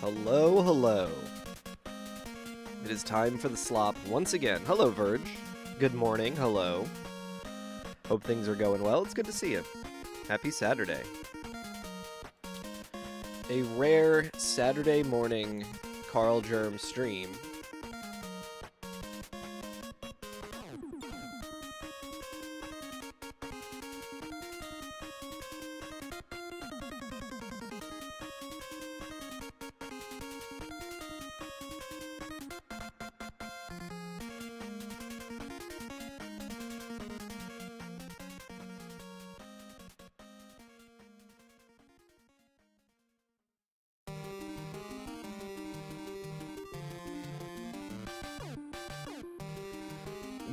Hello, hello. It is time for the slop once again. Hello, Verge. Good morning. Hello. Hope things are going well. It's good to see you. Happy Saturday. A rare Saturday morning Carl Germ stream.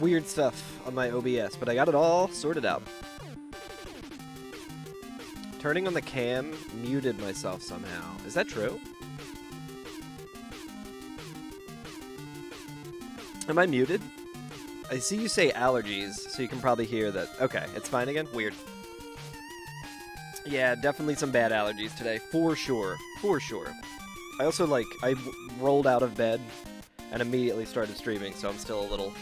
Weird stuff on my OBS, but I got it all sorted out. Turning on the cam muted myself somehow. Is that true? Am I muted? I see you say allergies, so you can probably hear that. Okay, it's fine again? Weird. Yeah, definitely some bad allergies today. For sure. For sure. I also, I rolled out of bed and immediately started streaming, so I'm still a little...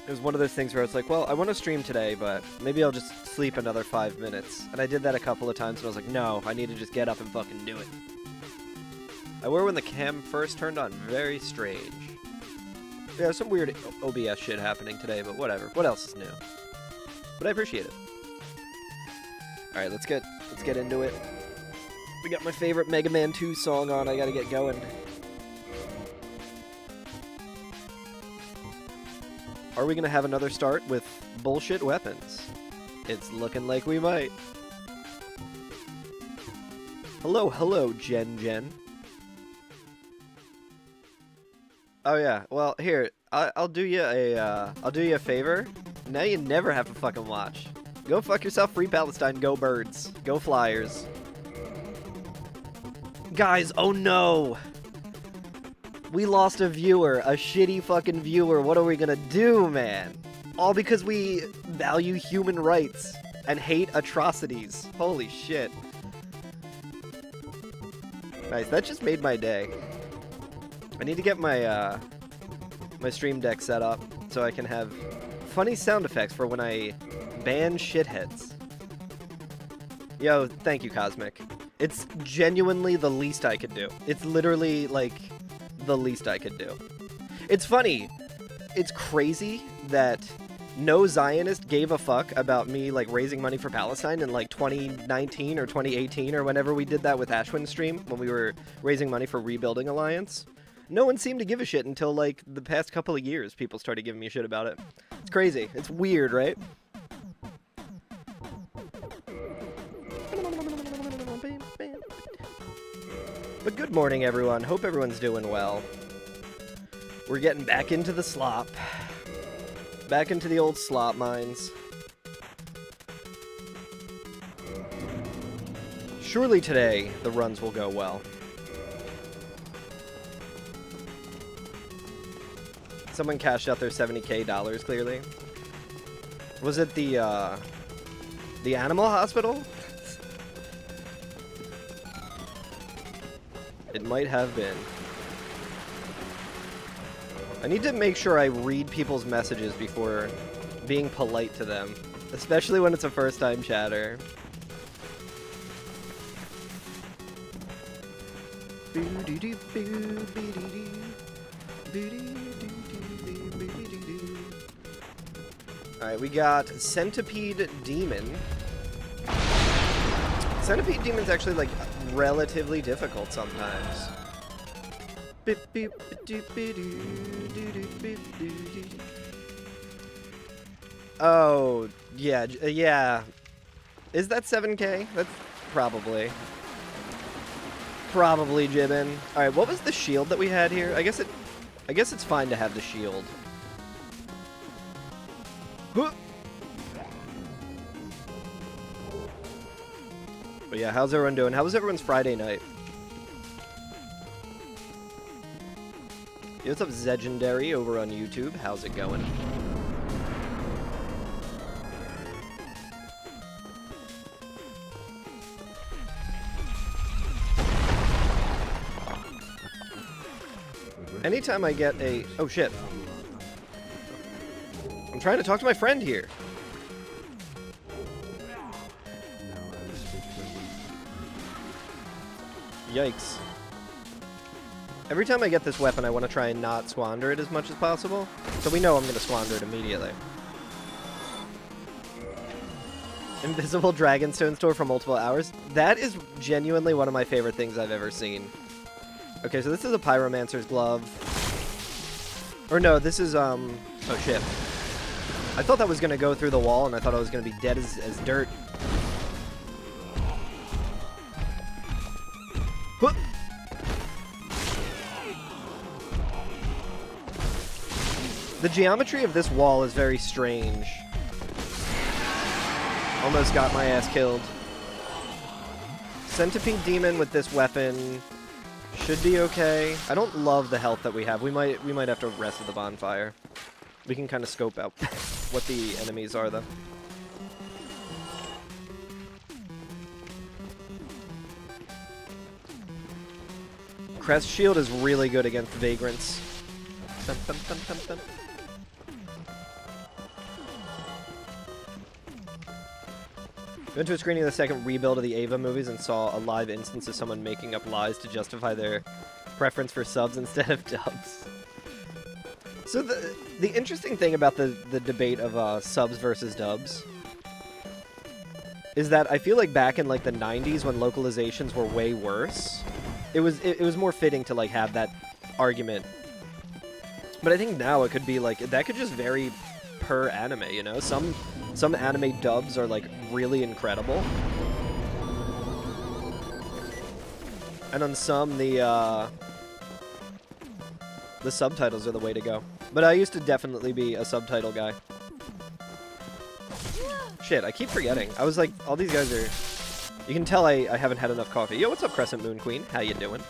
It was one of those things where I was like, well, I want to stream today, but maybe I'll just sleep another 5 minutes. And I did that a couple of times, and I was like, no, I need to just get up and fucking do it. I were when the cam first turned on. Very strange. Yeah, some weird OBS shit happening today, but whatever. What else is new? But I appreciate it. Alright, let's get into it. We got my favorite Mega Man 2 song on. I gotta get going. Are we going to have another start with bullshit weapons? It's looking like we might. Hello, hello, Jen. Oh yeah, well here, I'll do you a favor. Now you never have to fucking watch. Go fuck yourself, Free Palestine, go Birds, go Flyers. Guys, oh no! We lost a viewer, a shitty fucking viewer. What are we gonna do, man? All because we value human rights and hate atrocities. Holy shit. Nice, that just made my day. I need to get my my stream deck set up so I can have funny sound effects for when I ban shitheads. Yo, thank you, Cosmic. It's genuinely the least I could do. It's literally, the least I could do. It's funny. It's crazy that no Zionist gave a fuck about me, raising money for Palestine in, 2019 or 2018 or whenever we did that with Ashwin's stream when we were raising money for Rebuilding Alliance. No one seemed to give a shit until, the past couple of years people started giving me shit about it. It's crazy. It's weird, right? But good morning, everyone. Hope everyone's doing well. We're getting back into the slop. Back into the old slop mines. Surely today, the runs will go well. Someone cashed out their $70K, clearly. Was it the animal hospital? It might have been. I need to make sure I read people's messages before being polite to them, especially when it's a first-time chatter. Alright, we got Centipede Demon. Centipede Demon's actually, relatively difficult sometimes. Oh, yeah, yeah. Is that 7K? That's probably jibbin'. Alright, what was the shield that we had here? I guess it's fine to have the shield. Huh. But yeah, how's everyone doing? How was everyone's Friday night? Yo, what's up, Zegendary over on YouTube? How's it going? Anytime I get a... Oh, shit. I'm trying to talk to my friend here. Yikes. Every time I get this weapon, I want to try and not squander it as much as possible. So we know I'm going to squander it immediately. Invisible Dragonstone store for multiple hours. That is genuinely one of my favorite things I've ever seen. Okay, so this is a Pyromancer's glove. Or no, this is, oh shit. I thought that was going to go through the wall, and I thought I was going to be dead as dirt. Huh. The geometry of this wall is very strange. Almost got my ass killed. Centipede Demon with this weapon should be okay. I don't love the health that we have. We might have to rest at the bonfire. We can kind of scope out what the enemies are, though. Crest Shield is really good against Vagrants. Dum, dum, dum, dum, dum. Went to a screening of the second rebuild of the Ava movies and saw a live instance of someone making up lies to justify their preference for subs instead of dubs. So the interesting thing about the debate of subs versus dubs is that I feel like back in like the 90s when localizations were way worse, it was more fitting to like have that argument. But I think now it could be like that could just vary per anime, you know? Some anime dubs are like really incredible. And on some the subtitles are the way to go. But I used to definitely be a subtitle guy. Shit, I keep forgetting. I was like, all these guys are... You can tell I haven't had enough coffee. Yo, what's up, Crescent Moon Queen? How you doing?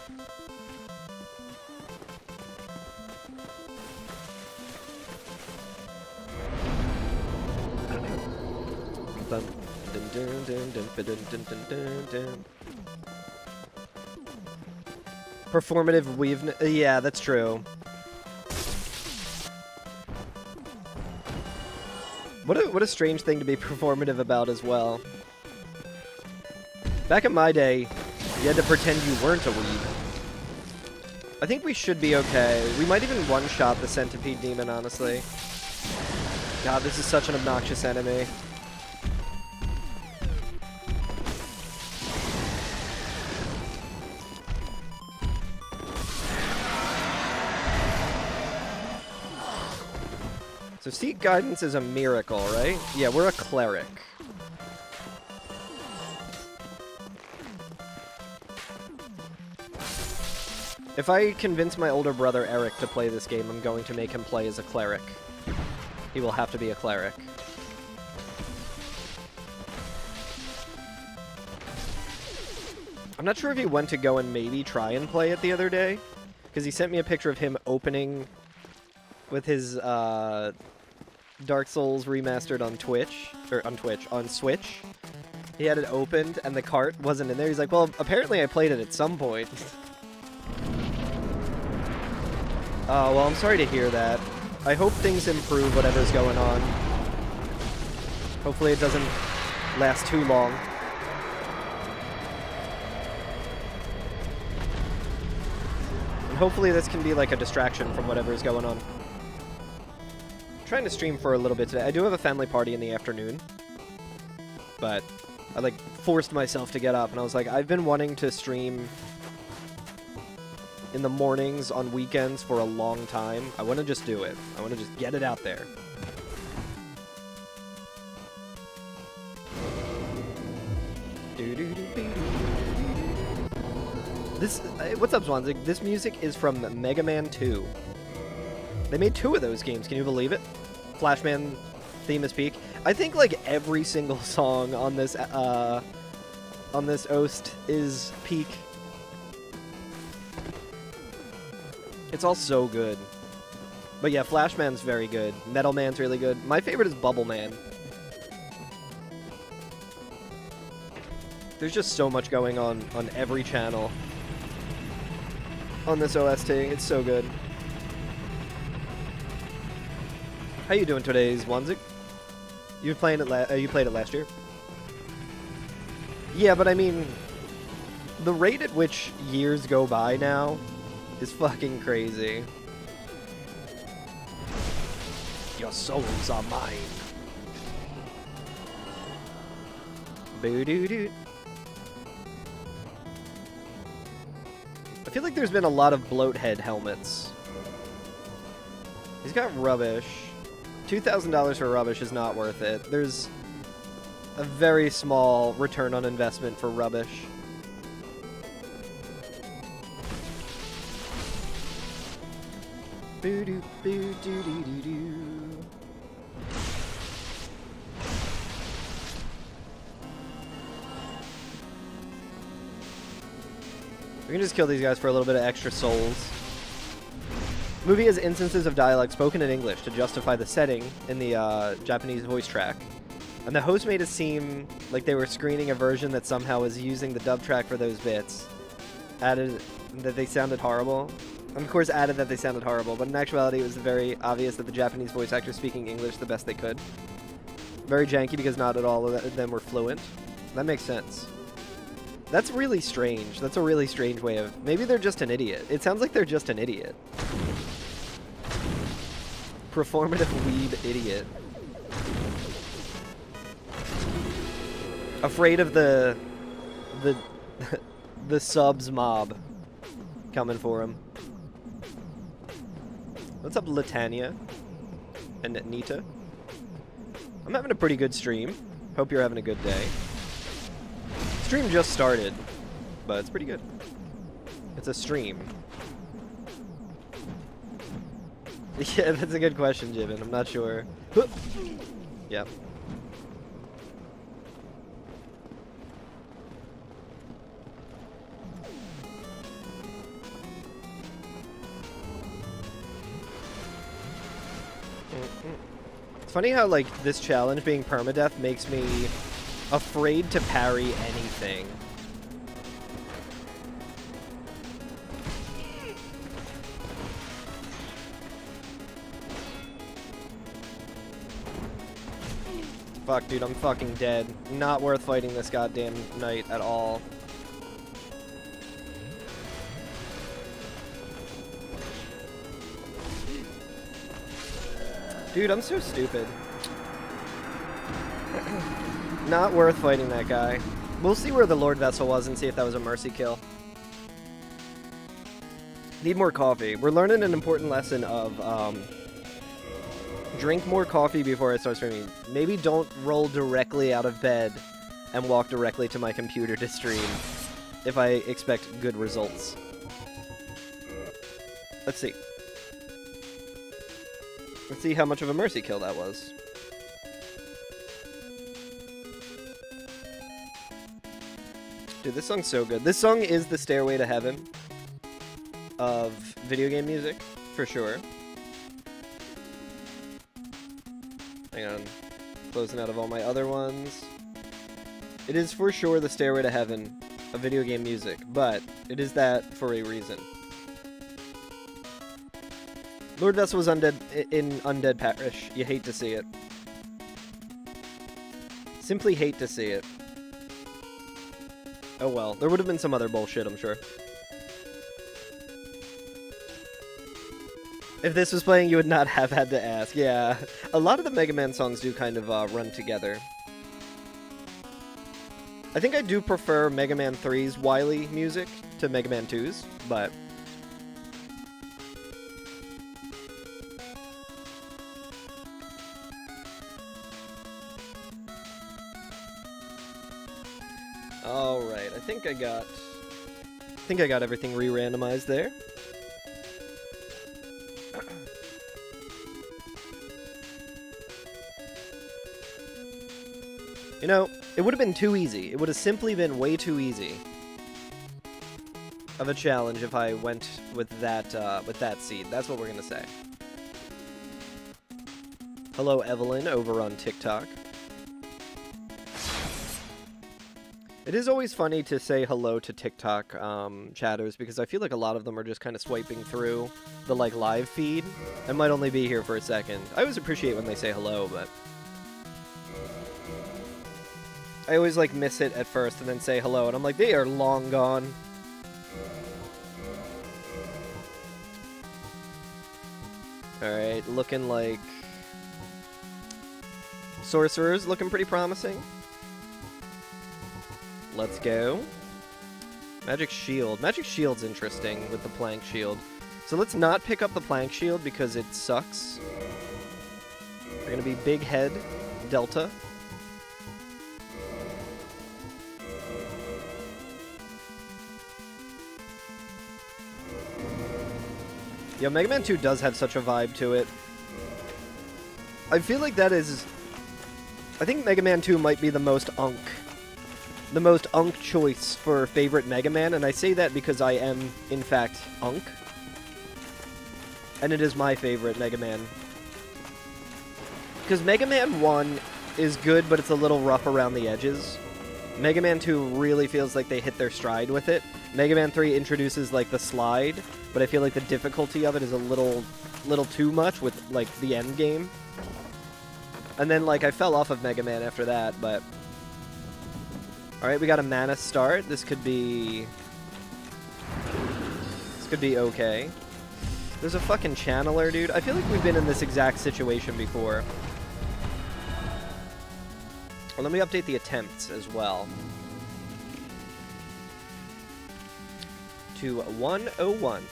Performative weave... Yeah, that's true. What a strange thing to be performative about as well. Back in my day, you had to pretend you weren't a weeb. I think we should be okay. We might even one-shot the Centipede Demon, honestly. God, this is such an obnoxious enemy. So Seek Guidance is a miracle, right? Yeah, we're a cleric. If I convince my older brother Eric to play this game, I'm going to make him play as a cleric. He will have to be a cleric. I'm not sure if he went to go and maybe try and play it the other day, because he sent me a picture of him opening with his Dark Souls remastered on on Switch. He had it opened and the cart wasn't in there. He's like, well, apparently I played it at some point. Oh, well, I'm sorry to hear that. I hope things improve, whatever's going on. Hopefully it doesn't last too long. And hopefully this can be like a distraction from whatever's going on. I'm trying to stream for a little bit today. I do have a family party in the afternoon. But I like forced myself to get up and I was like, I've been wanting to stream in the mornings on weekends for a long time. I want to just do it. I want to just get it out there. This, what's up, Zwanzig? This music is from Mega Man 2. They made 2 of those games. Can you believe it? Flashman theme is peak. I think like every single song on this OST is peak. It's all so good. But yeah, Flashman's very good. Metal Man's really good. My favorite is Bubble Man. There's just so much going on every channel on this OST. It's so good. How you doing today, Zwanzik? You played it last year? Yeah, but I mean, the rate at which years go by now is fucking crazy. Your souls are mine. Boo-doo-doo. I feel like there's been a lot of bloathead helmets. He's got rubbish. $2,000 for rubbish is not worth it. There's a very small return on investment for rubbish. Boo-doo, boo-doo-doo-doo-doo. We can just kill these guys for a little bit of extra souls. The movie has instances of dialogue spoken in English to justify the setting in the Japanese voice track. And the host made it seem like they were screening a version that somehow was using the dub track for those bits. Added that they sounded horrible. And of course added that they sounded horrible, but in actuality it was very obvious that the Japanese voice actors speaking English the best they could. Very janky because not at all of them were fluent. That makes sense. That's really strange. That's a really strange way of... Maybe they're just an idiot. It sounds like they're just an idiot. Performative weeb idiot. Afraid of the subs mob coming for him. What's up, Latanya and Nita? I'm having a pretty good stream. Hope you're having a good day. Stream just started, but it's pretty good. It's a stream. Yeah, that's a good question, Jiven. I'm not sure. Yep. It's funny how, like, this challenge being permadeath makes me afraid to parry anything. Fuck, dude, I'm fucking dead. Not worth fighting this goddamn knight at all. Dude, I'm so stupid. Not worth fighting that guy. We'll see where the Lord Vessel was and see if that was a mercy kill. Need more coffee. We're learning an important lesson of, drink more coffee before I start streaming. Maybe don't roll directly out of bed and walk directly to my computer to stream if I expect good results. Let's see. Let's see how much of a mercy kill that was. Dude, this song's so good. This song is the Stairway to Heaven of video game music, for sure. Hang on. Closing out of all my other ones. It is for sure the Stairway to Heaven of video game music, but it is that for a reason. Lord Vessel was undead in Undead Parish. You hate to see it. Simply hate to see it. Oh well, there would have been some other bullshit, I'm sure. If this was playing, you would not have had to ask. Yeah, a lot of the Mega Man songs do kind of run together. I think I do prefer Mega Man 3's Wily music to Mega Man 2's, but... Alright, I think I got everything re-randomized there. You know, it would have been too easy. It would have simply been way too easy of a challenge if I went with that seed. That's what we're gonna say. Hello, Evelyn, over on TikTok. It is always funny to say hello to TikTok chatters because I feel like a lot of them are just kind of swiping through the like live feed and might only be here for a second. I always appreciate when they say hello, but I always like miss it at first and then say hello and I'm like, they are long gone. Alright, looking like Sorcerer's looking pretty promising. Let's go. Magic Shield. Magic Shield's interesting with the Plank Shield. So let's not pick up the Plank Shield because it sucks. We're gonna be Big Head, Delta. Yo, Mega Man 2 does have such a vibe to it. I feel like that is... I think Mega Man 2 might be the most unk choice for favorite Mega Man, and I say that because I am, in fact, unk. And it is my favorite Mega Man. Because Mega Man 1 is good, but it's a little rough around the edges. Mega Man 2 really feels like they hit their stride with it. Mega Man 3 introduces, like, the slide, but I feel like the difficulty of it is a little too much with, like, the end game. And then, like, I fell off of Mega Man after that, but... Alright, we got a mana start. This could be okay. There's a fucking channeler, dude. I feel like we've been in this exact situation before. Well, let me update the attempts as well. To 101.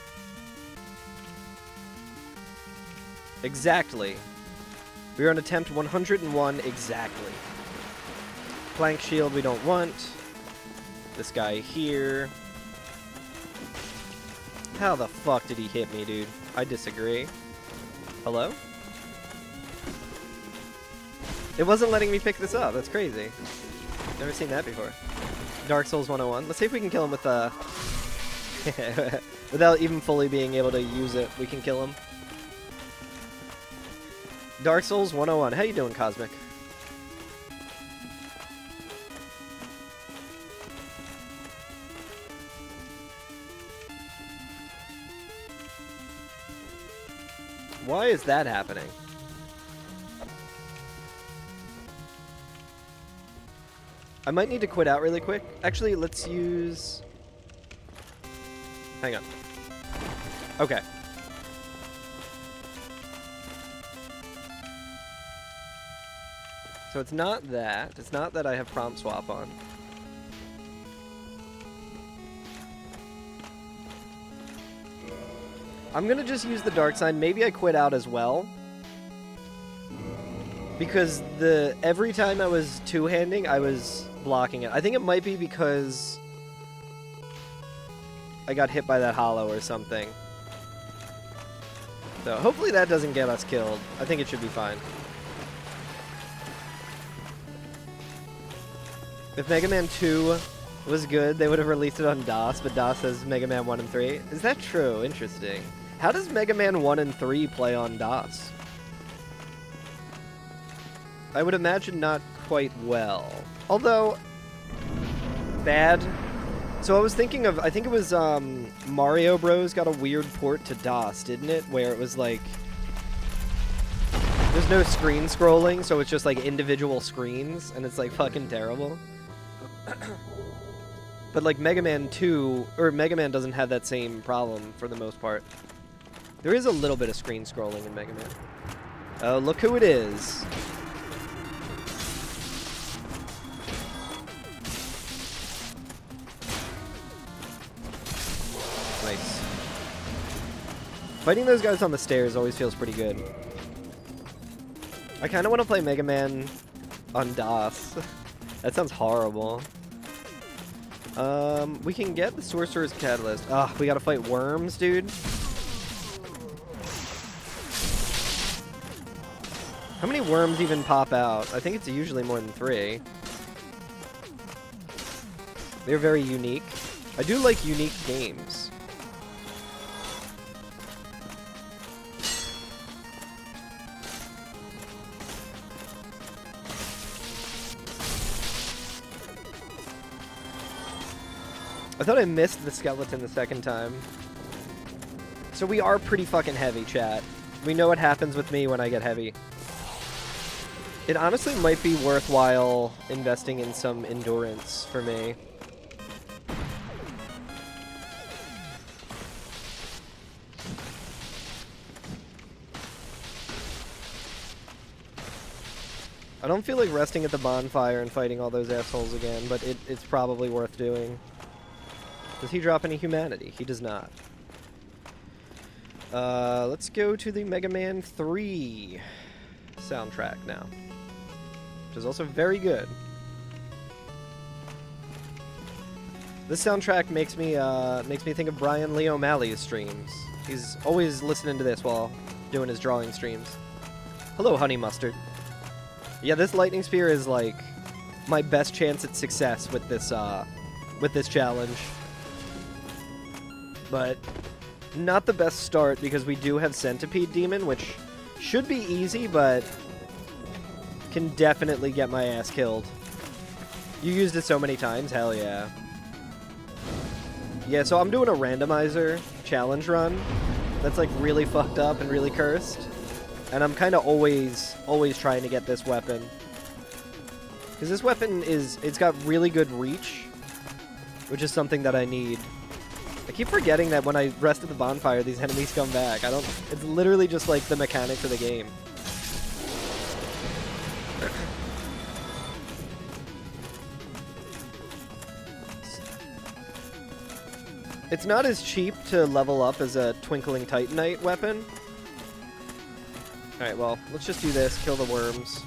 Exactly. We are on attempt 101 exactly. Plank Shield we don't want. This guy here. How the fuck did he hit me, dude? I disagree. Hello? It wasn't letting me pick this up. That's crazy. Never seen that before. Dark Souls 101. Let's see if we can kill him with without even fully being able to use it. We can kill him. Dark Souls 101. How you doing, Cosmic? Why is that happening? I might need to quit out really quick. Actually, let's use... Hang on. Okay. So it's not that. It's not that I have prompt swap on. I'm gonna just use the dark side. Maybe I quit out as well. Because every time I was two-handing, I was blocking it. I think it might be because I got hit by that hollow or something. So hopefully that doesn't get us killed. I think it should be fine. If Mega Man 2 was good, they would have released it on DOS, but DOS has Mega Man 1 and 3. Is that true? Interesting. How does Mega Man 1 and 3 play on DOS? I would imagine not quite well. Although, bad. So I was thinking of, I think it was Mario Bros. Got a weird port to DOS, didn't it? Where it was like, there's no screen scrolling, so it's just like individual screens, and it's like fucking terrible. But like Mega Man 2, or Mega Man doesn't have that same problem for the most part. There is a little bit of screen scrolling in Mega Man. Oh, look who it is. Nice. Fighting those guys on the stairs always feels pretty good. I kind of want to play Mega Man on DOS. That sounds horrible. We can get the Sorcerer's Catalyst. Ugh, we gotta fight worms, dude. How many worms even pop out? I think it's usually more than 3. They're very unique. I do like unique games. I thought I missed the skeleton the second time. So we are pretty fucking heavy, chat. We know what happens with me when I get heavy. It honestly might be worthwhile investing in some endurance for me. I don't feel like resting at the bonfire and fighting all those assholes again, but it's probably worth doing. Does he drop any humanity? He does not. Let's go to the Mega Man 3 soundtrack now, which is also very good. This soundtrack makes me think of Brian Lee O'Malley's streams. He's always listening to this while doing his drawing streams. Hello, Honey Mustard. Yeah, this lightning spear is like my best chance at success with this challenge. But not the best start because we do have Centipede Demon, which should be easy, but can definitely get my ass killed. You used it so many times, hell yeah. Yeah, so I'm doing a randomizer challenge run that's like really fucked up and really cursed. And I'm kind of always trying to get this weapon. Because this weapon it's got really good reach, which is something that I need. I keep forgetting that when I rest at the bonfire, these enemies come back. It's literally just like the mechanics of the game. It's not as cheap to level up as a Twinkling Titanite weapon. Alright, well, let's just do this. Kill the worms.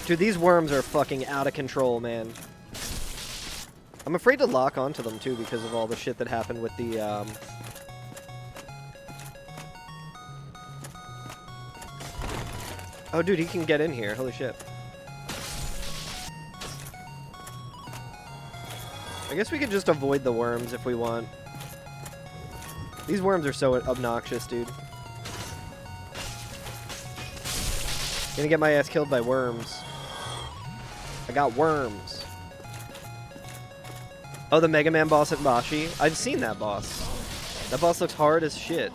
Dude, these worms are fucking out of control, man. I'm afraid to lock onto them, too, because of all the shit that happened with the, Oh, dude, he can get in here. Holy shit. I guess we could just avoid the worms if we want. These worms are so obnoxious, dude. Gonna get my ass killed by worms. I got worms. Oh, the Mega Man boss at Bashi? I've seen that boss. That boss looks hard as shit.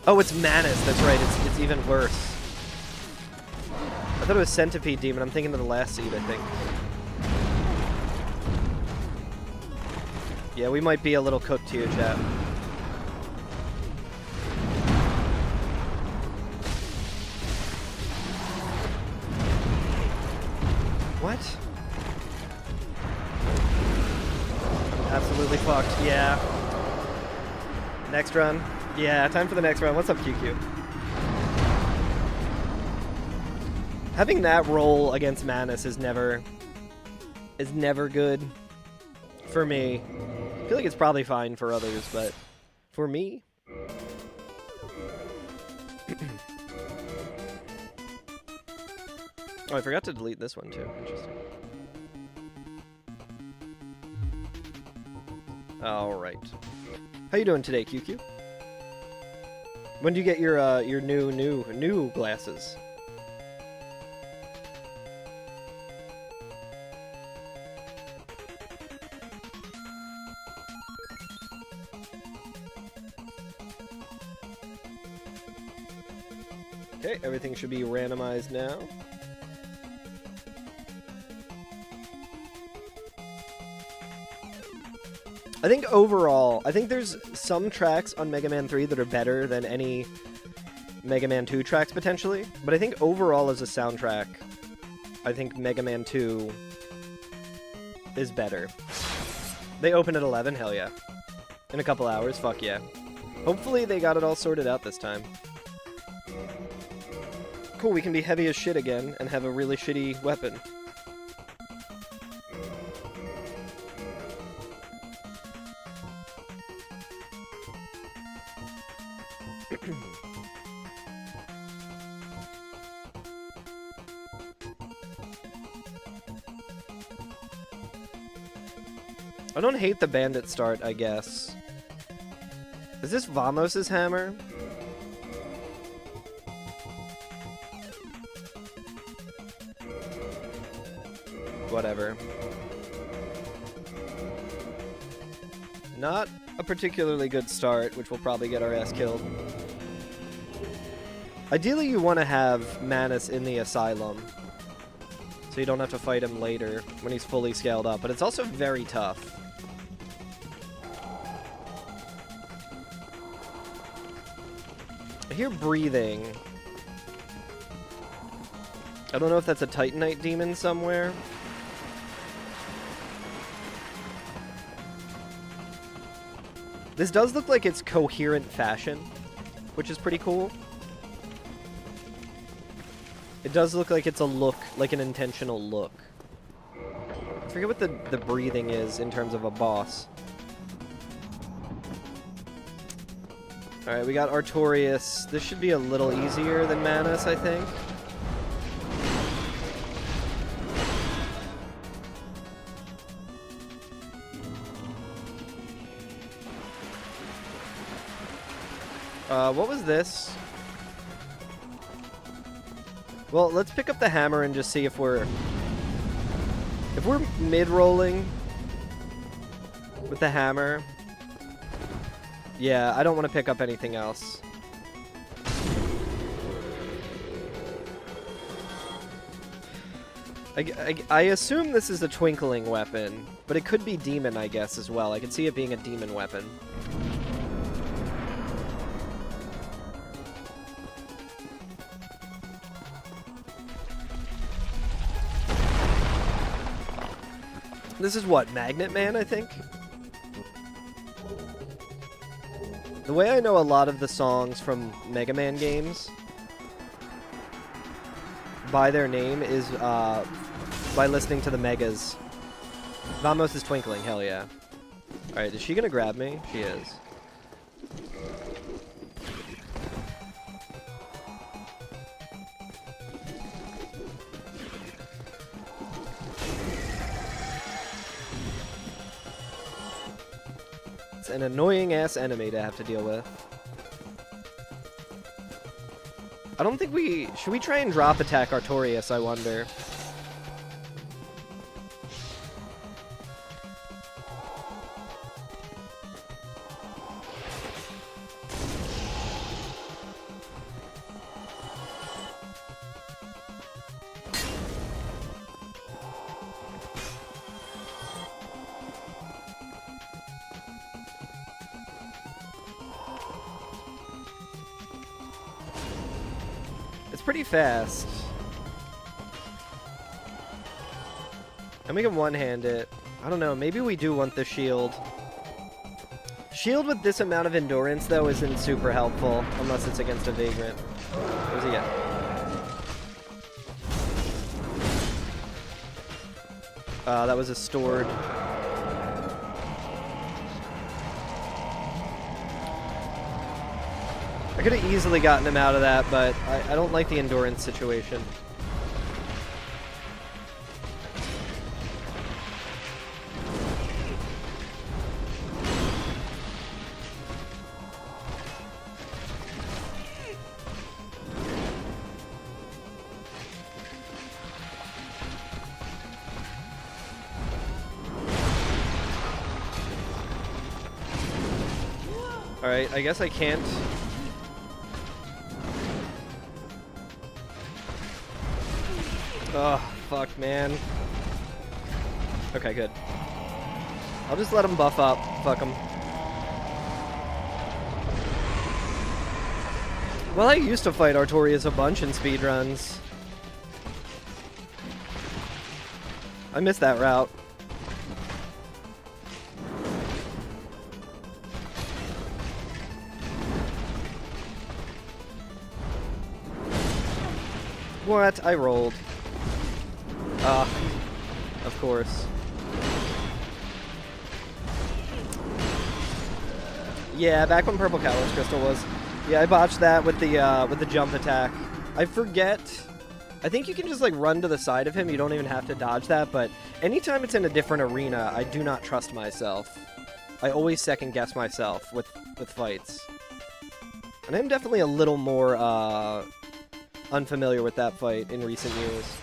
Oh, it's Manus. That's right. It's even worse. I thought it was Centipede Demon. I'm thinking of the last seed, I think. Yeah, we might be a little cooked here, chat. What? Absolutely fucked. Yeah. Next run. Yeah, time for the next run. What's up, QQ? Having that roll against Manus is never good for me. I feel like it's probably fine for others, but for me? Oh, I forgot to delete this one too. Interesting. All right. How you doing today, QQ? When do you get your new glasses? Okay, everything should be randomized now. I think overall, there's some tracks on Mega Man 3 that are better than any Mega Man 2 tracks, potentially. But I think overall as a soundtrack, I think Mega Man 2 is better. They open at 11? Hell yeah. In a couple hours? Fuck yeah. Hopefully they got it all sorted out this time. Cool, we can be heavy as shit again and have a really shitty weapon. I don't hate the bandit start, I guess. Is this Vamos's hammer? Whatever. Not a particularly good start, which will probably get our ass killed. Ideally, you want to have Manus in the Asylum, so you don't have to fight him later when he's fully scaled up, but it's also very tough. I hear breathing. I don't know if that's a Titanite demon somewhere. This does look like it's coherent fashion, which is pretty cool. It does look like it's a look, like an intentional look. I forget what the breathing is in terms of a boss. Alright, we got Artorias. This should be a little easier than Manus, I think. What was this? Well, let's pick up the hammer and just see if we're mid-rolling with the hammer. Yeah, I don't want to pick up anything else. I assume this is a twinkling weapon, but it could be demon, I guess, as well. I can see it being a demon weapon. This is what, Magnet Man, I think? The way I know a lot of the songs from Mega Man games by their name is by listening to the Megas. Vamos is twinkling, hell yeah. Alright, is she gonna grab me? She is. An annoying-ass enemy to have to deal with. I don't think we... Should we try and drop attack Artorias, I wonder? Pretty fast. And we can one-hand it. I don't know, maybe we do want the shield. Shield with this amount of endurance, though, isn't super helpful, unless it's against a Vagrant. Where's he at? That was a stored... I could have easily gotten him out of that, but I don't like the endurance situation. Alright, I guess I can't... Oh, fuck, man. Okay, good. I'll just let him buff up. Fuck him. Well, I used to fight Artorias a bunch in speedruns. I missed that route. What? I rolled. Of course. Yeah, back when Purple Catalyst Crystal was. Yeah, I botched that with the jump attack. I forget. I think you can just like run to the side of him. You don't even have to dodge that. But anytime it's in a different arena, I do not trust myself. I always second guess myself with fights. And I'm definitely a little more unfamiliar with that fight in recent years.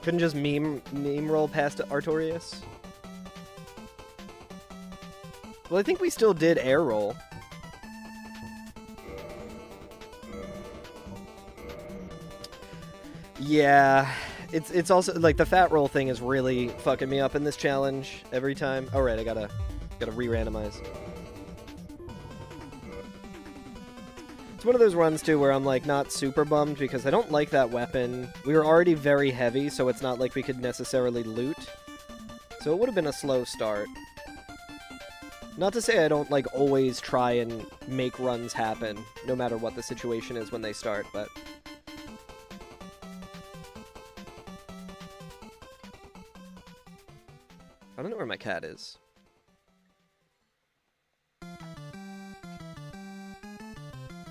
Couldn't just meme roll past Artorias? Well, I think we still did air roll. Yeah, it's also like the fat roll thing is really fucking me up in this challenge every time. Oh right, I gotta re-randomize. It's one of those runs too where I'm like not super bummed because I don't like that weapon. We were already very heavy, so it's not like we could necessarily loot. So it would have been a slow start. Not to say I don't like always try and make runs happen, no matter what the situation is when they start, but I don't know where my cat is.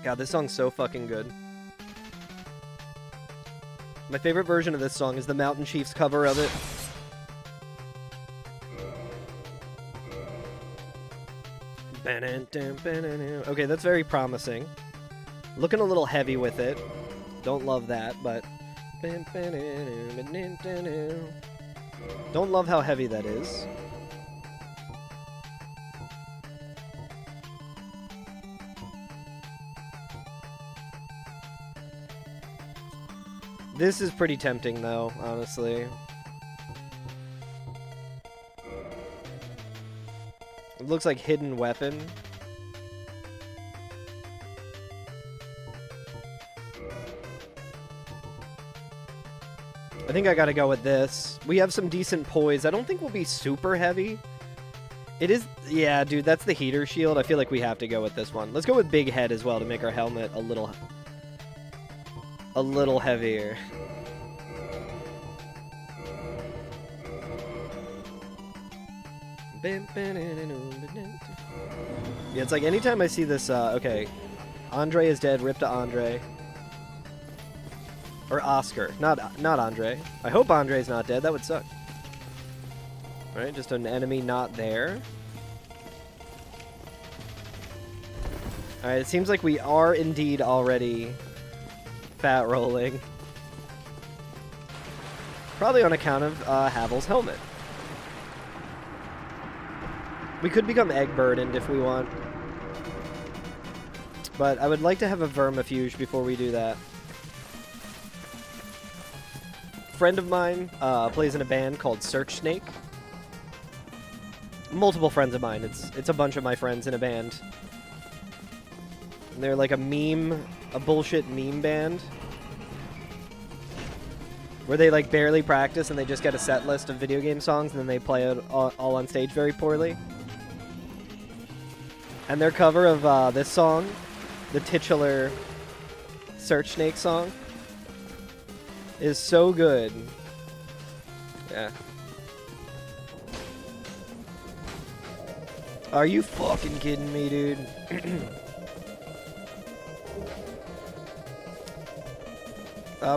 God, this song's so fucking good. My favorite version of this song is the Mountain Chiefs cover of it. Okay, that's very promising. Looking a little heavy with it. Don't love that, but... Don't love how heavy that is. This is pretty tempting, though, honestly. It looks like hidden weapon. I think I gotta go with this. We have some decent poise. I don't think we'll be super heavy. It is... Yeah, dude, that's the heater shield. I feel like we have to go with this one. Let's go with big head as well to make our helmet a little heavier. Yeah, it's like anytime I see this, okay. Andre is dead, rip to Andre. Or Oscar, not Andre. I hope Andre's not dead, that would suck. Alright, just an enemy not there. Alright, it seems like we are indeed already fat rolling. Probably on account of Havel's helmet. We could become egg burdened if we want. But I would like to have a vermifuge before we do that. Friend of mine plays in a band called Search Snake. Multiple friends of mine. It's a bunch of my friends in a band. And they're like a bullshit meme band. Where they like barely practice and they just get a set list of video game songs and then they play it all on stage very poorly. And their cover of this song, the titular Search Snake song, is so good. Yeah. Are you fucking kidding me, dude?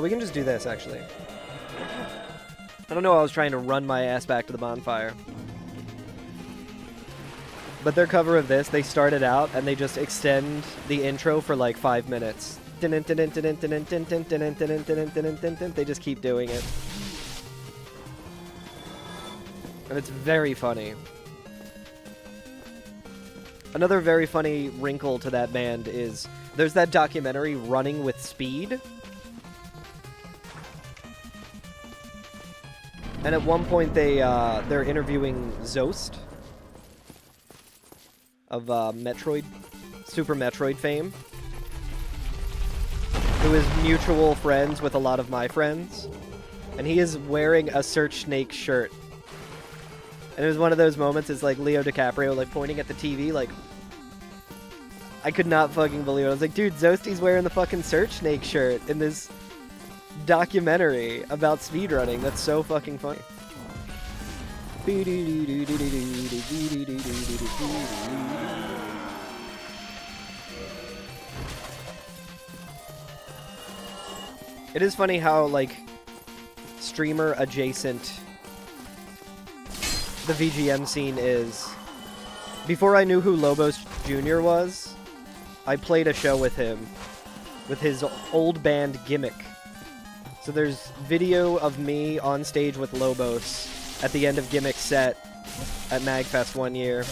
We can just do this, actually. I don't know, I was trying to run my ass back to the bonfire. But their cover of this, they start it out and they just extend the intro for like 5 minutes. They just keep doing it. And it's very funny. Another very funny wrinkle to that band is there's that documentary Running with Speed. And at one point they're interviewing Zost of Super Metroid fame, who is mutual friends with a lot of my friends, and he is wearing a Search Snake shirt. And it was one of those moments, it's like Leo DiCaprio like pointing at the TV, like, I could not fucking believe it. I was like, dude, Zosty's wearing the fucking Search Snake shirt in this documentary about speedrunning. That's so fucking funny. It is funny how, like, streamer adjacent the VGM scene is. Before I knew who Lobos Jr. was, I played a show with him, with his old band Gimmick. So there's video of me on stage with Lobos at the end of Gimmick's set at MagFest one year.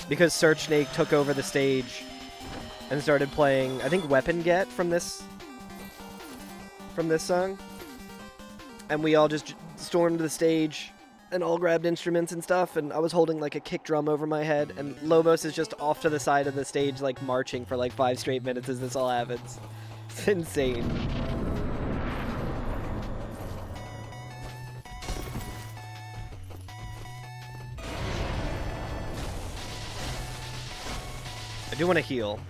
Because Search Snake took over the stage and started playing, I think, Weapon Get from this song. And we all just stormed the stage and all grabbed instruments and stuff, and I was holding like a kick drum over my head, and Lobos is just off to the side of the stage like marching for like 5 straight minutes as this all happens. It's insane. I do want to heal.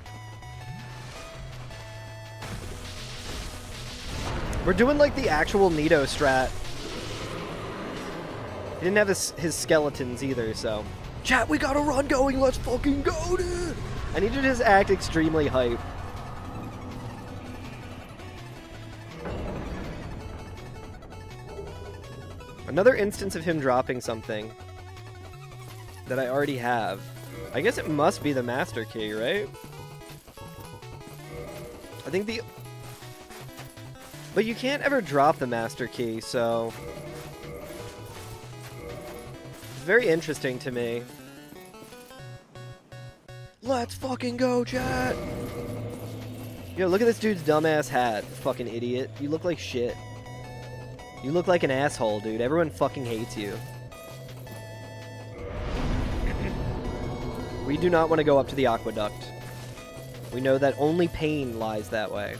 We're doing like the actual Nito strat. He didn't have his skeletons either, so. Chat, we got a run going, let's fucking go, dude! I need to just act extremely hype. Another instance of him dropping something that I already have. I guess it must be the master key, right? I think the... But you can't ever drop the master key, so... It's very interesting to me. Let's fucking go, chat! Yo, look at this dude's dumbass hat, fucking idiot. You look like shit. You look like an asshole, dude. Everyone fucking hates you. We do not want to go up to the aqueduct. We know that only pain lies that way.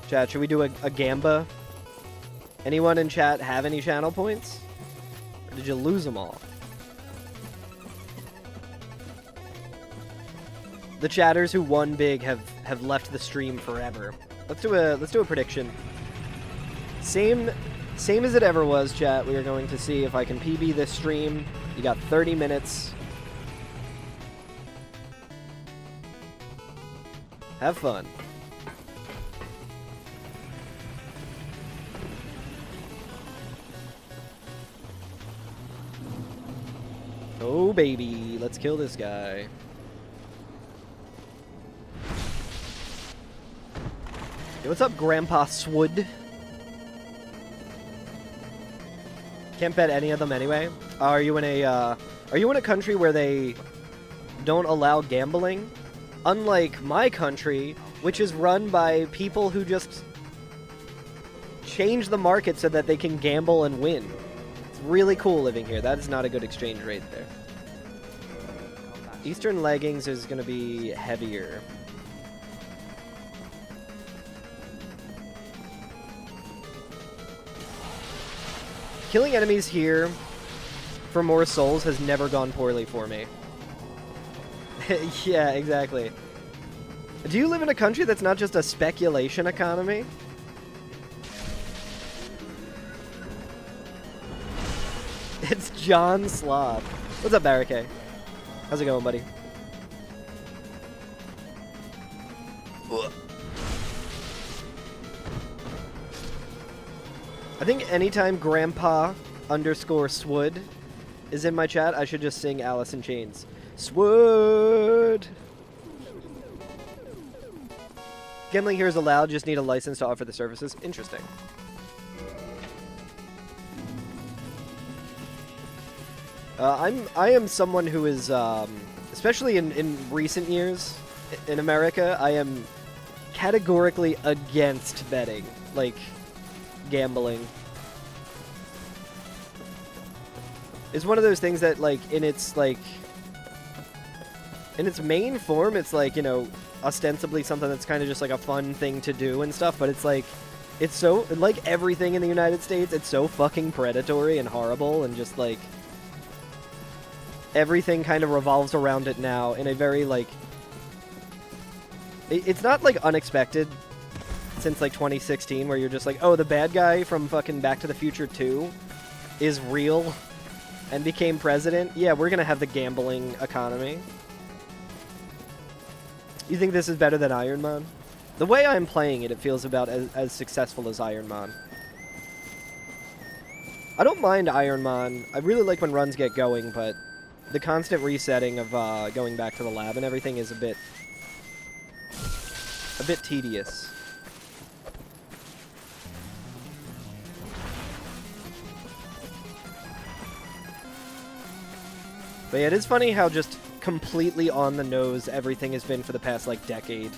Chat, should we do a gamba? Anyone in chat have any channel points? Or did you lose them all? The chatters who won big have left the stream forever. Let's do a prediction. Same as it ever was, chat. We are going to see if I can PB this stream. You got 30 minutes. Have fun. Oh, baby. Let's kill this guy. Yo, what's up, Grandpa Swood? Can't bet any of them anyway. Are you in a country where they don't allow gambling? Unlike my country, which is run by people who just change the market so that they can gamble and win. It's really cool living here. That is not a good exchange rate there. Eastern leggings is going to be heavier. Killing enemies here for more souls has never gone poorly for me. Yeah, exactly. Do you live in a country that's not just a speculation economy? It's John Slop. What's up, Barricade? How's it going, buddy? I think anytime Grandpa _Swood is in my chat, I should just sing Alice in Chains. Swood! Gambling here is allowed, just need a license to offer the services. Interesting. I am someone who is, especially in recent years in America, I am categorically against betting, like gambling. It's one of those things that, like, in its main form, it's like, you know, ostensibly something that's kind of just like a fun thing to do and stuff, but it's like, it's so, like everything in the United States, it's so fucking predatory and horrible, and just like everything kind of revolves around it now in a very, like, it's not like unexpected since like 2016 where you're just like, oh, the bad guy from fucking Back to the Future 2 is real and became president. Yeah, we're gonna have the gambling economy. You think this is better than Iron Man? The way I'm playing it, it feels about as successful as Iron Man. I don't mind Iron Man. I really like when runs get going, but the constant resetting of going back to the lab and everything is a bit a bit tedious. But yeah, it is funny how just completely on the nose everything has been for the past, like, decade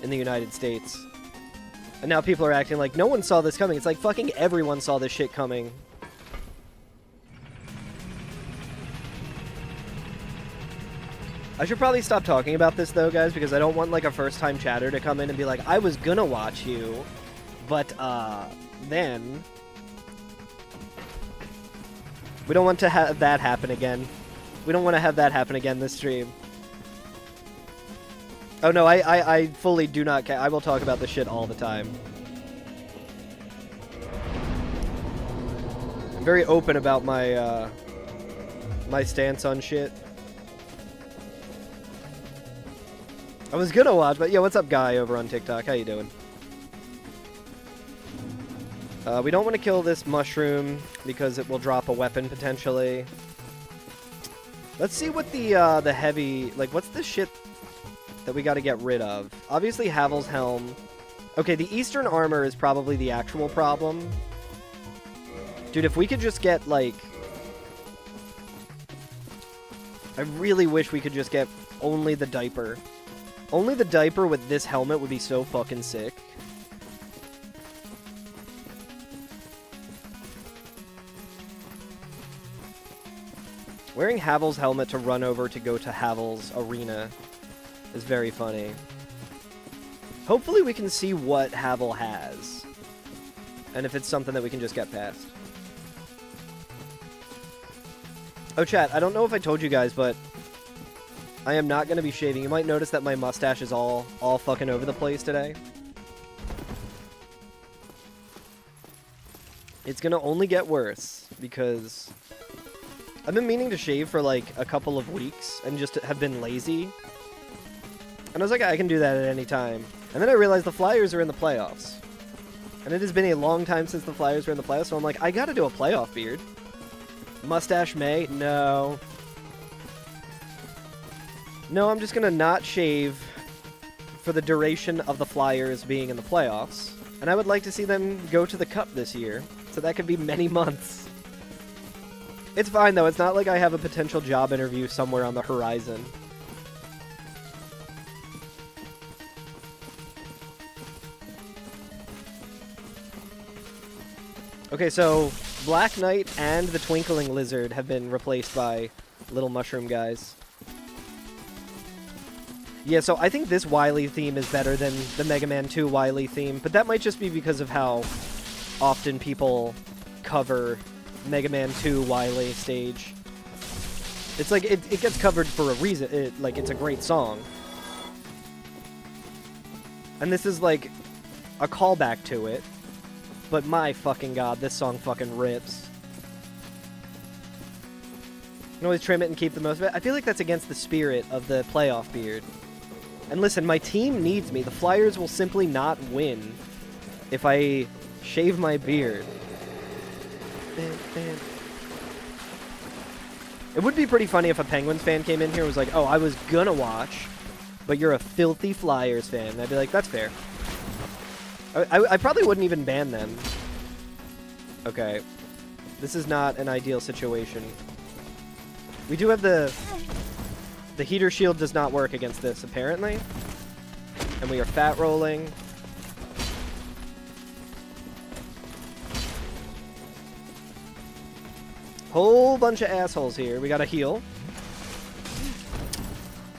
in the United States. And now people are acting like no one saw this coming. It's like fucking everyone saw this shit coming. I should probably stop talking about this, though, guys, because I don't want, like, a first-time chatter to come in and be like, I was gonna watch you, but, then... We don't want to have that happen again. We don't want to have that happen again this stream. Oh, no, I fully do not care. I will talk about this shit all the time. I'm very open about my, my stance on shit. I was gonna watch, but yo, what's up, Guy, over on TikTok? How you doing? We don't want to kill this mushroom because it will drop a weapon potentially. Let's see what the heavy, like, what's the shit that we got to get rid of? Obviously, Havel's helm. Okay, the Eastern armor is probably the actual problem. Dude, if we could just get, like... I really wish we could just get only the diaper. Only the diaper with this helmet would be so fucking sick. Wearing Havel's helmet to run over to go to Havel's arena is very funny. Hopefully we can see what Havel has. And if it's something that we can just get past. Oh, chat, I don't know if I told you guys, but I am not going to be shaving. You might notice that my mustache is all fucking over the place today. It's going to only get worse because I've been meaning to shave for like a couple of weeks and just have been lazy. And I was like, I can do that at any time. And then I realized the Flyers are in the playoffs. And it has been a long time since the Flyers were in the playoffs, so I'm like, I gotta do a playoff beard. Mustache May? No. No, I'm just gonna not shave for the duration of the Flyers being in the playoffs. And I would like to see them go to the Cup this year. So that could be many months. It's fine, though. It's not like I have a potential job interview somewhere on the horizon. Okay, so Black Knight and the Twinkling Lizard have been replaced by little mushroom guys. Yeah, so I think this Wily theme is better than the Mega Man 2 Wily theme, but that might just be because of how often people cover Mega Man 2 Wily stage. It's like, it gets covered for a reason. It's a great song. And this is like a callback to it. But my fucking god, this song fucking rips. You can always trim it and keep the most of it. I feel like that's against the spirit of the playoff beard. And listen, my team needs me. The Flyers will simply not win if I shave my beard. It would be pretty funny if a Penguins fan came in here and was like, oh, I was gonna watch, but you're a filthy Flyers fan. And I'd be like, that's fair. I probably wouldn't even ban them. Okay. This is not an ideal situation. We do have the heater shield does not work against this, apparently. And we are fat rolling. Whole bunch of assholes here. We got a heal.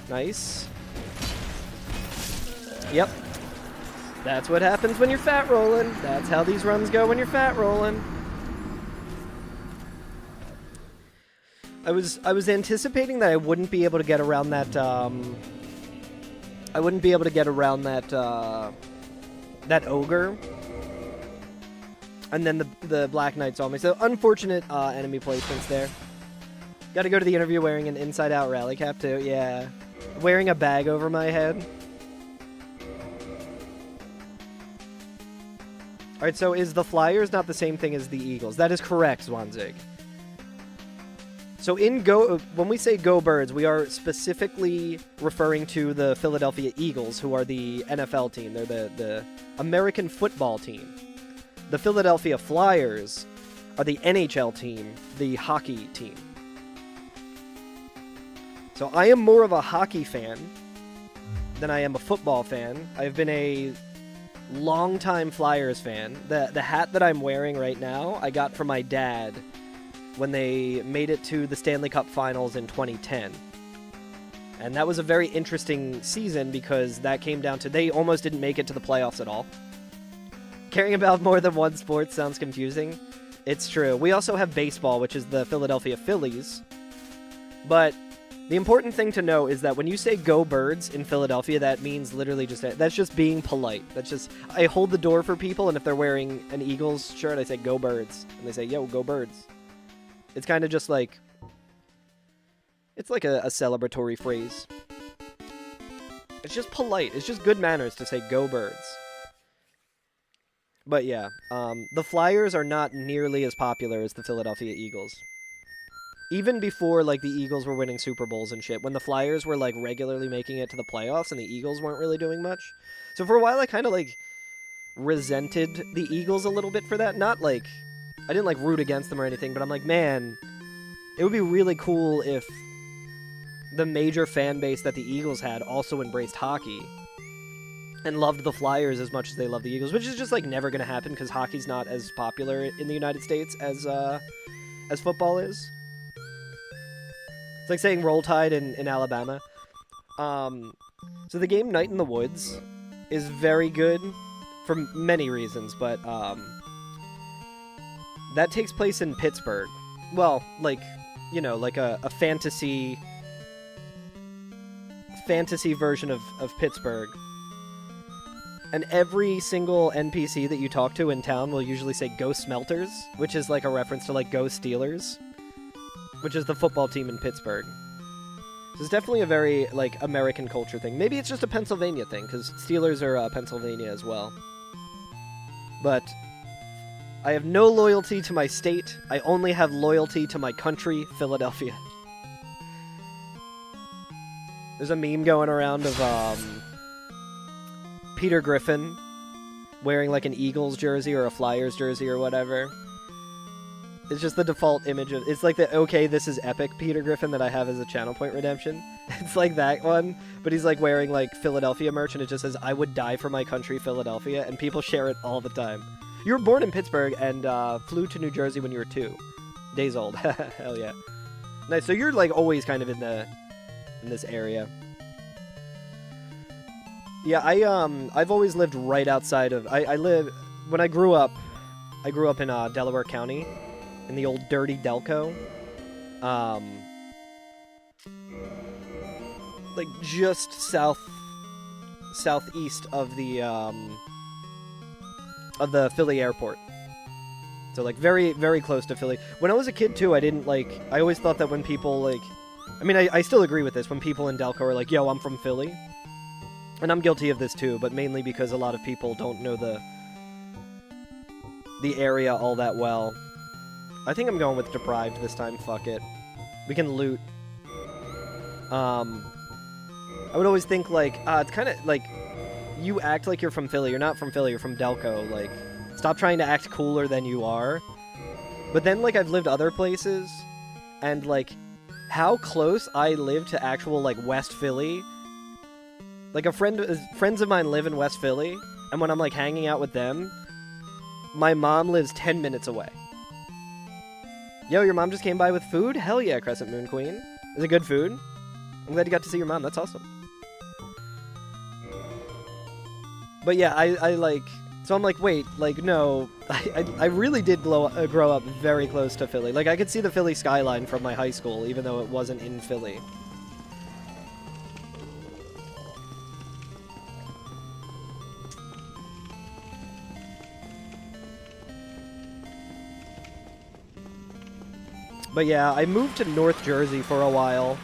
Nice. Yep. That's what happens when you're fat rolling. That's how these runs go when you're fat rolling. I was anticipating that I wouldn't be able to get around that that ogre. And then the Black Knight saw me. So unfortunate enemy placements there. Got to go to the interview wearing an inside out rally cap too. Yeah. Wearing a bag over my head. Alright, so is the Flyers not the same thing as the Eagles? That is correct, Zwanzig. So when we say Go Birds, we are specifically referring to the Philadelphia Eagles, who are the NFL team. They're the American football team. The Philadelphia Flyers are the NHL team, the hockey team. So I am more of a hockey fan than I am a football fan. I've been a longtime Flyers fan. The hat that I'm wearing right now, I got from my dad when they made it to the Stanley Cup Finals in 2010. And that was a very interesting season because that came down to they almost didn't make it to the playoffs at all. Caring about more than one sport sounds confusing. It's true. We also have baseball, which is the Philadelphia Phillies. But the important thing to know is that when you say Go Birds in Philadelphia, that means literally that's just being polite. That's just, I hold the door for people, and if they're wearing an Eagles shirt, I say Go Birds. And they say, yo, Go Birds. It's kind of just like, it's like a celebratory phrase. It's just polite. It's just good manners to say Go Birds. But yeah, the Flyers are not nearly as popular as the Philadelphia Eagles. Even before, like, the Eagles were winning Super Bowls and shit, when the Flyers were, like, regularly making it to the playoffs and the Eagles weren't really doing much. So for a while, I kind of, like, resented the Eagles a little bit for that. Not, like, I didn't, like, root against them or anything, but I'm like, man, it would be really cool if the major fan base that the Eagles had also embraced hockey and loved the Flyers as much as they love the Eagles, which is just, like, never going to happen because hockey's not as popular in the United States as football is. It's like saying Roll Tide in Alabama. So the game Night in the Woods is very good for many reasons, but that takes place in Pittsburgh. Well, like, you know, like a fantasy version of Pittsburgh. And every single NPC that you talk to in town will usually say Go Smelters, which is like a reference to like Go Steelers, which is the football team in Pittsburgh. So it's definitely a very, like, American culture thing. Maybe it's just a Pennsylvania thing, because Steelers are Pennsylvania as well. But I have no loyalty to my state. I only have loyalty to my country, Philadelphia. There's a meme going around of Peter Griffin wearing, like, an Eagles jersey or a Flyers jersey or whatever. It's just the default image of... It's like the, okay, this is epic Peter Griffin that I have as a channel point redemption. It's like that one, but he's like wearing like Philadelphia merch and it just says, I would die for my country, Philadelphia, and people share it all the time. You were born in Pittsburgh and flew to New Jersey when you were 2 days old. Hell yeah. Nice, so you're like always kind of in this area. Yeah, I've always lived right outside of... When I grew up in Delaware County, in the old dirty Delco. Like just southeast of the Philly airport. So like very, very close to Philly. When I was a kid too, I always thought that when people like, I mean, I still agree with this, when people in Delco are like, yo, I'm from Philly. And I'm guilty of this too, but mainly because a lot of people don't know the area all that well. I think I'm going with deprived this time, fuck it. We can loot. I would always think like, it's kind of like, you act like you're from Philly, you're not from Philly, you're from Delco, like, stop trying to act cooler than you are. But then, like, I've lived other places, and, like, how close I live to actual, like, West Philly. Like, friends of mine live in West Philly, and when I'm, like, hanging out with them, my mom lives 10 minutes away. Yo, your mom just came by with food? Hell yeah, Crescent Moon Queen. Is it good food? I'm glad you got to see your mom, that's awesome. But yeah, I like... So I'm like, wait, like, no, I really did grow up very close to Philly. Like, I could see the Philly skyline from my high school, even though it wasn't in Philly. But yeah, I moved to North Jersey for a while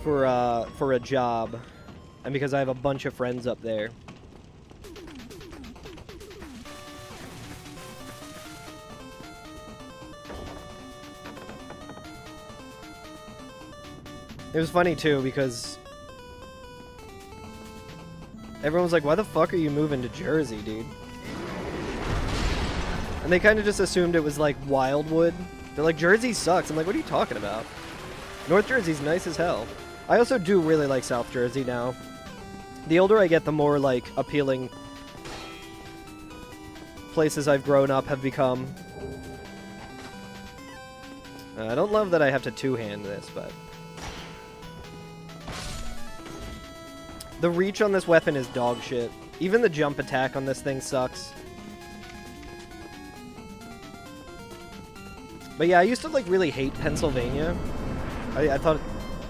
for a job, and because I have a bunch of friends up there. It was funny too because everyone was like, why the fuck are you moving to Jersey, dude? And they kind of just assumed it was like Wildwood. They're like, Jersey sucks. I'm like, what are you talking about? North Jersey's nice as hell. I also do really like South Jersey now. The older I get, the more like appealing places I've grown up have become. I don't love that I have to two-hand this, but... The reach on this weapon is dog shit. Even the jump attack on this thing sucks. But yeah, I used to like really hate Pennsylvania. I thought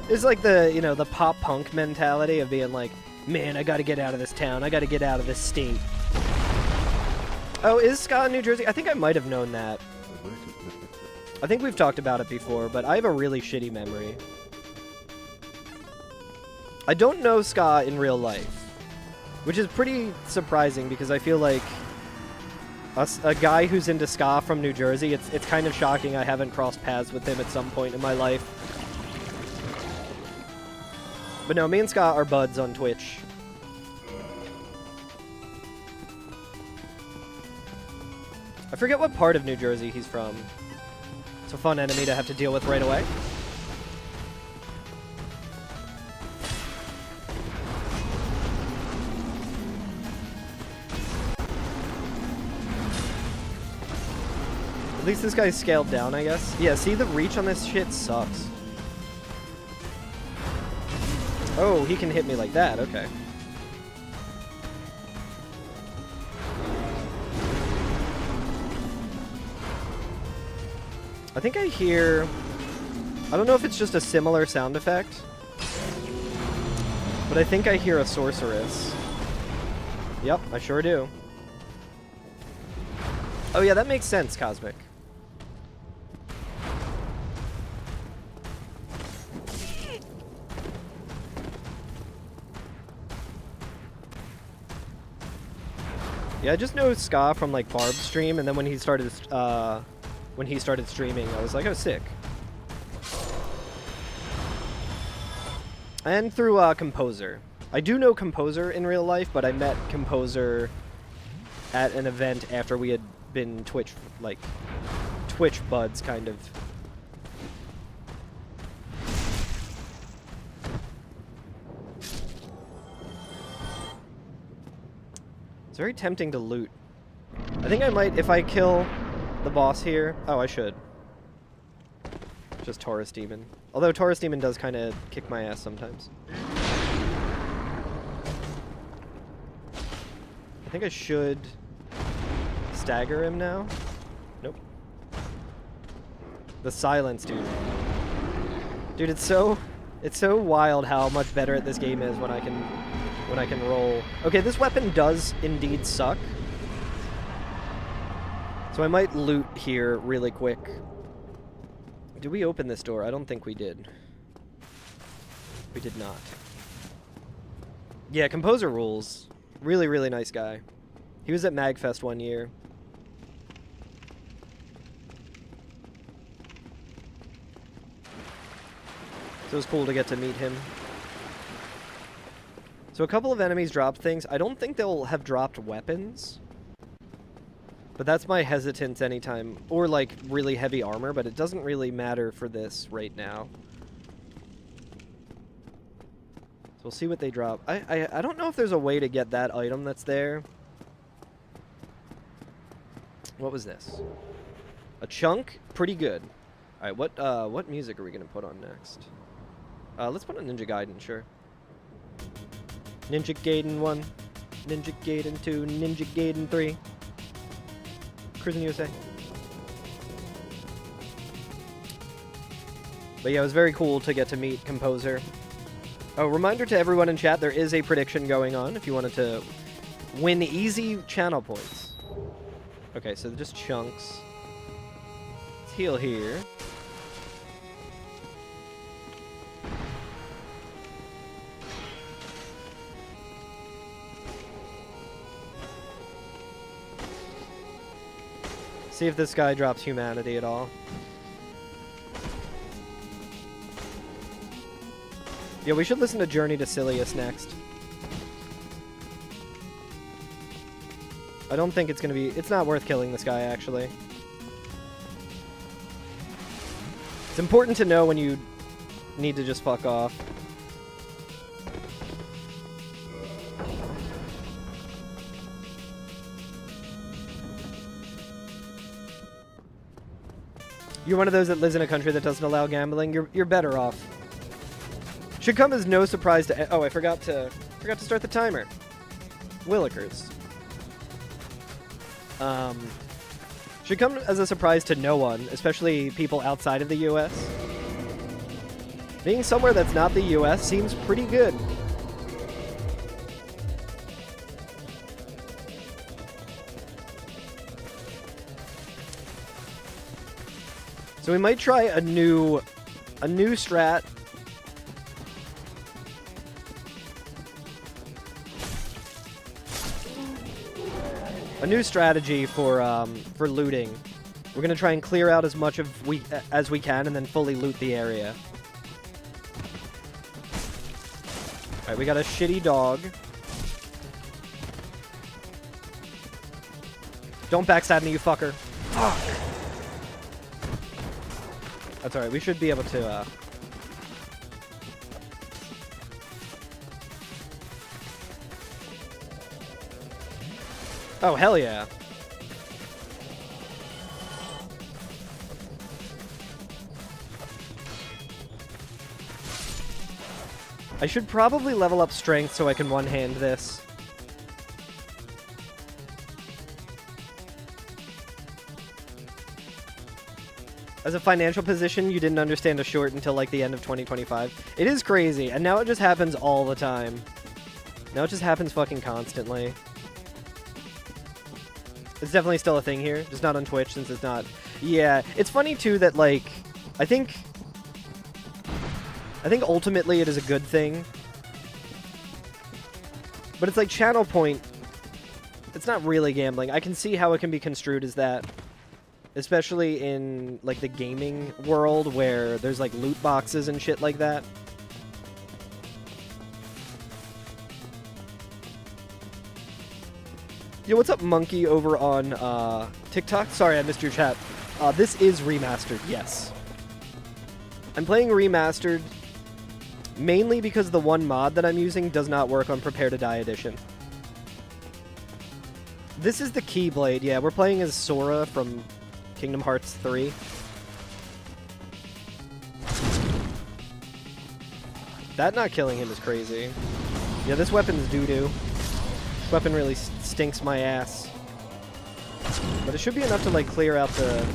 it's like the, you know, the pop punk mentality of being like, man, I gotta get out of this town. I gotta get out of this state. Oh, is Scott in New Jersey? I think I might have known that. I think we've talked about it before, but I have a really shitty memory. I don't know Ska in real life, which is pretty surprising because I feel like a guy who's into ska from New Jersey, it's kind of shocking I haven't crossed paths with him at some point in my life. But no, me and Ska are buds on Twitch. I forget what part of New Jersey he's from. It's a fun enemy to have to deal with right away. At least this guy's scaled down, I guess. Yeah, see, the reach on this shit sucks. Oh, he can hit me like that, okay. I think I hear... I don't know if it's just a similar sound effect, but I think I hear a sorceress. Yep, I sure do. Oh yeah, that makes sense, Cosmic. Yeah, I just know Ska from like Barb's stream, and then when he started streaming, I was like, oh, sick. And through Composer. I do know Composer in real life, but I met Composer at an event after we had been Twitch buds, kind of. It's very tempting to loot. I think I might, if I kill the boss here... Oh, I should. Just Taurus Demon. Although Taurus Demon does kind of kick my ass sometimes. I think I should stagger him now. Nope. The silence, dude. Dude, it's so wild how much better at this game is when I can roll. Okay, this weapon does indeed suck. So I might loot here really quick. Did we open this door? I don't think we did. We did not. Yeah, Composer rules. Really, really nice guy. He was at MagFest one year. So it was cool to get to meet him. So a couple of enemies dropped things. I don't think they'll have dropped weapons. But that's my hesitance anytime. Or like really heavy armor, but it doesn't really matter for this right now. So we'll see what they drop. I don't know if there's a way to get that item that's there. What was this? A chunk? Pretty good. Alright, what music are we gonna put on next? Let's put on Ninja Gaiden, sure. Ninja Gaiden 1, Ninja Gaiden 2, Ninja Gaiden 3. Cruising USA. But yeah, it was very cool to get to meet Composer. Oh, reminder to everyone in chat, there is a prediction going on if you wanted to win easy channel points. Okay, so just chunks. Let's heal here. See if this guy drops humanity at all. Yeah, we should listen to Journey to Silius next. I don't think it's gonna be... It's not worth killing this guy, actually. It's important to know when you need to just fuck off. You're one of those that lives in a country that doesn't allow gambling. You're better off. Should come as no surprise to... Oh, I forgot to start the timer. Willikers. Should come as a surprise to no one, especially people outside of the US. Being somewhere that's not the US seems pretty good. So we might try a new strat. A new strategy for looting. We're gonna try and clear out as much as we can, and then fully loot the area. All right, we got a shitty dog. Don't backstab me, you fucker. Fuck. That's all right. We should be able to. Oh, hell yeah. I should probably level up strength so I can one-hand this. As a financial position, you didn't understand a short until like the end of 2025. It is crazy, and now it just happens all the time. Now it just happens fucking constantly. It's definitely still a thing here, just not on Twitch since it's not. Yeah, it's funny too that like, I think ultimately it is a good thing. But it's like channel point, it's not really gambling. I can see how it can be construed as that. Especially in like the gaming world where there's like loot boxes and shit like that. Yo, what's up, Monkey, over on TikTok? Sorry, I missed your chat. This is remastered, yes. I'm playing remastered mainly because the one mod that I'm using does not work on Prepare to Die Edition. This is the Keyblade, yeah. We're playing as Sora from Kingdom Hearts 3. That not killing him is crazy. Yeah, this weapon's doo-doo. This weapon really stinks my ass. But it should be enough to, like, clear out the...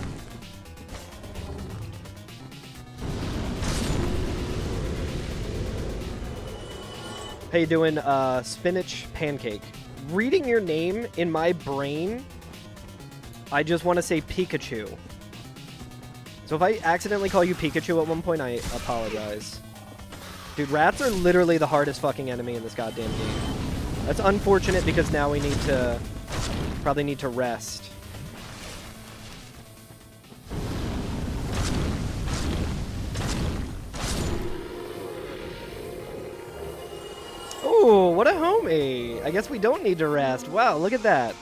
How you doing, Spinach Pancake? Reading your name in my brain, I just want to say Pikachu. So if I accidentally call you Pikachu at one point, I apologize. Dude, rats are literally the hardest fucking enemy in this goddamn game. That's unfortunate because now we need to... probably need to rest. Ooh, what a homie! I guess we don't need to rest. Wow, look at that.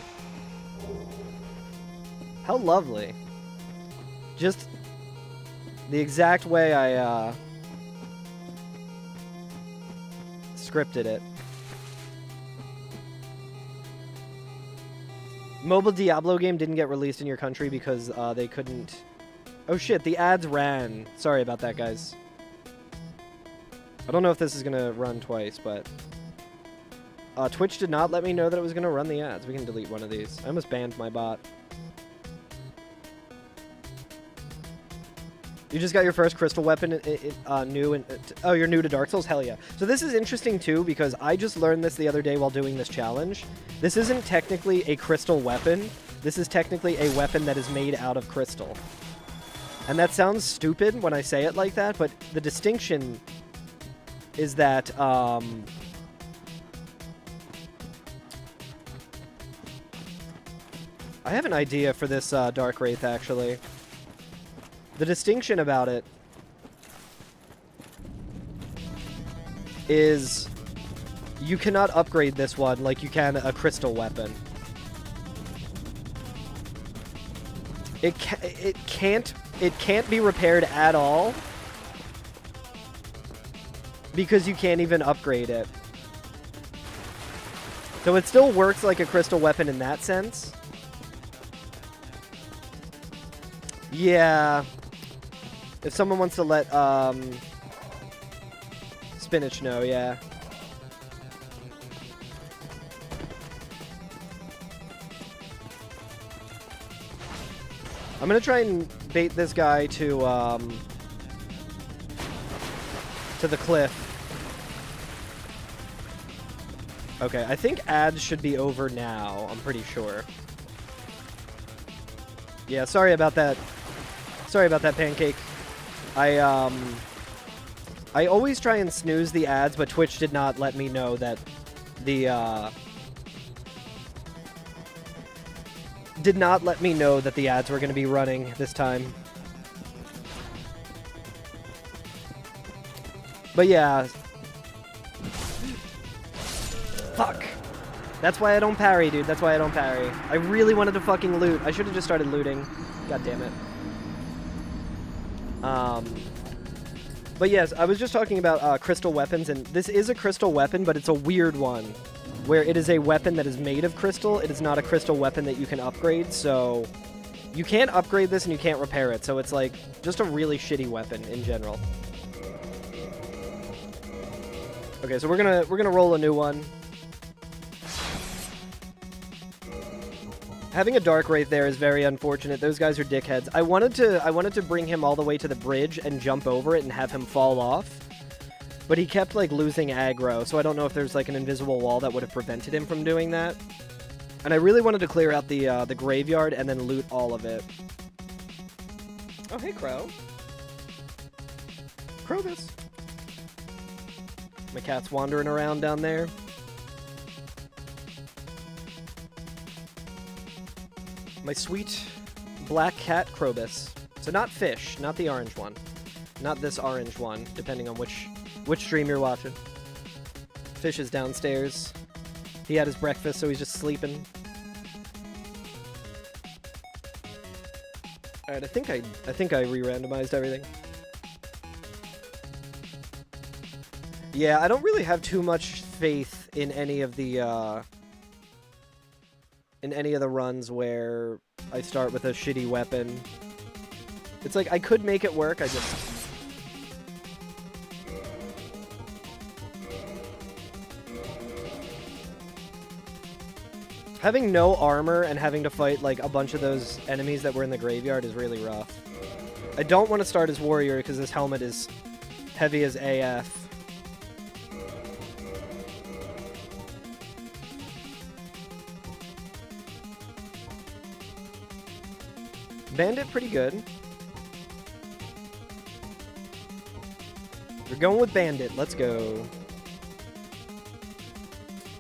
How lovely. Just the exact way I scripted it. Mobile Diablo game didn't get released in your country because they couldn't... Oh shit, the ads ran. Sorry about that, guys. I don't know if this is going to run twice, but... Twitch did not let me know that it was going to run the ads. We can delete one of these. I almost banned my bot. You just got your first crystal weapon new, and oh, you're new to Dark Souls? Hell yeah. So this is interesting too, because I just learned this the other day while doing this challenge. This isn't technically a crystal weapon. This is technically a weapon that is made out of crystal. And that sounds stupid when I say it like that, but the distinction is that, I have an idea for this Dark Wraith, actually. The distinction about it is you cannot upgrade this one like you can a crystal weapon. It can't be repaired at all because you can't even upgrade it. So it still works like a crystal weapon in that sense. Yeah. If someone wants to let Spinach know, yeah. I'm gonna try and bait this guy to the cliff. Okay, I think ads should be over now, I'm pretty sure. Yeah, sorry about that. Sorry about that, Pancake. I always try and snooze the ads, but Twitch did not let me know that the did not let me know that the ads were going to be running this time. But yeah. Fuck. That's why I don't parry, dude. That's why I don't parry. I really wanted to fucking loot. I should have just started looting. God damn it. But yes, I was just talking about crystal weapons, and this is a crystal weapon, but it's a weird one. Where it is a weapon that is made of crystal. It is not a crystal weapon that you can upgrade, so you can't upgrade this and you can't repair it. So it's like just a really shitty weapon in general. Okay, so we're gonna roll a new one. Having a dark right there is very unfortunate. Those guys are dickheads. I wanted to bring him all the way to the bridge and jump over it and have him fall off. But he kept, like, losing aggro, so I don't know if there's, like, an invisible wall that would have prevented him from doing that. And I really wanted to clear out the graveyard and then loot all of it. Oh, hey, Crow. Crowbus. My cat's wandering around down there. My sweet black cat, Crowbus. So not fish, not the orange one. Not this orange one, depending on which stream you're watching. Fish is downstairs. He had his breakfast, so he's just sleeping. Alright, I think I re-randomized everything. Yeah, I don't really have too much faith in any of the runs where I start with a shitty weapon. It's like I could make it work, I just having no armor and having to fight, like, a bunch of those enemies that were in the graveyard is really rough. I don't want to start as warrior because this helmet is heavy as AF. Bandit, pretty good. We're going with Bandit. Let's go.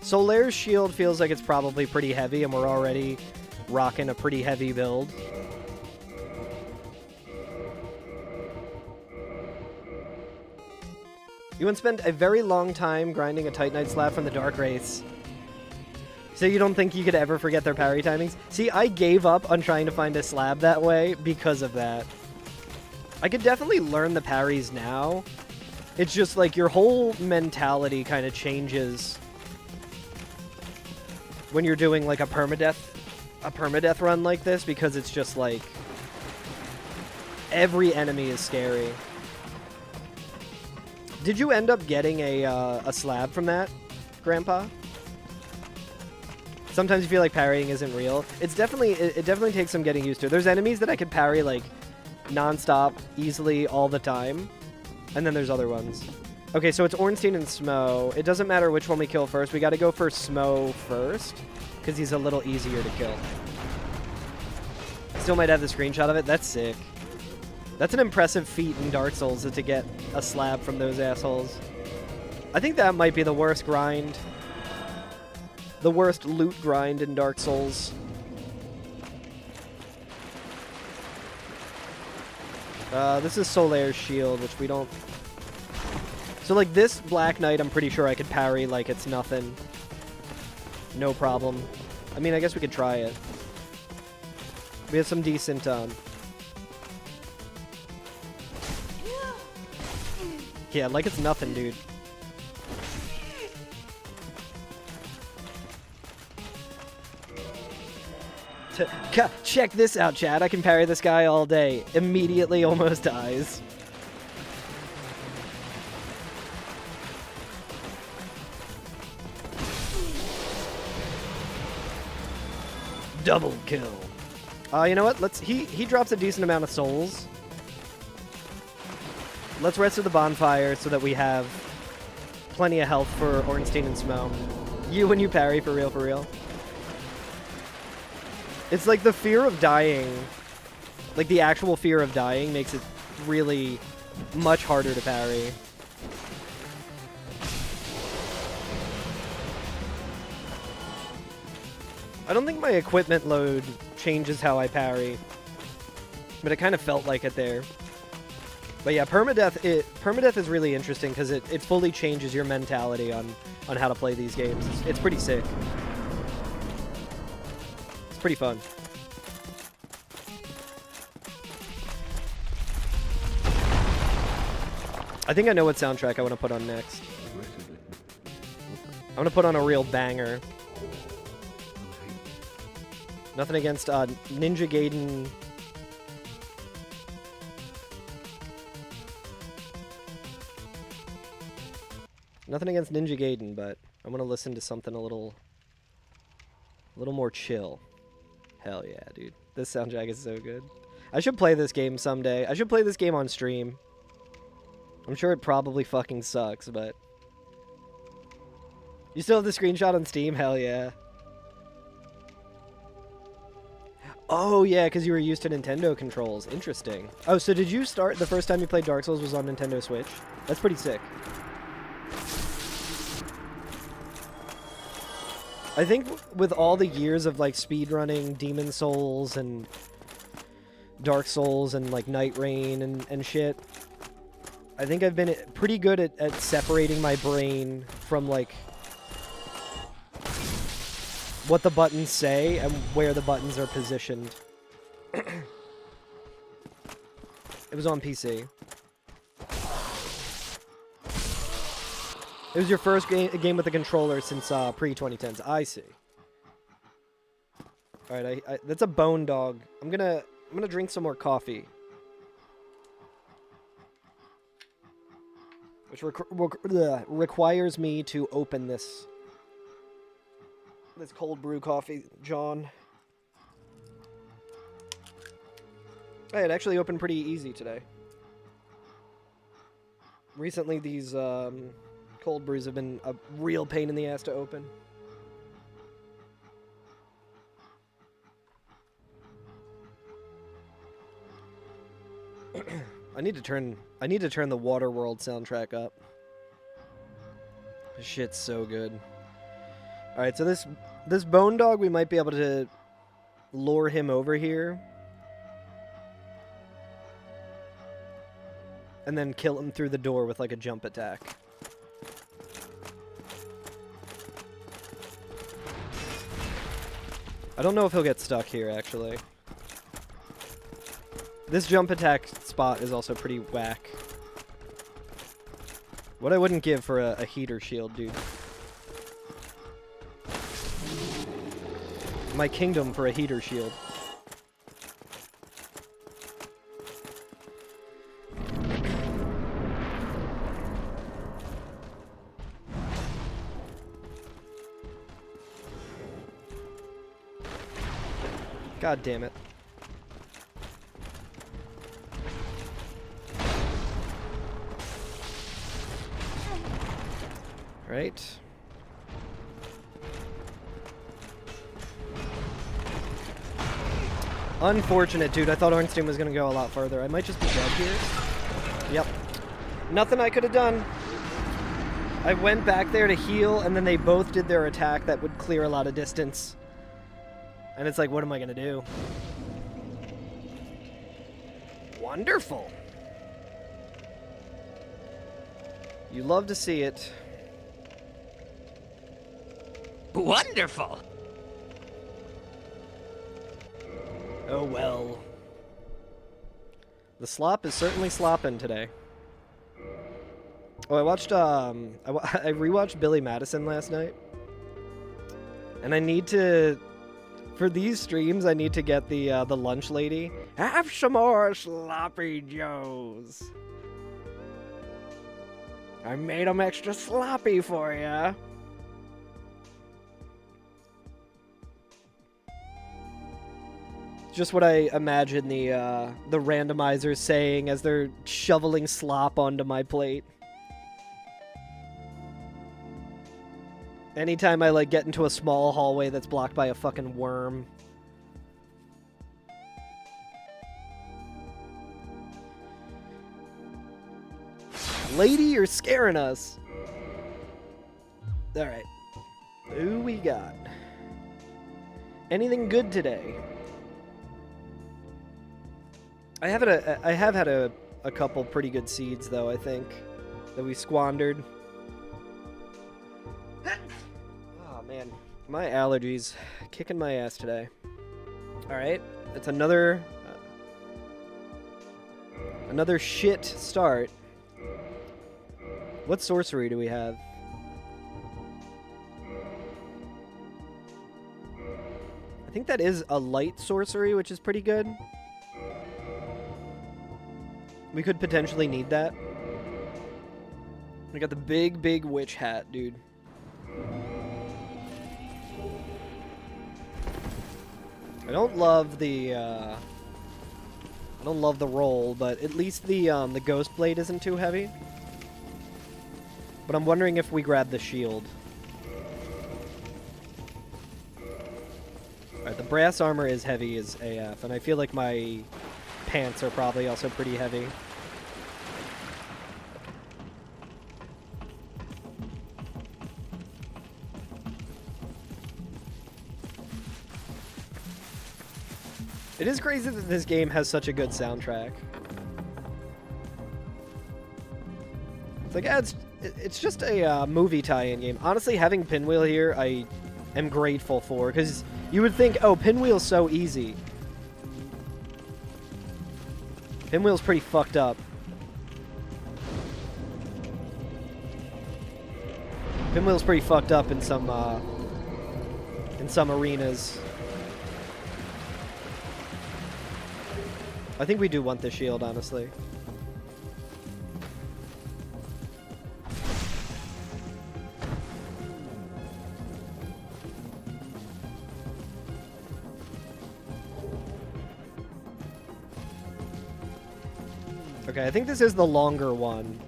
Solaire's shield feels like it's probably pretty heavy, and we're already rocking a pretty heavy build. You once spent a very long time grinding a Titanite slab from the Dark Wraiths. So you don't think you could ever forget their parry timings? See, I gave up on trying to find a slab that way because of that. I could definitely learn the parries now. It's just like your whole mentality kind of changes when you're doing like a permadeath run like this, because it's just like every enemy is scary. Did you end up getting a slab from that, Grandpa? Sometimes you feel like parrying isn't real. It definitely takes some getting used to. There's enemies that I could parry like non-stop, easily, all the time. And then there's other ones. Okay, so it's Ornstein and Smo. It doesn't matter which one we kill first. We got to go for Smo first, because he's a little easier to kill. Still might have the screenshot of it. That's sick. That's an impressive feat in Dark Souls, to get a slab from those assholes. I think that might be the worst grind. The worst loot grind in Dark Souls. This is Solaire's shield, which we don't... So like this Black Knight, I'm pretty sure I could parry like it's nothing. No problem. I mean, I guess we could try it. We have some decent, yeah, like it's nothing, dude. Check this out, Chad. I can parry this guy all day. Immediately almost dies. Double kill. You know what? He drops a decent amount of souls. Let's rest of the bonfire so that we have plenty of health for Ornstein and Smo. You when you parry, for real, for real. It's like the fear of dying, like the actual fear of dying makes it really much harder to parry. I don't think my equipment load changes how I parry, but it kind of felt like it there. But yeah, permadeath is really interesting because it fully changes your mentality on how to play these games. It's pretty sick. It's pretty fun. I think I know what soundtrack I want to put on next. I'm going to put on a real banger. Nothing against Ninja Gaiden. Nothing against Ninja Gaiden, but I'm gonna listen to something a little more chill. Hell yeah, dude. This soundtrack is so good. I should play this game someday. I should play this game on stream. I'm sure it probably fucking sucks, but... You still have the screenshot on Steam? Hell yeah. Oh, yeah, because you were used to Nintendo controls. Interesting. Oh, so did you start... The first time you played Dark Souls was on Nintendo Switch? That's pretty sick. I think with all the years of, like, speedrunning Demon Souls and Dark Souls and, like, Night Rain and shit, I think I've been pretty good at separating my brain from, like, what the buttons say and where the buttons are positioned. It was on PC. It was your first game with a controller since pre-2010s. I see. All right, that's a bone dog. I'm gonna drink some more coffee, which requires me to open this cold brew coffee, John. Hey, it actually opened pretty easy today. Recently, these cold brews have been a real pain in the ass to open. I need to turn the Waterworld soundtrack up. This shit's so good. All right, so this bone dog, we might be able to lure him over here and then kill him through the door with like a jump attack. I don't know if he'll get stuck here, actually. This jump attack spot is also pretty whack. What I wouldn't give for a heater shield, dude. My kingdom for a heater shield. God damn it. Right. Unfortunate, dude. I thought Ornstein was going to go a lot further. I might just be dead here. Yep. Nothing I could have done. I went back there to heal, and then they both did their attack that would clear a lot of distance. And it's like, what am I going to do? Wonderful. You love to see it. Wonderful! Oh well. The slop is certainly slopping today. Oh, I watched, I rewatched Billy Madison last night. And I need to, for these streams, I need to get the lunch lady. Have some more sloppy joes. I made them extra sloppy for ya. Just what I imagine the randomizer saying as they're shoveling slop onto my plate. Anytime I, like, get into a small hallway that's blocked by a fucking worm. Lady, you're scaring us. Alright. Who we got? Anything good today? I have had a couple pretty good seeds, though, I think, that we squandered. Oh, man. My allergies kicking my ass today. Alright, it's another shit start. What sorcery do we have? I think that is a light sorcery, which is pretty good. We could potentially need that. We got the big witch hat, dude. I don't love the roll, but at least the ghost blade isn't too heavy. But I'm wondering if we grab the shield. Alright, the brass armor is heavy as AF, and I feel like my pants are probably also pretty heavy. It is crazy that this game has such a good soundtrack. It's like, it's just a movie tie-in game. Honestly, having Pinwheel here, I am grateful for, because you would think, oh, Pinwheel's so easy. Pinwheel's pretty fucked up. Pinwheel's pretty fucked up in some arenas. I think we do want the shield, honestly. Okay, I think this is the longer one.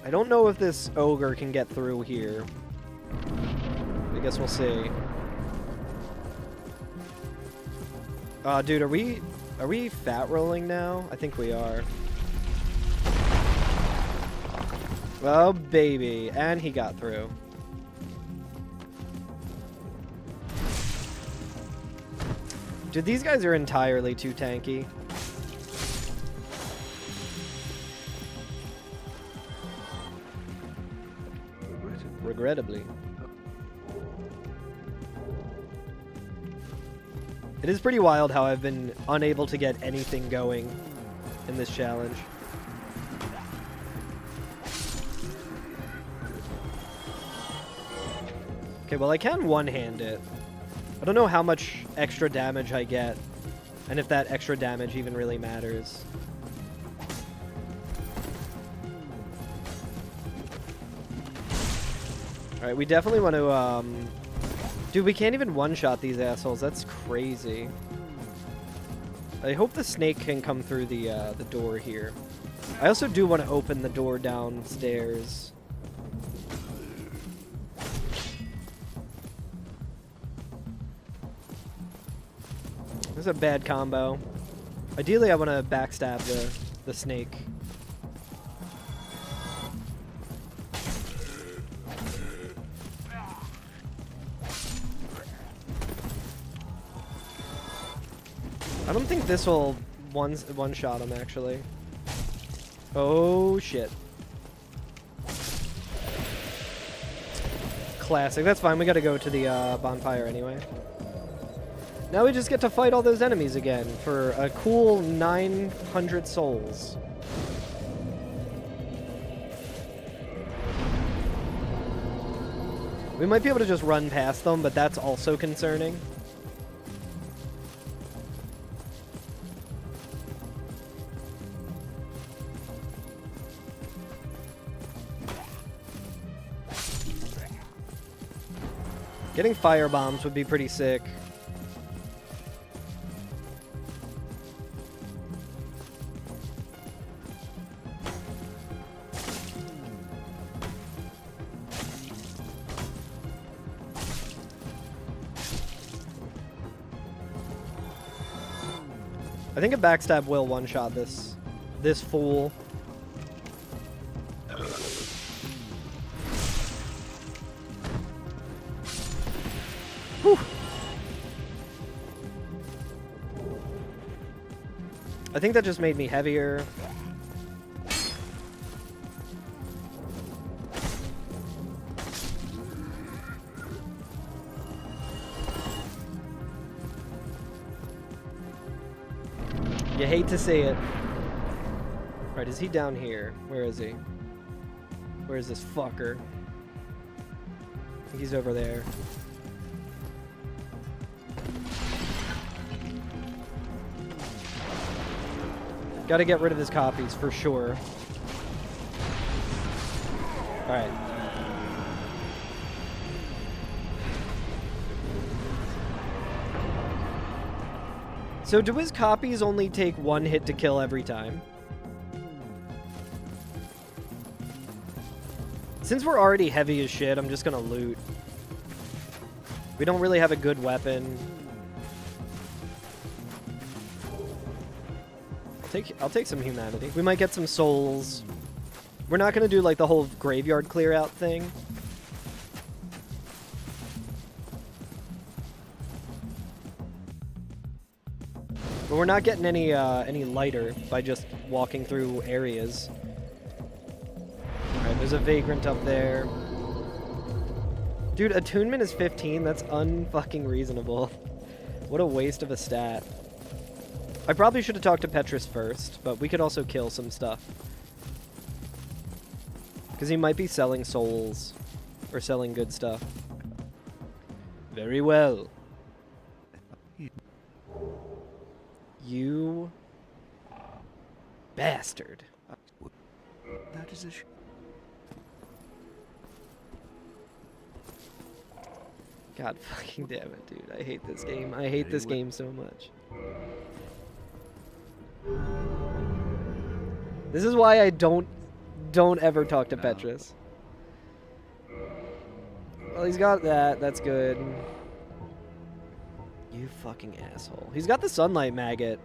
I don't know if this ogre can get through here. I guess we'll see. Dude, are we fat rolling now? I think we are. Oh, baby. And he got through. Dude, these guys are entirely too tanky. Regrettably. It is pretty wild how I've been unable to get anything going in this challenge. Okay, well, I can one-hand it. I don't know how much extra damage I get, and if that extra damage even really matters. Alright, we definitely want to, Dude, we can't even one-shot these assholes. That's crazy. I hope the snake can come through the door here. I also do want to open the door downstairs. This is a bad combo. Ideally, I want to backstab the snake. I don't think this will one-shot him, actually. Oh, shit. Classic. That's fine. We gotta go to the bonfire anyway. Now we just get to fight all those enemies again for a cool 900 souls. We might be able to just run past them, but that's also concerning. Getting fire bombs would be pretty sick. I think a backstab will one-shot this fool. Whew. I think that just made me heavier. You hate to see it. Alright, is he down here? Where is he? Where is this fucker? I think he's over there. Gotta get rid of his copies for sure. Alright. So do his copies only take one hit to kill every time? Since we're already heavy as shit, I'm just gonna loot. We don't really have a good weapon. I'll take some humanity. We might get some souls. We're not gonna do like the whole graveyard clear out thing. But we're not getting any lighter by just walking through areas. Alright, there's a vagrant up there. Dude, attunement is 15. That's unfucking reasonable. What a waste of a stat. I probably should have talked to Petrus first, but we could also kill some stuff. Because he might be selling souls. Or selling good stuff. Very well. You bastard. That is a God fucking damn it, dude. I hate this game. I hate this game so much. This is why I don't ever talk to Petrus. Well, he's got that. That's good. You fucking asshole. He's got the sunlight maggot.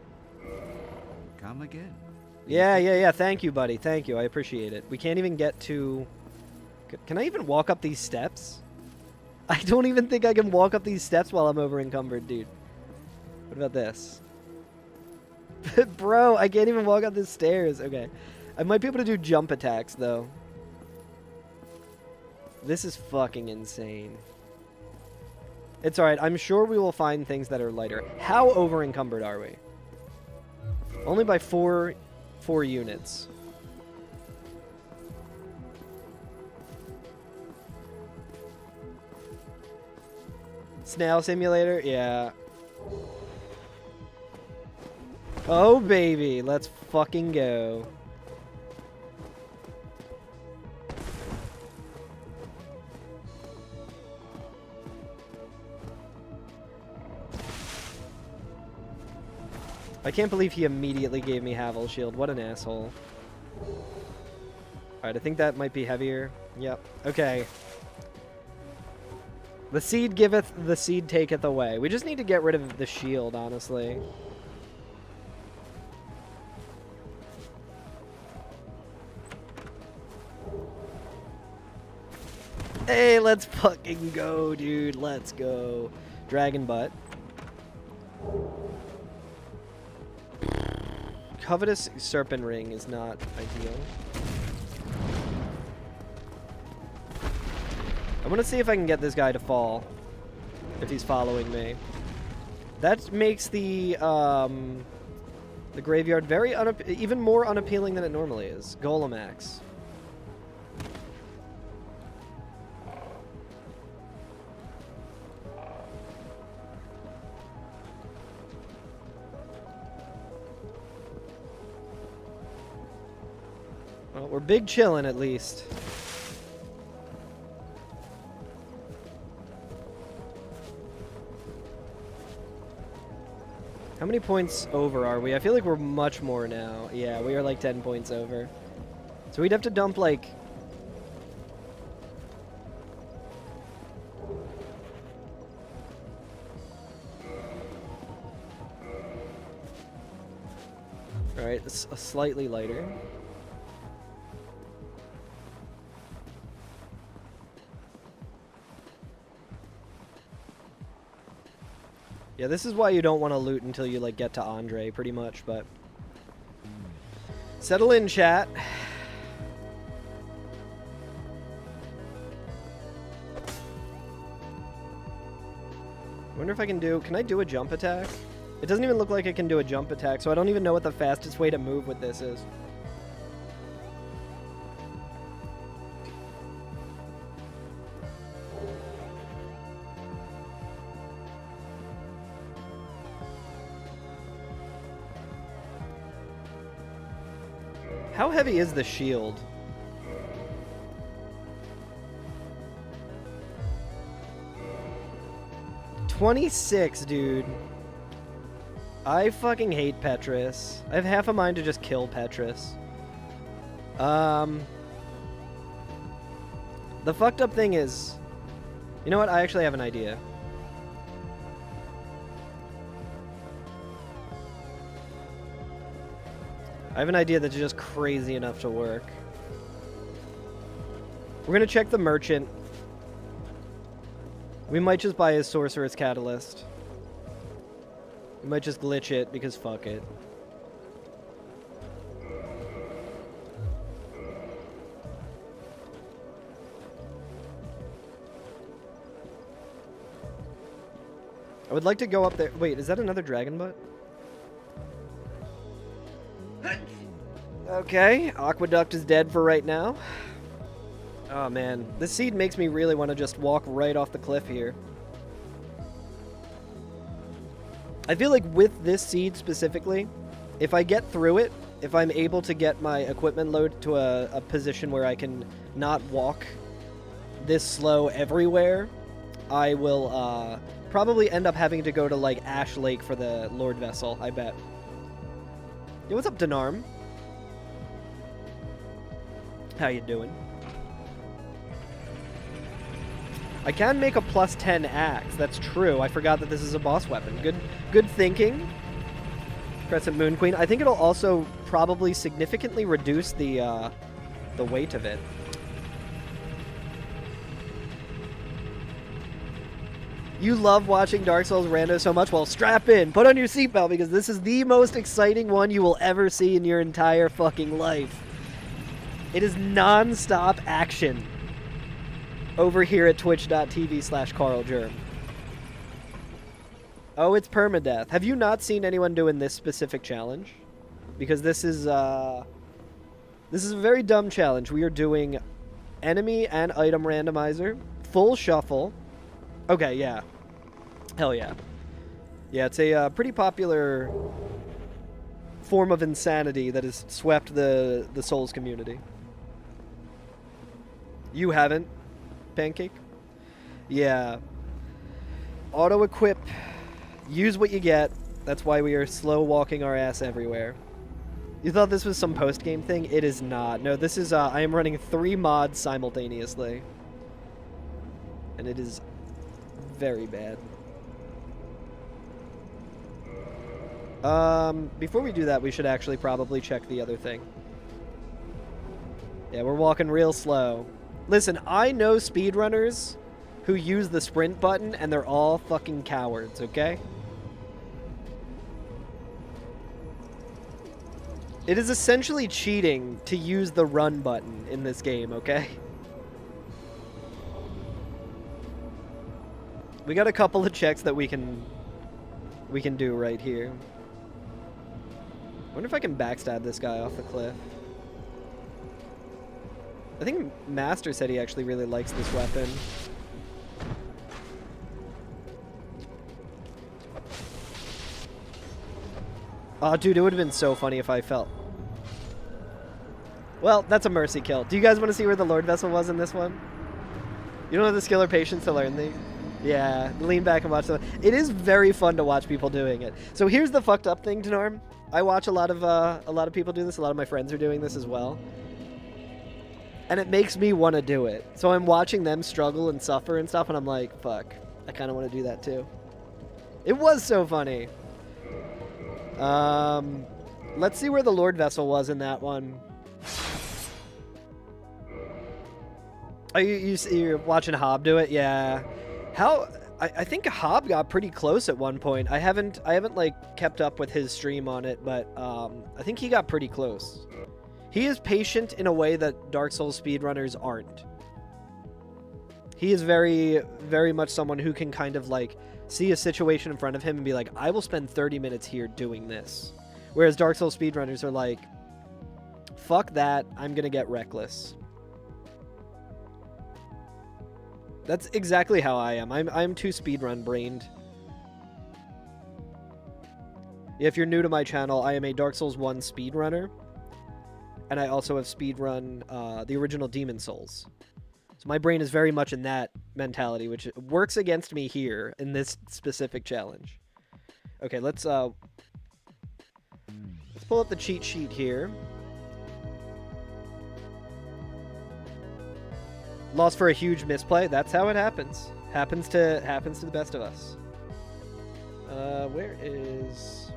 Come again. Yeah. Thank you, buddy. Thank you. I appreciate it. We can't even get to... Can I even walk up these steps? I don't even think I can walk up these steps while I'm over encumbered, dude. What about this? Bro, I can't even walk up the stairs. Okay. I might be able to do jump attacks, though. This is fucking insane. It's alright. I'm sure we will find things that are lighter. How over encumbered are we? Only by four units. Snail simulator? Yeah. Oh, baby. Let's fucking go. I can't believe he immediately gave me Havel Shield. What an asshole. Alright, I think that might be heavier. Yep. Okay. The seed giveth, the seed taketh away. We just need to get rid of the shield, honestly. Hey, let's fucking go, dude. Let's go. Dragon butt. Covetous Serpent Ring is not ideal. I want to see if I can get this guy to fall. If he's following me. That makes the graveyard very even more unappealing than it normally is. Golemax. Well, we're big chillin' at least. How many points over are we? I feel like we're much more now. Yeah, we are like 10 points over. So we'd have to dump like... Alright, it's a slightly lighter. Yeah, this is why you don't want to loot until you like get to Andre, pretty much, but... Settle in, chat. I wonder if I can do... Can I do a jump attack? It doesn't even look like I can do a jump attack, so I don't even know what the fastest way to move with this is. How heavy is the shield? $26, dude. I fucking hate Petrus. I have half a mind to just kill Petrus. The fucked up thing is... You know what? I actually have an idea. I have an idea that's just crazy enough to work. We're gonna check the merchant. We might just buy his Sorcerer's Catalyst. We might just glitch it, because fuck it. I would like to go up there. Wait, is that another dragon butt? Okay, Aqueduct is dead for right now. Oh man, this seed makes me really want to just walk right off the cliff here. I feel like with this seed specifically, if I get through it, if I'm able to get my equipment load to a position where I can not walk this slow everywhere, I will probably end up having to go to like Ash Lake for the Lord Vessel, I bet. Yo, what's up, Denarm? How you doing? I can make a +10 axe. That's true. I forgot that this is a boss weapon. Good thinking. Crescent Moon Queen. I think it'll also probably significantly reduce the weight of it. You love watching Dark Souls Rando so much? Well, strap in. Put on your seatbelt because this is the most exciting one you will ever see in your entire fucking life. It is non-stop action over here at twitch.tv/CarlGerm. Oh, it's permadeath. Have you not seen anyone doing this specific challenge? Because this is a very dumb challenge. We are doing enemy and item randomizer, full shuffle. Okay, yeah. Hell yeah. Yeah, it's a pretty popular form of insanity that has swept the Souls community. You haven't, Pancake? Yeah. Auto-equip. Use what you get. That's why we are slow walking our ass everywhere. You thought this was some post-game thing? It is not. No, this is, I am running 3 mods simultaneously. And it is very bad. Before we do that, we should actually probably check the other thing. Yeah, we're walking real slow. Listen, I know speedrunners who use the sprint button, and they're all fucking cowards, okay? It is essentially cheating to use the run button in this game, okay? We got a couple of checks that we can do right here. I wonder if I can backstab this guy off the cliff. I think Master said he actually really likes this weapon. Oh, dude, it would have been so funny if I fell. Well, that's a mercy kill. Do you guys want to see where the Lord Vessel was in this one? You don't have the skill or patience to learn these? Yeah, lean back and watch them. It is very fun to watch people doing it. So here's the fucked up thing, Denorm. I watch a lot of people do this. A lot of my friends are doing this as well. And it makes me want to do it. So I'm watching them struggle and suffer and stuff, and I'm like, fuck, I kind of want to do that too. It was so funny. Let's see where the Lord Vessel was in that one. Oh, you're watching Hob do it? Yeah. I think Hob got pretty close at one point. I haven't like kept up with his stream on it, but I think he got pretty close. He is patient in a way that Dark Souls speedrunners aren't. He is very, very much someone who can kind of like see a situation in front of him and be like, I will spend 30 minutes here doing this. Whereas Dark Souls speedrunners are like, fuck that, I'm gonna get reckless. That's exactly how I am. I'm too speedrun brained. If you're new to my channel, I am a Dark Souls 1 speedrunner. And I also have speedrun the original Demon Souls. So my brain is very much in that mentality, which works against me here in this specific challenge. Okay, let's pull up the cheat sheet here. Lost for a huge misplay. That's how it happens. Happens to the best of us. Where is...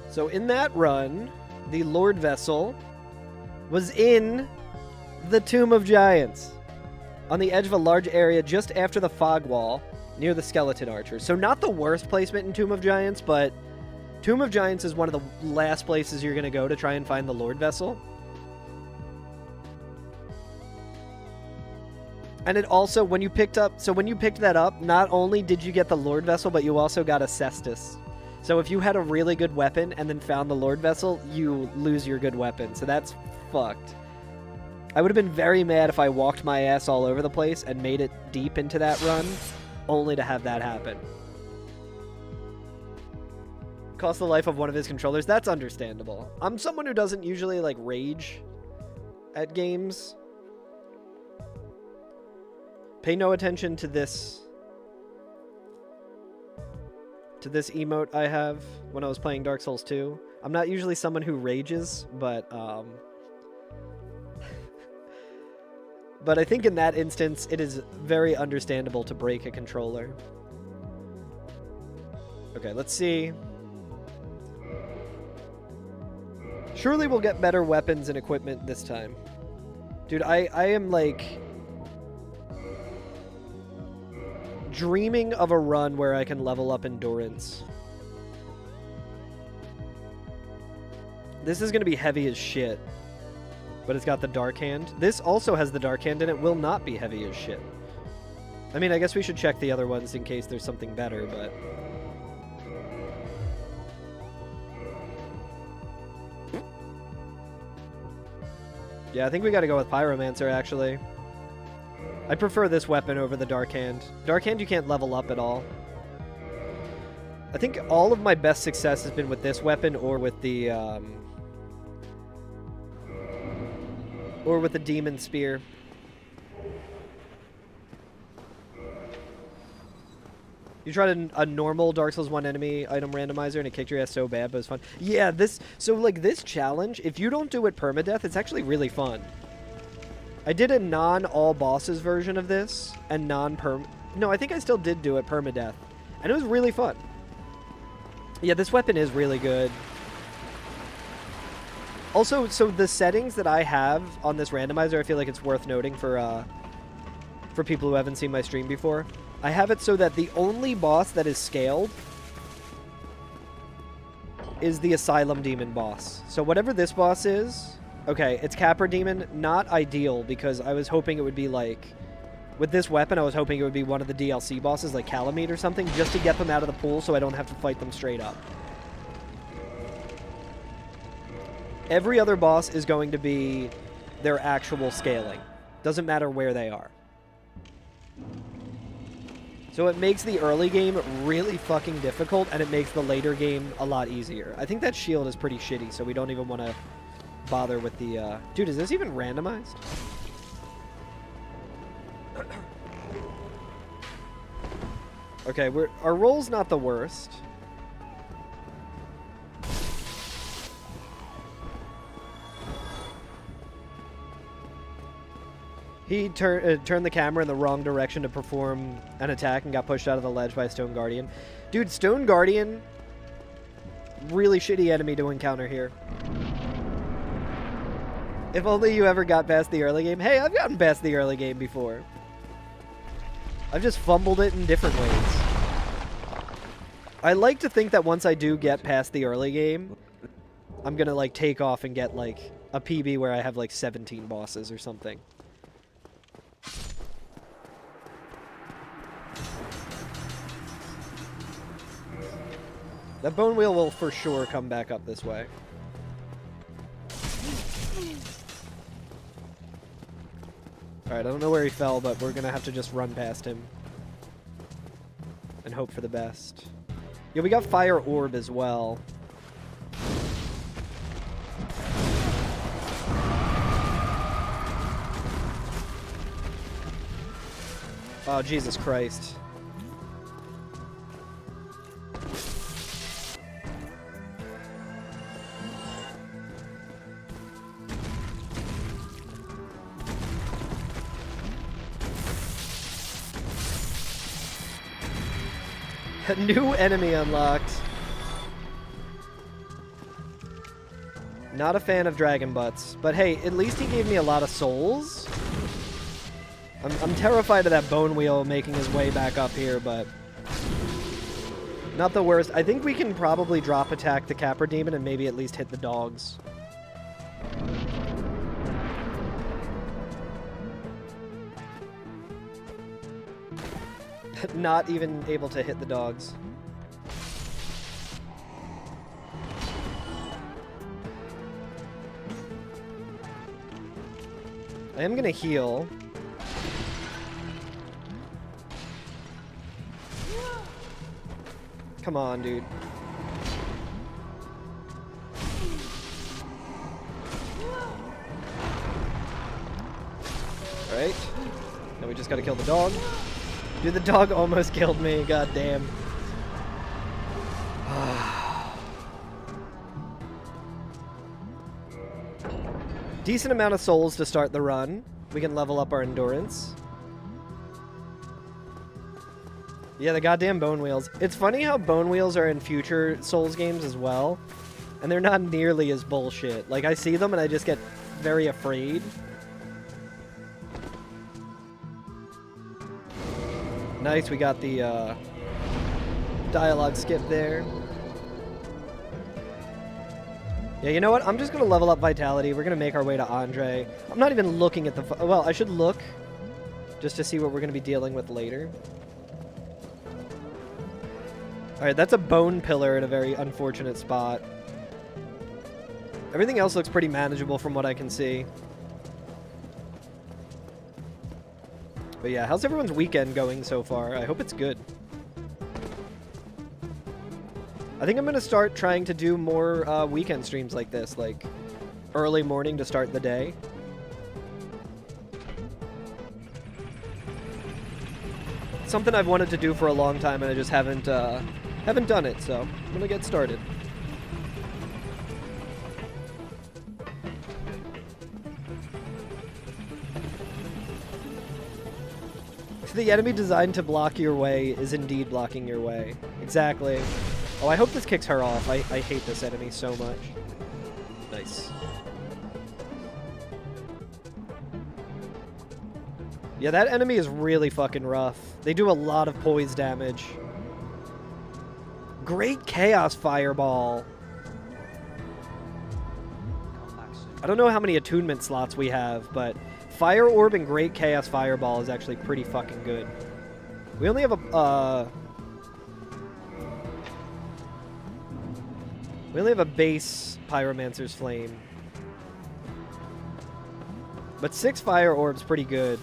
So in that run, the Lord Vessel was in the Tomb of Giants, on the edge of a large area just after the fog wall, near the skeleton archer. So not the worst placement in Tomb of Giants, but Tomb of Giants is one of the last places you're going to go to try and find the Lord Vessel. And it also, when you picked that up, not only did you get the Lord Vessel, but you also got a Cestus. So if you had a really good weapon and then found the Lord Vessel, you lose your good weapon. So that's fucked. I would have been very mad if I walked my ass all over the place and made it deep into that run, only to have that happen. Cost the life of one of his controllers. That's understandable. I'm someone who doesn't usually, like, rage at games. Pay no attention to this emote I have when I was playing Dark Souls 2. I'm not usually someone who rages, but but I think in that instance, it is very understandable to break a controller. Okay, let's see. Surely we'll get better weapons and equipment this time. Dude, I am like dreaming of a run where I can level up endurance. This is going to be heavy as shit, but it's got the Dark Hand. This also has the Dark Hand, and it will not be heavy as shit. I mean, I guess we should check the other ones in case there's something better, but... Yeah, I think we gotta go with Pyromancer, actually. I prefer this weapon over the Dark Hand. Dark Hand you can't level up at all. I think all of my best success has been with this weapon or with the Demon Spear. You tried a normal Dark Souls 1 enemy item randomizer and it kicked your ass so bad, but it was fun. Yeah, this challenge, if you don't do it permadeath, it's actually really fun. I did a non-all bosses version of this, and non-perm... No, I think I still did do it permadeath, and it was really fun. Yeah, this weapon is really good. Also, so the settings that I have on this randomizer, I feel like it's worth noting for people who haven't seen my stream before. I have it so that the only boss that is scaled is the Asylum Demon boss. So whatever this boss is, okay, it's Capra Demon, not ideal because I was hoping it would be like, with this weapon, I was hoping it would be one of the DLC bosses like Calamite or something, just to get them out of the pool so I don't have to fight them straight up. Every other boss is going to be their actual scaling. Doesn't matter where they are. So it makes the early game really fucking difficult, and it makes the later game a lot easier. I think that shield is pretty shitty, so we don't even want to bother with the... Dude, is this even randomized? Okay, our roll's not the worst. He turned the camera in the wrong direction to perform an attack and got pushed out of the ledge by Stone Guardian. Dude, Stone Guardian, really shitty enemy to encounter here. If only you ever got past the early game. Hey, I've gotten past the early game before. I've just fumbled it in different ways. I like to think that once I do get past the early game, I'm gonna like take off and get like a PB where I have like 17 bosses or something. That bone wheel will for sure come back up this way. Alright, I don't know where he fell, but we're gonna have to just run past him. And hope for the best. Yeah, we got Fire Orb as well. Oh, Jesus Christ. A new enemy unlocked. Not a fan of Dragon Butts, but hey, at least he gave me a lot of souls. I'm terrified of that bone wheel making his way back up here, but not the worst. I think we can probably drop attack the Capra Demon and maybe at least hit the dogs. Not even able to hit the dogs. I am gonna heal. Come on, dude. Alright. Now we just gotta kill the dog. Dude, the dog almost killed me. God damn. Decent amount of souls to start the run. We can level up our endurance. Yeah, the goddamn bone wheels. It's funny how bone wheels are in future Souls games as well. And they're not nearly as bullshit. Like, I see them and I just get very afraid. Nice, we got the dialogue skip there. Yeah, you know what? I'm just going to level up Vitality. We're going to make our way to Andre. I'm not even looking at the... Well, I should look just to see what we're going to be dealing with later. Alright, that's a bone pillar in a very unfortunate spot. Everything else looks pretty manageable from what I can see. But yeah, how's everyone's weekend going so far? I hope it's good. I think I'm going to start trying to do more weekend streams like this, like early morning to start the day. Something I've wanted to do for a long time and I just haven't done it, so I'm going to get started. The enemy designed to block your way is indeed blocking your way. Exactly. Oh, I hope this kicks her off. I hate this enemy so much. Nice. Yeah, that enemy is really fucking rough. They do a lot of poise damage. Great Chaos Fireball. I don't know how many attunement slots we have, but Fire Orb and Great Chaos Fireball is actually pretty fucking good. We only have a base Pyromancer's Flame. But 6 Fire Orbs pretty good.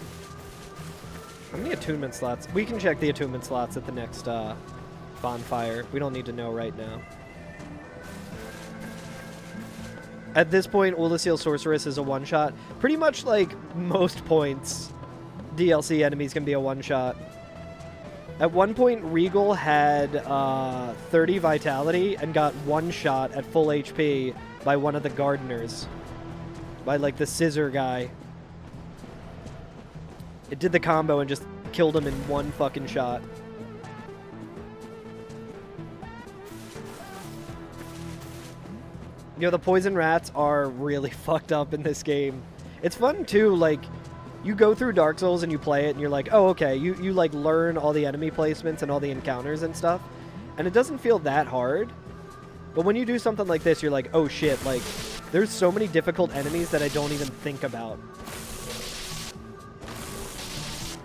How many attunement slots? We can check the attunement slots at the next bonfire. We don't need to know right now. At this point, Ulysseal Sorceress is a one-shot. Pretty much like most points, DLC enemies can be a one-shot. At one point, Regal had 30 Vitality and got one shot at full HP by one of the Gardeners. By like the scissor guy. It did the combo and just killed him in one fucking shot. You know, the poison rats are really fucked up in this game. It's fun too, like, you go through Dark Souls and you play it and you're like, oh, okay, you like learn all the enemy placements and all the encounters and stuff. And it doesn't feel that hard. But when you do something like this, you're like, oh shit, like, there's so many difficult enemies that I don't even think about.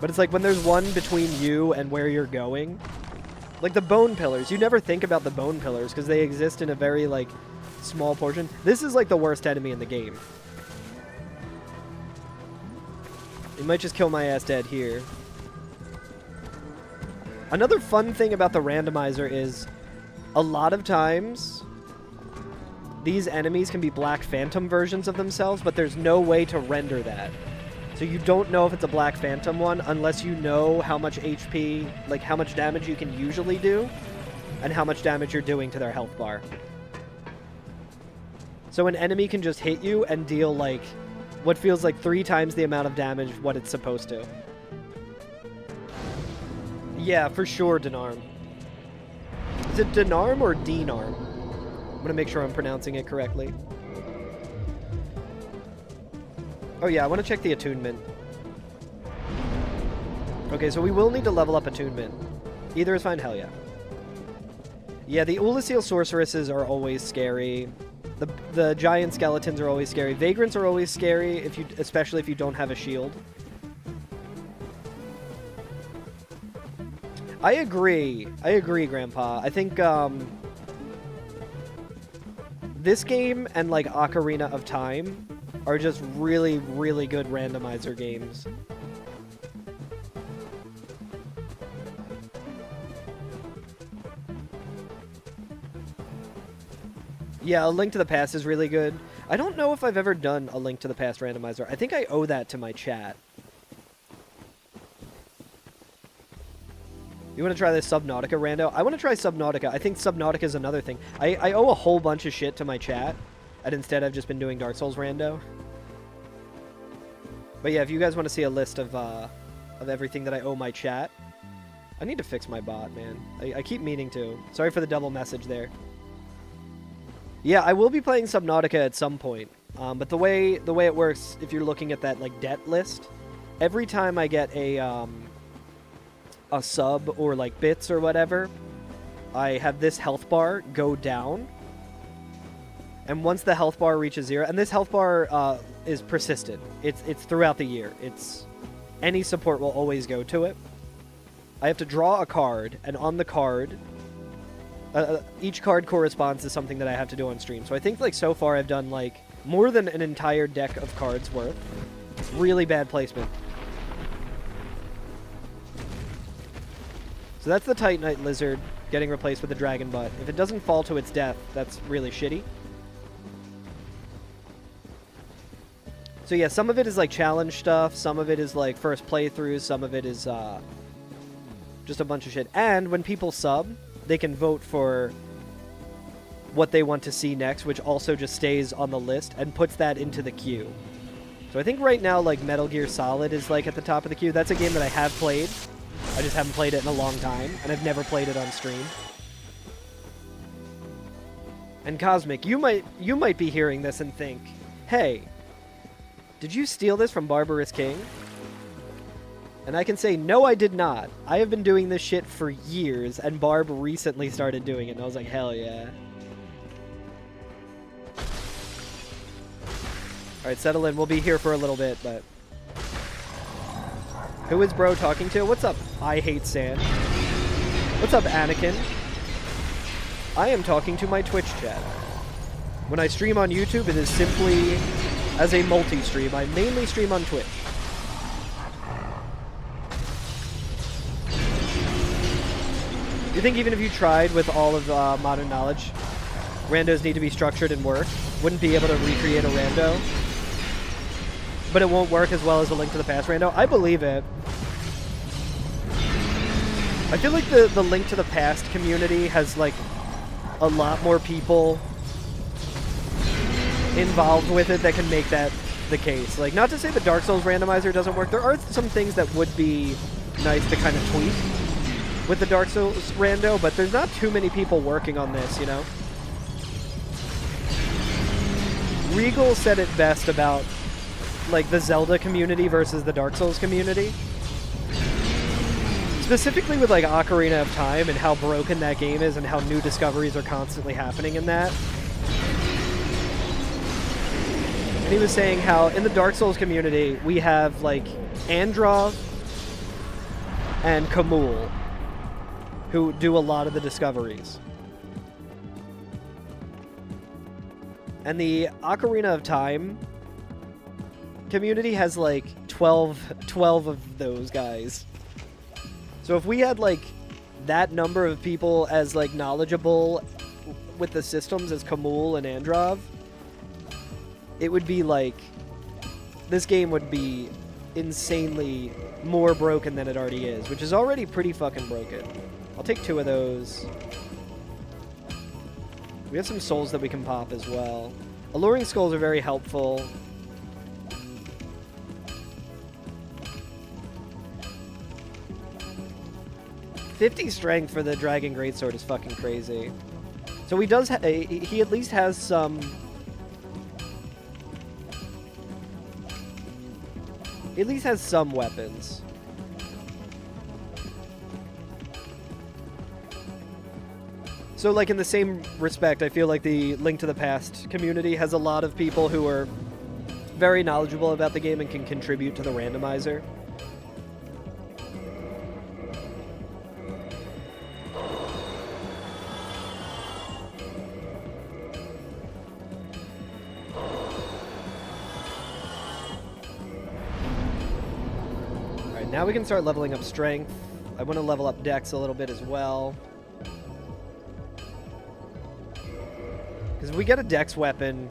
But it's like when there's one between you and where you're going. Like the bone pillars. You never think about the bone pillars because they exist in a very, like, small portion. This is like the worst enemy in the game. He might just kill my ass dead here. Another fun thing about the randomizer is a lot of times these enemies can be Black Phantom versions of themselves, but there's no way to render that. So you don't know if it's a Black Phantom one unless you know how much HP, like how much damage you can usually do and how much damage you're doing to their health bar. So an enemy can just hit you and deal like what feels like 3 times the amount of damage what it's supposed to. Yeah, for sure, Denarm. Is it Denarm or Denarm? I'm gonna make sure I'm pronouncing it correctly. Oh yeah, I want to check the attunement. Okay, so we will need to level up attunement. Either is fine, hell yeah. Yeah, the Ulysseal Sorceresses are always scary. The giant skeletons are always scary. Vagrants are always scary, especially if you don't have a shield. I agree, Grandpa. I think this game and like Ocarina of Time are just really, really good randomizer games. Yeah, A Link to the Past is really good. I don't know if I've ever done A Link to the Past randomizer. I think I owe that to my chat. You want to try this Subnautica rando? I want to try Subnautica. I think Subnautica is another thing. I owe a whole bunch of shit to my chat, and instead I've just been doing Dark Souls rando. But yeah, if you guys want to see a list of everything that I owe my chat, I need to fix my bot, man. I keep meaning to. Sorry for the double message there. Yeah, I will be playing Subnautica at some point. But the way it works, if you're looking at that like debt list, every time I get a sub or like bits or whatever, I have this health bar go down. And once the health bar reaches 0, and this health bar is persistent. It's throughout the year. Any support will always go to it. I have to draw a card, and on the card, each card corresponds to something that I have to do on stream. So I think like so far I've done like more than an entire deck of cards worth. Really bad placement. So that's the Titanite Lizard getting replaced with the Dragon Butt. If it doesn't fall to its death, that's really shitty. So yeah, some of it is like challenge stuff, some of it is like first playthroughs, some of it is just a bunch of shit. And when people sub, they can vote for what they want to see next, which also just stays on the list and puts that into the queue. So I think right now like Metal Gear Solid is like at the top of the queue. That's a game that I have played. I just haven't played it in a long time, and I've never played it on stream. And Cosmic, you might be hearing this and think, hey, did you steal this from Barbarous King? And I can say, no, I did not. I have been doing this shit for years, and Barb recently started doing it, and I was like, hell yeah. Alright, settle in. We'll be here for a little bit, but... Who is bro talking to? What's up, I Hate Sand? What's up, Anakin? I am talking to my Twitch chat. When I stream on YouTube, it is simply as a multi-stream. I mainly stream on Twitch. You think even if you tried with all of modern knowledge, randos need to be structured and work? Wouldn't be able to recreate a rando? But it won't work as well as a Link to the Past rando? I believe it. I feel like the Link to the Past community has, like, a lot more people involved with it that can make that the case. Like, not to say the Dark Souls randomizer doesn't work. There are some things that would be nice to kind of tweak with the Dark Souls rando, but there's not too many people working on this, you know? Regal said it best about, like, the Zelda community versus the Dark Souls community. Specifically with, like, Ocarina of Time and how broken that game is and how new discoveries are constantly happening in that. And he was saying how in the Dark Souls community, we have, like, Androv and Kamul, who do a lot of the discoveries. And the Ocarina of Time community has, like, 12 of those guys. So if we had, like, that number of people as, like, knowledgeable with the systems as Kamul and Androv, it would be, like, this game would be insanely more broken than it already is, which is already pretty fucking broken. I'll take 2 of those. We have some souls that we can pop as well. Alluring skulls are very helpful. $50 strength for the Dragon Greatsword is fucking crazy. So he does. He at least has some. He at least has some weapons. So, like, in the same respect, I feel like the Link to the Past community has a lot of people who are very knowledgeable about the game and can contribute to the randomizer. Alright, now we can start leveling up strength. I want to level up dex a little bit as well. Because if we get a dex weapon,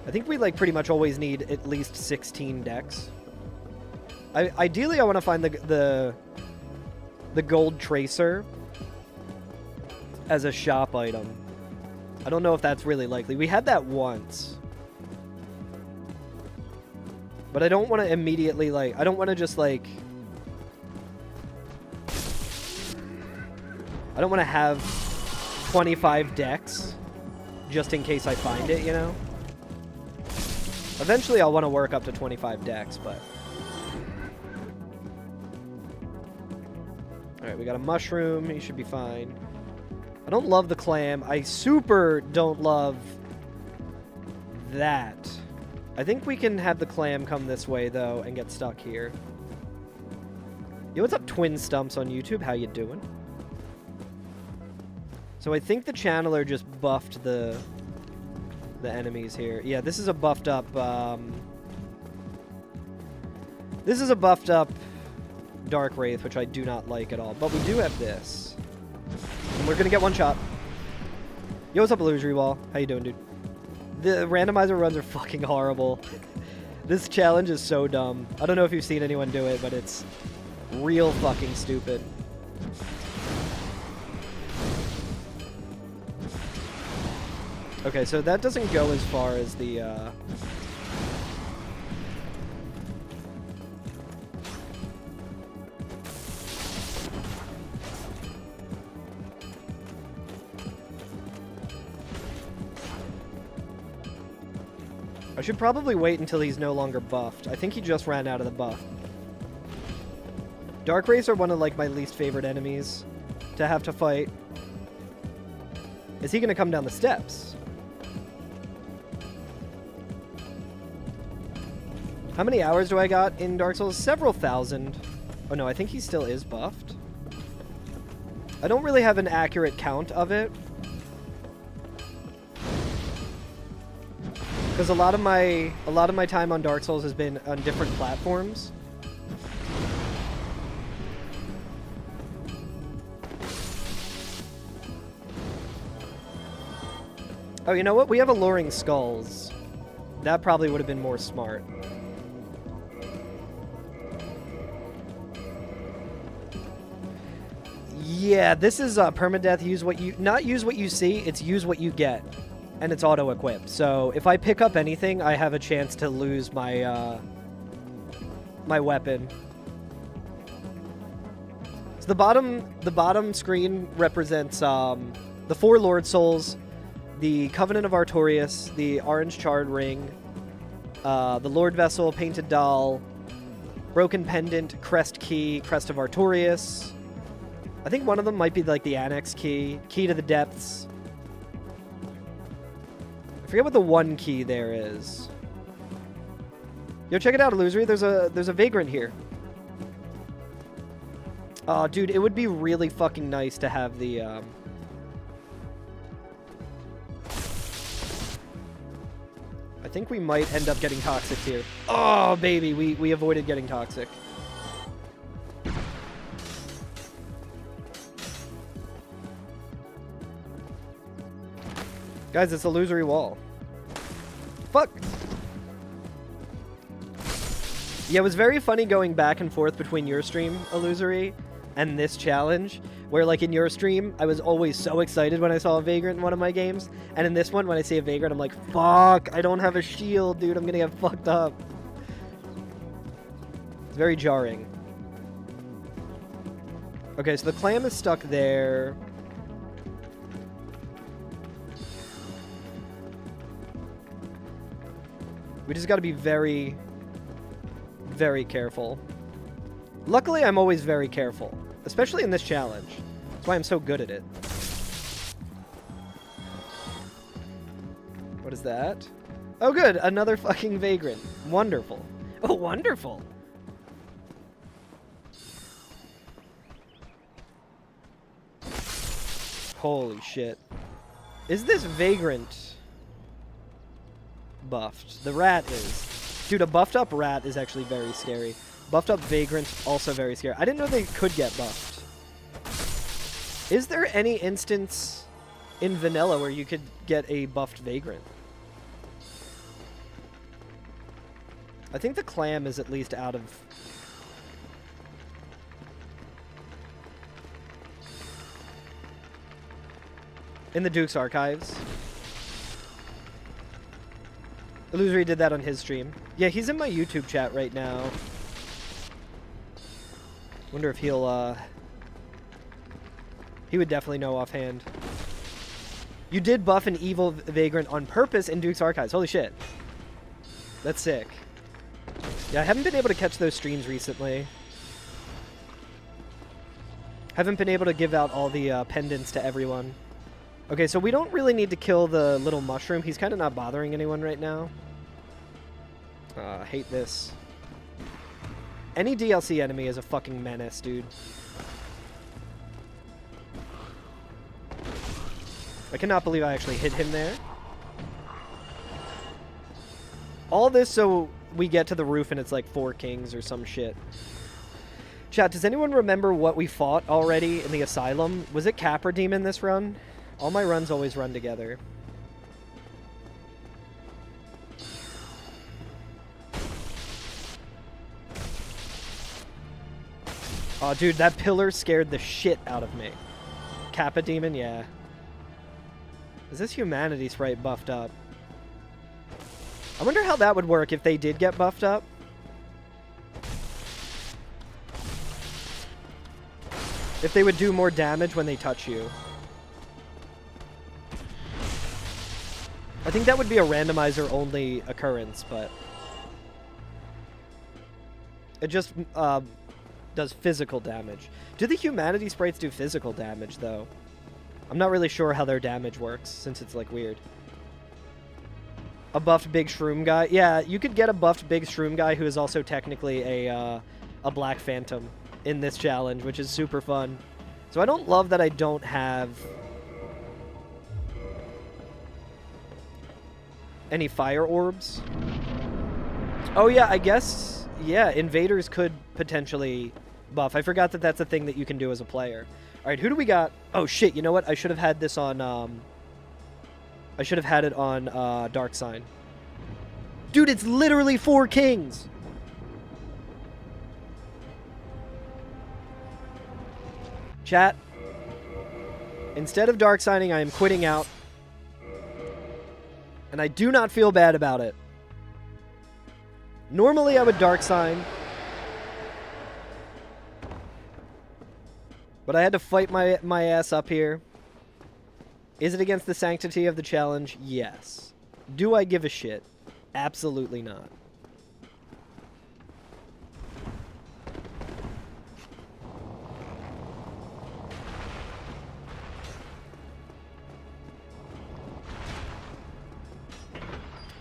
I think we, like, pretty much always need at least 16 dex. Ideally, I want to find the gold tracer as a shop item. I don't know if that's really likely. We had that once. But I don't want to immediately, like, I don't want to just, like... I don't want to have 25 dex just in case I find it, you know? Eventually I'll want to work up to 25 dex, but... Alright, we got a mushroom. He should be fine. I don't love the clam. I super don't love that. I think we can have the clam come this way, though, and get stuck here. Yo, what's up, Twin Stumps on YouTube? How you doing? So I think the channeler just buffed the enemies here. Yeah, this is a buffed up, this is a buffed up Dark Wraith, which I do not like at all. But we do have this. And we're gonna get one shot. Yo, what's up, Illusory Wall? How you doing, dude? The randomizer runs are fucking horrible. This challenge is so dumb. I don't know if you've seen anyone do it, but it's real fucking stupid. Okay, so that doesn't go as far as the, I should probably wait until he's no longer buffed. I think he just ran out of the buff. Dark Rays are one of like my least favorite enemies to have to fight. Is he gonna come down the steps? How many hours do I got in Dark Souls? Several thousand. Oh no, I think he still is buffed. I don't really have an accurate count of it. Because a lot of my time on Dark Souls has been on different platforms. Oh, you know what? We have Alluring Skulls. That probably would have been more smart. Yeah, this is permadeath. Not use what you see, it's use what you get. And it's auto-equip. So if I pick up anything, I have a chance to lose my my weapon. So the bottom screen represents the 4 Lord Souls, the Covenant of Artorias, the Orange Charred Ring, the Lord Vessel, Painted Doll, Broken Pendant, Crest Key, Crest of Artorias. I think one of them might be like the Annex Key, Key to the Depths. I forget what the one key there is. Yo, check it out, Illusory. There's a Vagrant here. Oh, dude, it would be really fucking nice to have the I think we might end up getting toxic here. Oh, baby, we avoided getting toxic. Guys, it's illusory wall. Fuck! Yeah, it was very funny going back and forth between your stream, Illusory, and this challenge, where, like, in your stream, I was always so excited when I saw a Vagrant in one of my games, and in this one, when I see a Vagrant, I'm like, fuck, I don't have a shield, dude, I'm gonna get fucked up. It's very jarring. Okay, so the clam is stuck there. We just gotta be very, very careful. Luckily, I'm always very careful, especially in this challenge. That's why I'm so good at it. What is that? Oh, good, another fucking Vagrant. Wonderful. Oh, wonderful. Holy shit. Is this Vagrant buffed? The rat is. Dude, a buffed up rat is actually very scary. Buffed up Vagrant, also very scary. I didn't know they could get buffed. Is there any instance in vanilla where you could get a buffed Vagrant? I think the clam is at least out of... in the Duke's archives. Illusory did that on his stream. Yeah, he's in my YouTube chat right now. Wonder if he'll, he would definitely know offhand. You did buff an evil Vagrant on purpose in Duke's archives. Holy shit. That's sick. Yeah, I haven't been able to catch those streams recently. Haven't been able to give out all the pendants to everyone. Okay, so we don't really need to kill the little mushroom. He's kind of not bothering anyone right now. I hate this. Any DLC enemy is a fucking menace, dude. I cannot believe I actually hit him there. All this so we get to the roof and it's like 4 kings or some shit. Chat, does anyone remember what we fought already in the asylum? Was it Capra Demon this run? All my runs always run together. Oh, dude, that pillar scared the shit out of me. Kappa Demon, yeah. Is this Humanity Sprite buffed up? I wonder how that would work if they did get buffed up. If they would do more damage when they touch you. I think that would be a randomizer only occurrence, but it just does physical damage. Do the humanity sprites do physical damage, though? I'm not really sure how their damage works, since it's, like, weird. A buffed big shroom guy? Yeah, you could get a buffed big shroom guy who is also technically a Black Phantom in this challenge, which is super fun. So I don't love that I don't have any fire orbs. Oh yeah, I guess, yeah, invaders could potentially buff. I forgot that that's a thing that you can do as a player. All right, who do we got? Oh shit, you know what? I should have had this on, I should have had it on Dark Sign. Dude, it's literally 4 kings! Chat, instead of Dark Signing, I am quitting out. And I do not feel bad about it. Normally I would Dark Sign. But I had to fight my ass up here. Is it against the sanctity of the challenge? Yes. Do I give a shit? Absolutely not.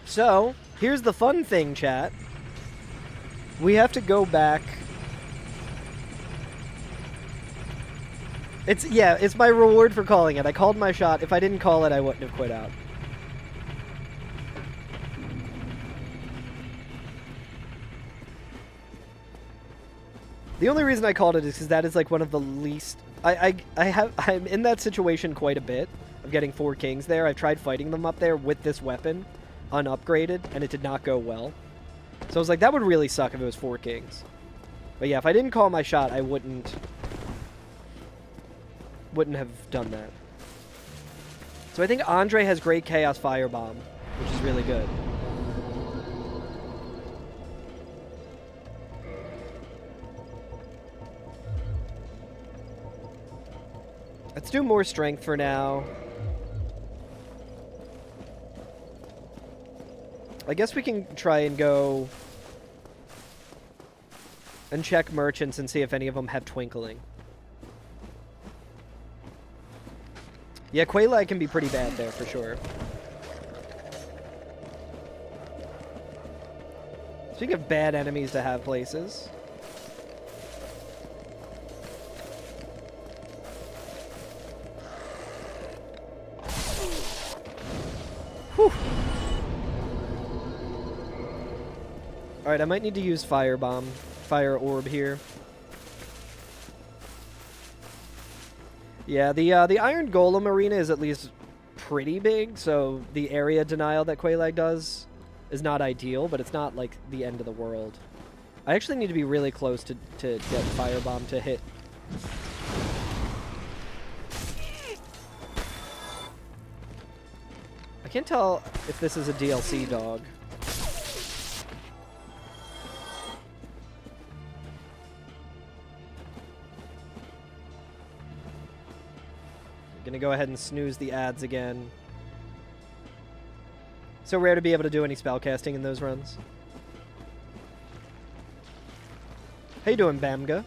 So, here's the fun thing, chat. We have to go back. It's my reward for calling it. I called my shot. If I didn't call it, I wouldn't have quit out. The only reason I called it is because that is like one of the least... I'm in that situation quite a bit of getting 4 kings there. I've tried fighting them up there with this weapon, unupgraded, and it did not go well. So I was like, that would really suck if it was 4 kings. But yeah, if I didn't call my shot, I wouldn't have done that. So I think Andre has great Chaos Firebomb, which is really good. Let's do more strength for now. I guess we can try and go and check merchants and see if any of them have twinkling. Yeah, Quaylag can be pretty bad there for sure. Speaking of bad enemies to have places. Whew. Alright, I might need to use Fire Orb here. Yeah, the Iron Golem arena is at least pretty big, so the area denial that Quaylag does is not ideal, but it's not like the end of the world. I actually need to be really close to get Firebomb to hit. I can't tell if this is a DLC dog. Gonna go ahead and snooze the ads again. So rare to be able to do any spellcasting in those runs. How you doing, Bamga?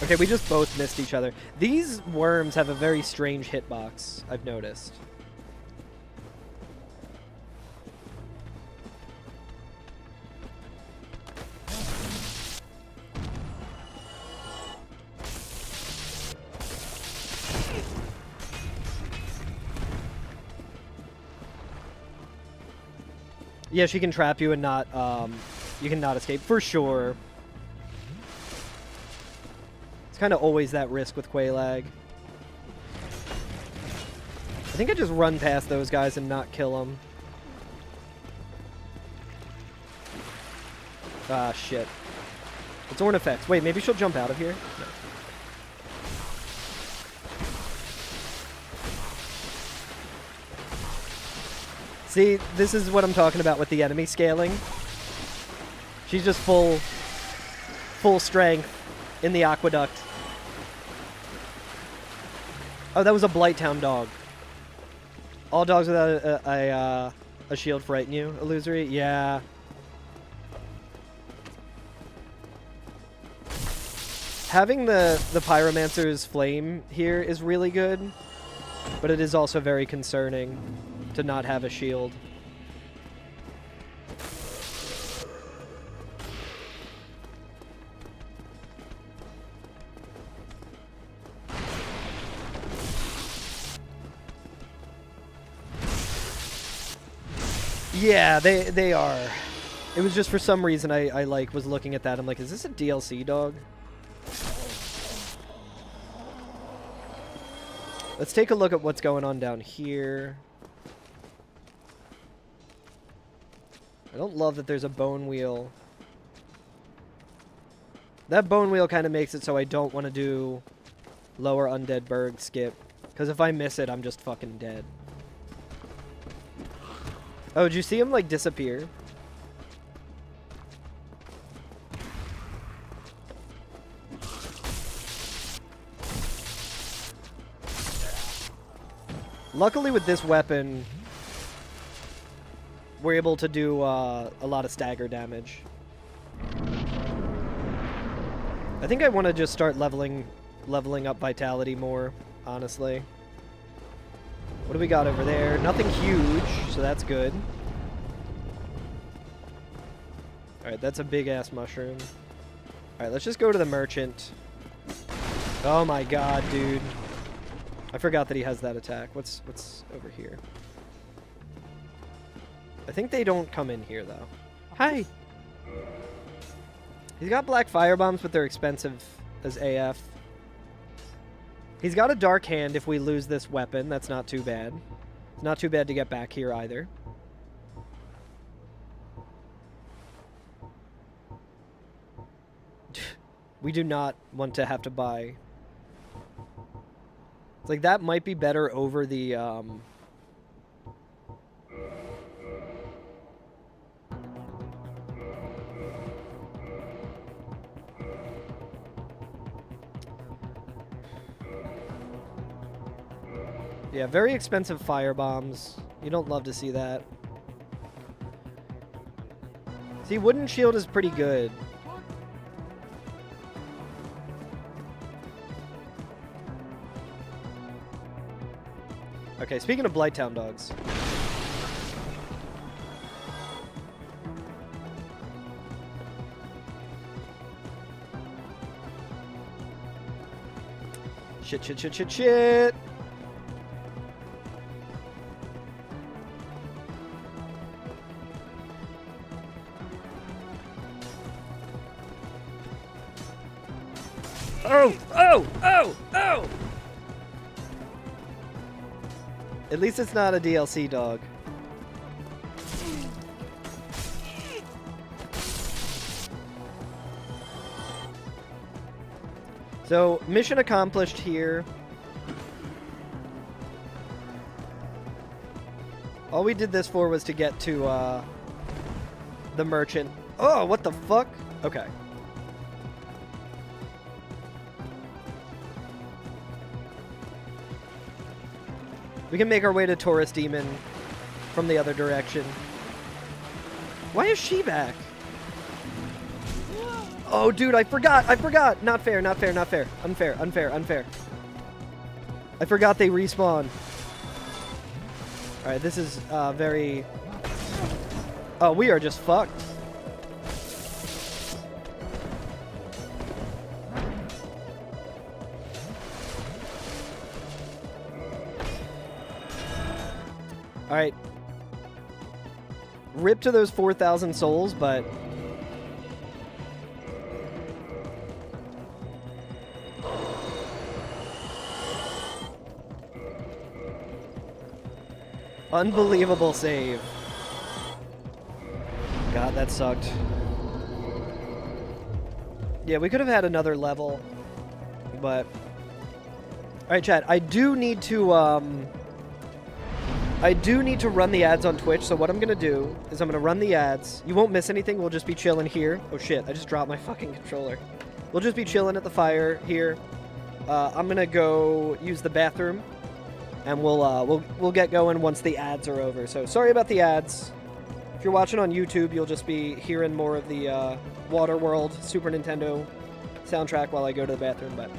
Okay, we just both missed each other. These worms have a very strange hitbox, I've noticed. Yeah, she can trap you and not, you can not escape, for sure. It's kind of always that risk with Quaylag. I think I just run past those guys and not kill them. Ah, shit. It's Ornifex. Wait, maybe she'll jump out of here? No. See, this is what I'm talking about with the enemy scaling. She's just full strength in the aqueduct. Oh, that was a Blighttown dog. All dogs without A shield frighten you? Illusory? Yeah. Having the Pyromancer's flame here is really good, but it is also very concerning to not have a shield. Yeah, they are. It was just for some reason I like was looking at that. I'm like, is this a DLC dog? Let's take a look at what's going on down here. I don't love that there's a bone wheel. That bone wheel kind of makes it so I don't want to do lower Undead Berg skip. Because if I miss it, I'm just fucking dead. Oh, did you see him, like, disappear? Luckily with this weapon, we're able to do a lot of stagger damage. I think I want to just start leveling up vitality more, honestly. What do we got over there? Nothing huge, so that's good. Alright, that's a big-ass mushroom. Alright, let's just go to the merchant. Oh my god, dude. I forgot that he has that attack. What's over here? I think they don't come in here, though. Hi! He's got black fire bombs, but they're expensive as AF. He's got a dark hand if we lose this weapon. That's not too bad. It's not too bad to get back here either. We do not want to have to buy. It's like that might be better over the yeah, very expensive fire bombs. You don't love to see that. See, wooden shield is pretty good. Okay, speaking of Blighttown dogs. Shit. Oh! At least it's not a DLC dog. So, mission accomplished here. All we did this for was to get to the merchant. Oh, what the fuck? Okay. We can make our way to Taurus Demon from the other direction. Why is she back? Oh, dude, I forgot. Not fair. Unfair. I forgot they respawn. Alright, this is very... Oh, we are just fucked. Alright. Rip to those 4,000 souls, but... Unbelievable save. God, that sucked. Yeah, we could have had another level, but... Alright, chat, I do need to run the ads on Twitch, so what I'm gonna do is I'm gonna run the ads. You won't miss anything, we'll just be chilling here. Oh shit, I just dropped my fucking controller. We'll just be chilling at the fire here. I'm gonna go use the bathroom. and we'll get going once the ads are over. So sorry about the ads. If you're watching on YouTube, you'll just be hearing more of the Waterworld Super Nintendo soundtrack while I go to the bathroom, but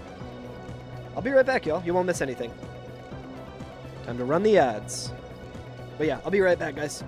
I'll be right back, y'all. You won't miss anything. Time to run the ads. But yeah, I'll be right back, guys.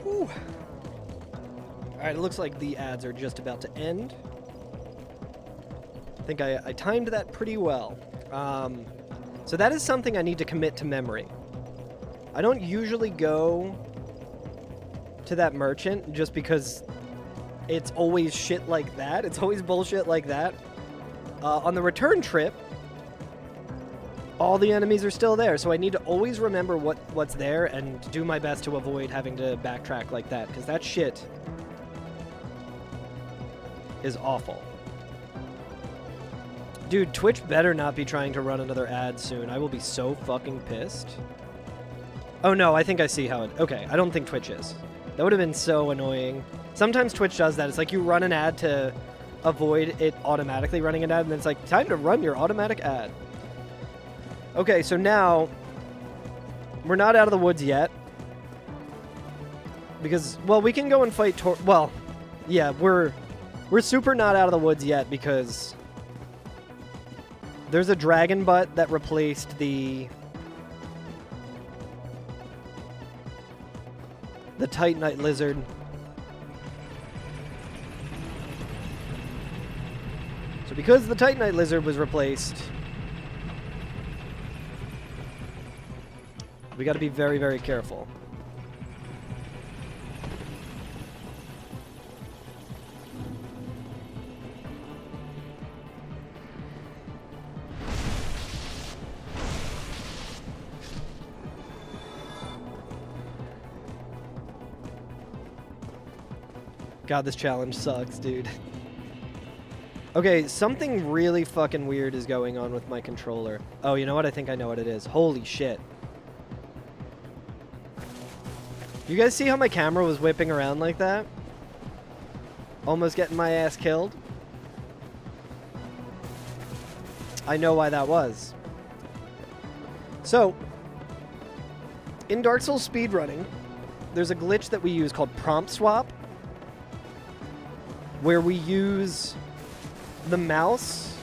Whew. Alright, it looks like the ads are just about to end. I think I timed that pretty well. So that is something I need to commit to memory. I don't usually go to that merchant just because it's always shit like that. It's always bullshit like that. On the return trip, all the enemies are still there, so I need to always remember what's there and do my best to avoid having to backtrack like that, because that shit is awful. Dude, Twitch better not be trying to run another ad soon. I will be so fucking pissed. Oh no, I think I see how it... Okay, I don't think Twitch is. That would have been so annoying. Sometimes Twitch does that. It's like you run an ad to avoid it automatically running an ad, and then it's like, time to run your automatic ad. Okay, so now we're not out of the woods yet. Because, well, we can go and fight well, yeah, we're super not out of the woods yet because there's a dragon butt that replaced the Titanite lizard. So because the Titanite lizard was replaced, we got to be very, very careful. God, this challenge sucks, dude. Okay, something really fucking weird is going on with my controller. Oh, you know what? I think I know what it is. Holy shit. You guys see how my camera was whipping around like that? Almost getting my ass killed? I know why that was. So, in Dark Souls speedrunning, there's a glitch that we use called prompt swap, where we use the mouse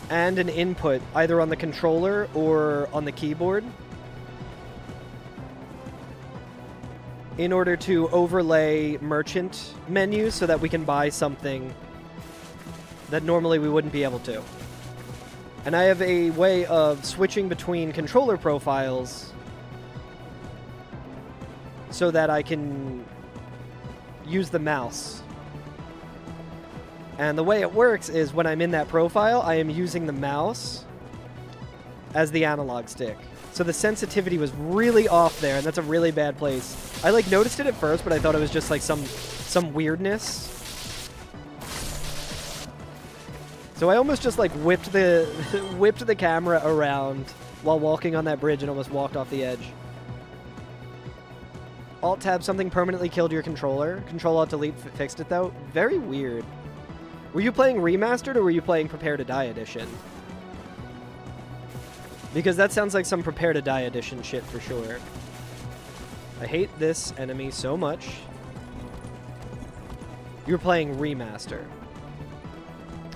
and an input either on the controller or on the keyboard in order to overlay merchant menus so that we can buy something that normally we wouldn't be able to. And I have a way of switching between controller profiles so that I can use the mouse. And the way it works is when I'm in that profile, I am using the mouse as the analog stick. So the sensitivity was really off there, and that's a really bad place. I like noticed it at first, but I thought it was just like some weirdness. So I almost just like whipped the camera around while walking on that bridge and almost walked off the edge. Alt-tab something permanently killed your controller. Control-Alt-Delete fixed it though. Very weird. Were you playing Remastered or were you playing Prepare to Die Edition? Because that sounds like some Prepare to Die Edition shit for sure. I hate this enemy so much. You're playing Remaster.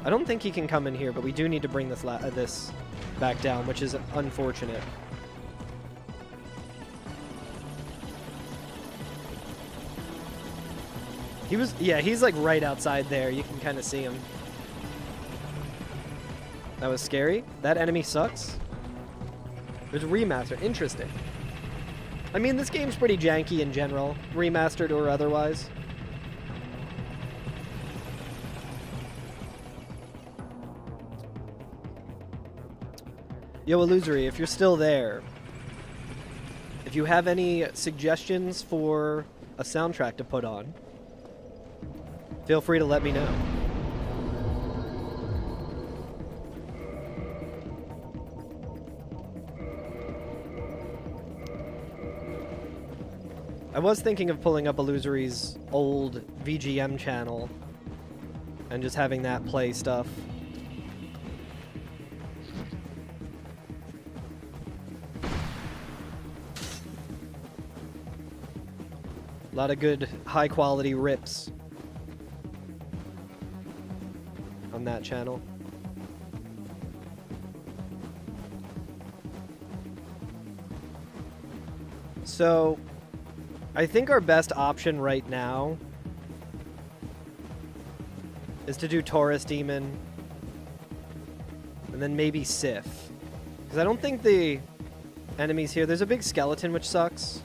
I don't think he can come in here, but we do need to bring this back down, which is unfortunate. He's like right outside there. You can kind of see him. That was scary. That enemy sucks. There's a remaster. Interesting. I mean, this game's pretty janky in general, remastered or otherwise. Yo, Illusory, if you're still there, if you have any suggestions for a soundtrack to put on, feel free to let me know. I was thinking of pulling up Illusory's old VGM channel and just having that play stuff. A lot of good high-quality rips on that channel. So, I think our best option right now is to do Taurus Demon and then maybe Sif. Because I don't think the enemies here... There's a big skeleton, which sucks.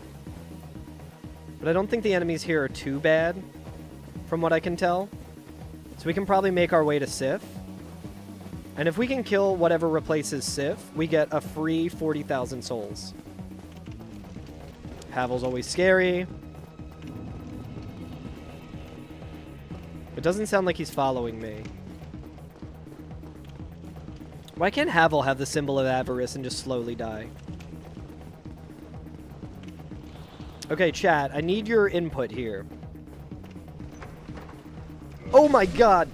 But I don't think the enemies here are too bad, from what I can tell. So we can probably make our way to Sif. And if we can kill whatever replaces Sif, we get a free 40,000 souls. Havel's always scary. It doesn't sound like he's following me. Why can't Havel have the symbol of avarice and just slowly die? Okay, chat, I need your input here. Oh my god!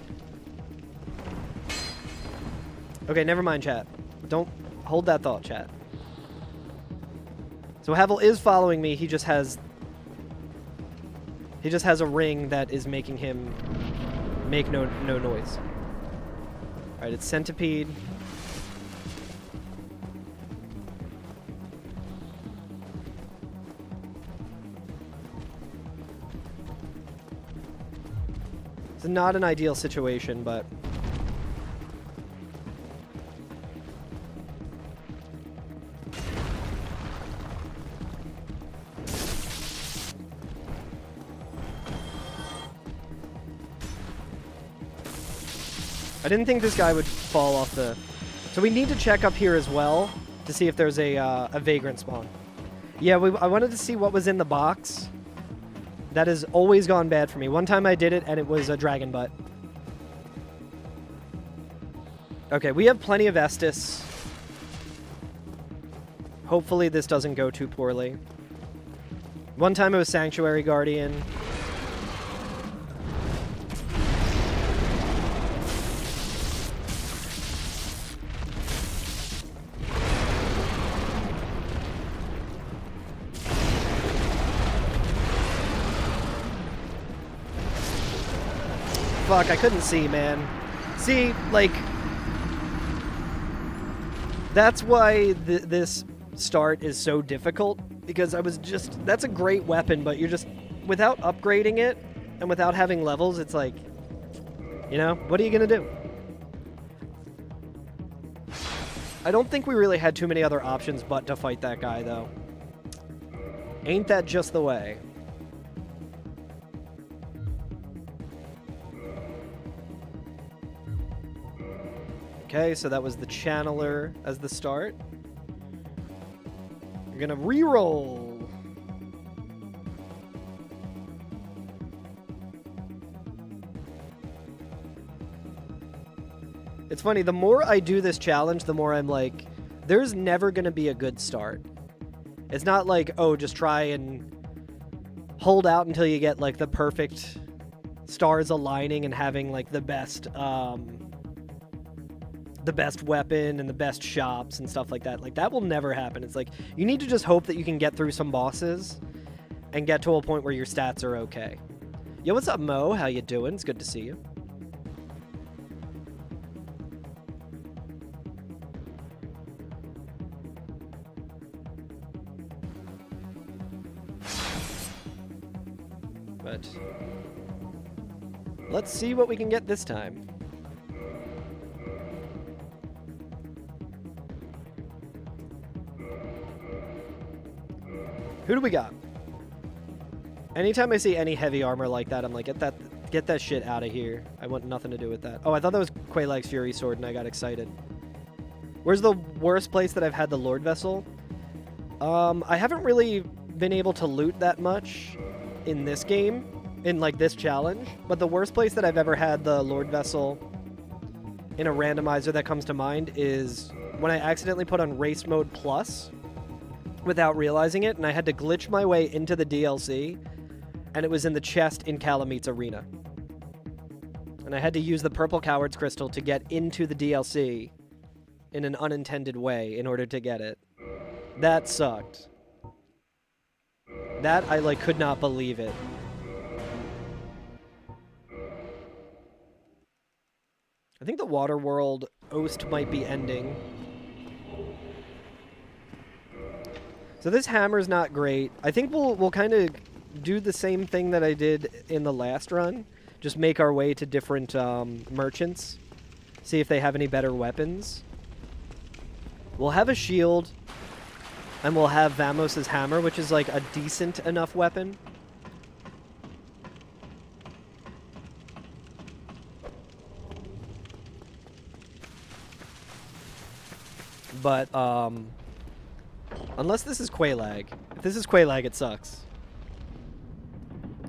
Okay, never mind, chat. Don't hold that thought, chat. So Havel is following me, he just has a ring that is making him make no noise. Alright, it's Centipede. It's not an ideal situation, but... I didn't think this guy would fall off the... So we need to check up here as well to see if there's a vagrant spawn. Yeah, I wanted to see what was in the box That has always gone bad for me. One time I did it, and it was a dragon butt. Okay, we have plenty of Estus. Hopefully this doesn't go too poorly. One time it was Sanctuary Guardian. Fuck, I couldn't see, man. See, like... That's why this start is so difficult, because I was just... That's a great weapon, but you're just... Without upgrading it, and without having levels, it's like... You know, what are you gonna do? I don't think we really had too many other options but to fight that guy, though. Ain't that just the way? Okay, so that was the Channeler as the start. We're gonna re-roll. It's funny, the more I do this challenge, the more I'm like, there's never gonna be a good start. It's not like, oh, just try and hold out until you get like the perfect stars aligning and having like the best weapon and the best shops and stuff like that. Like, that will never happen. It's like, you need to just hope that you can get through some bosses and get to a point where your stats are okay. Yo, what's up, Mo? How you doing? It's good to see you. But let's see what we can get this time. Who do we got? Anytime I see any heavy armor like that, I'm like, get that shit out of here. I want nothing to do with that. Oh, I thought that was Quaylag's Fury Sword, and I got excited. Where's the worst place that I've had the Lord Vessel? I haven't really been able to loot that much in this game, in like this challenge, but the worst place that I've ever had the Lord Vessel in a randomizer that comes to mind is when I accidentally put on Race Mode Plus without realizing it, and I had to glitch my way into the DLC, and it was in the chest in Calamit's Arena. And I had to use the Purple Coward's Crystal to get into the DLC in an unintended way in order to get it. That sucked. That, I like could not believe it. I think the Water World Oast might be ending. So this hammer's not great. I think we'll kind of do the same thing that I did in the last run. Just make our way to different merchants. See if they have any better weapons. We'll have a shield. And we'll have Vamos's hammer, which is like a decent enough weapon. But, unless this is Quaylag. If this is Quaylag, it sucks.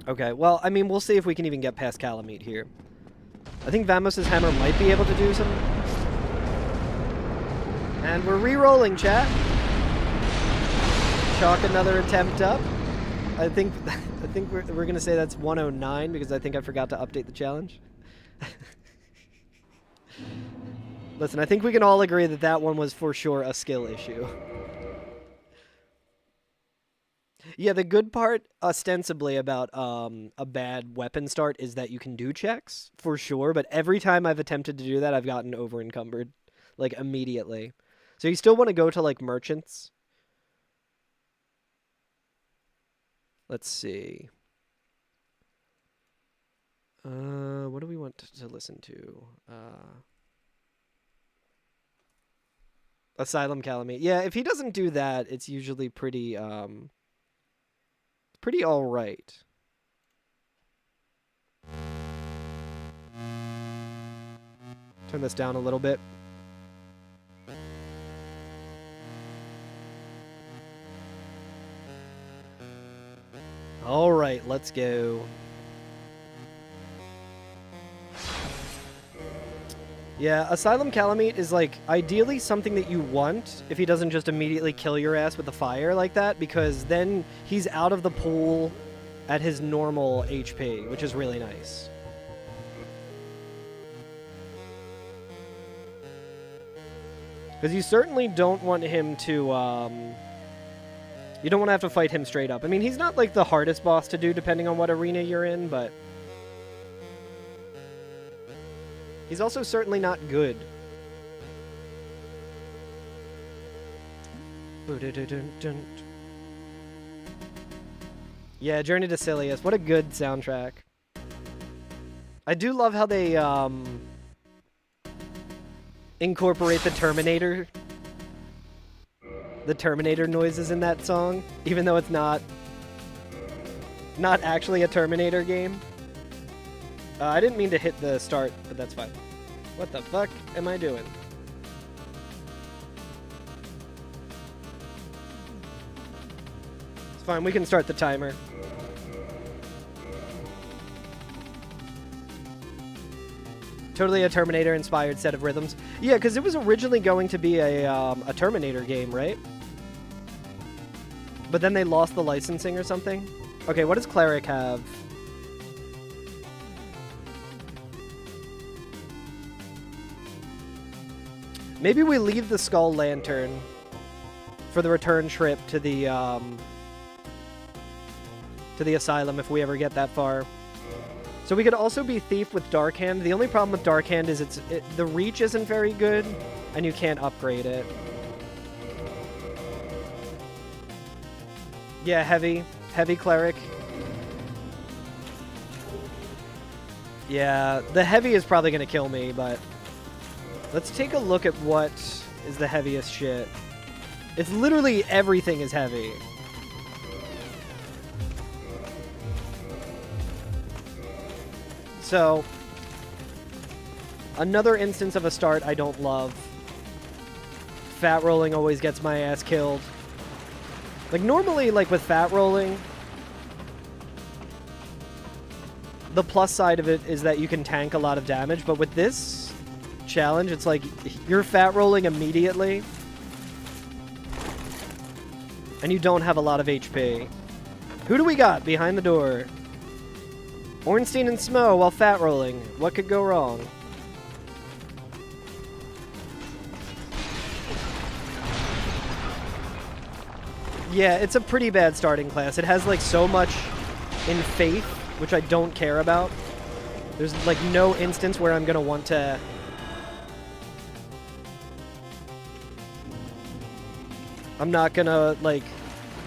Okay, well, I mean, we'll see if we can even get past Calamite here. I think Vamos's hammer might be able to do some... And we're re-rolling, chat. Chalk another attempt up. I think we're gonna say that's 109 because I think I forgot to update the challenge. Listen, I think we can all agree that that one was for sure a skill issue. Yeah, the good part, ostensibly, about a bad weapon start is that you can do checks, for sure, but every time I've attempted to do that, I've gotten over-encumbered, like, immediately. So you still want to go to, like, merchants. Let's see. What do we want to listen to? Asylum Calamite. Yeah, if he doesn't do that, it's usually pretty, pretty alright. Turn this down a little bit. All right, let's go. Yeah, Asylum Calamite is like ideally something that you want if he doesn't just immediately kill your ass with the fire like that, because then he's out of the pool at his normal HP, which is really nice. Because you certainly don't want him to, you don't want to have to fight him straight up. I mean, he's not like the hardest boss to do depending on what arena you're in, but he's also certainly not good. Yeah, Journey to Silius. What a good soundtrack. I do love how they incorporate the Terminator noises in that song, even though it's not actually a Terminator game. I didn't mean to hit the start, but that's fine. What the fuck am I doing? It's fine, we can start the timer. Totally a Terminator-inspired set of rhythms. Yeah, because it was originally going to be a Terminator game, right? But then they lost the licensing or something. Okay, what does Cleric have? Maybe we leave the Skull Lantern for the return trip to the Asylum if we ever get that far. So we could also be Thief with Dark Hand. The only problem with Dark Hand is the reach isn't very good, and you can't upgrade it. Yeah, Heavy Cleric. Yeah, the Heavy is probably going to kill me, but let's take a look at what is the heaviest shit. It's literally everything is heavy. So, another instance of a start I don't love. Fat rolling always gets my ass killed. Like, normally, like, with fat rolling, the plus side of it is that you can tank a lot of damage, but with this challenge, it's like, you're fat rolling immediately, and you don't have a lot of HP. Who do we got behind the door? Ornstein and Smo while fat rolling. What could go wrong? Yeah, it's a pretty bad starting class. It has like so much in Faith, which I don't care about. There's like no instance where I'm gonna want to... I'm not gonna like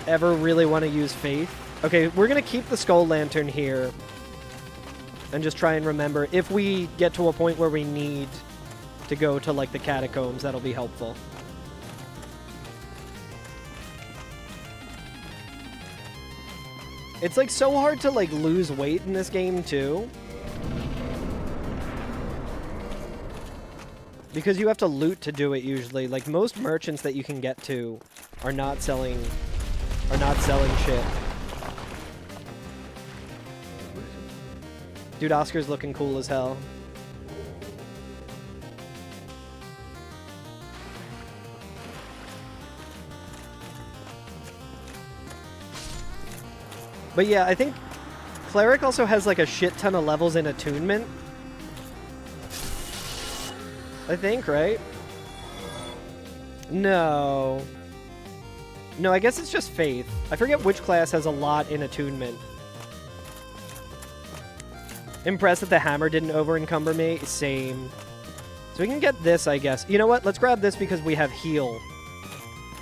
ever really want to use Faith. Okay, we're gonna keep the Skull Lantern here and just try and remember, if we get to a point where we need to go to, like, the catacombs, that'll be helpful. It's, like, so hard to, like, lose weight in this game, too. Because you have to loot to do it, usually. Like, most merchants that you can get to are not selling shit. Dude, Oscar's looking cool as hell. But yeah, I think Cleric also has like a shit ton of levels in Attunement. I think, right? No. No, I guess it's just Faith. I forget which class has a lot in Attunement. Impressed that the hammer didn't over-encumber me. Same. So we can get this, I guess. You know what? Let's grab this because we have heal.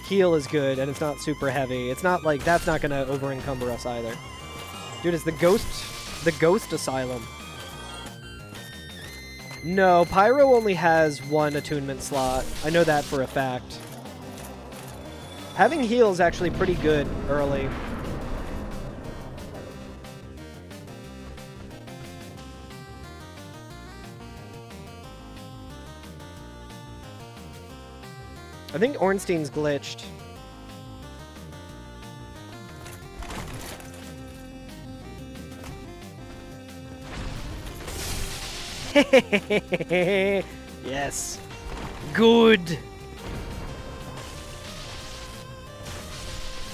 Heal is good, and it's not super heavy. It's not like... That's not going to over-encumber us either. Dude, it's the Ghost Asylum. No, Pyro only has one attunement slot. I know that for a fact. Having heal is actually pretty good early. I think Ornstein's glitched. Yes. Good.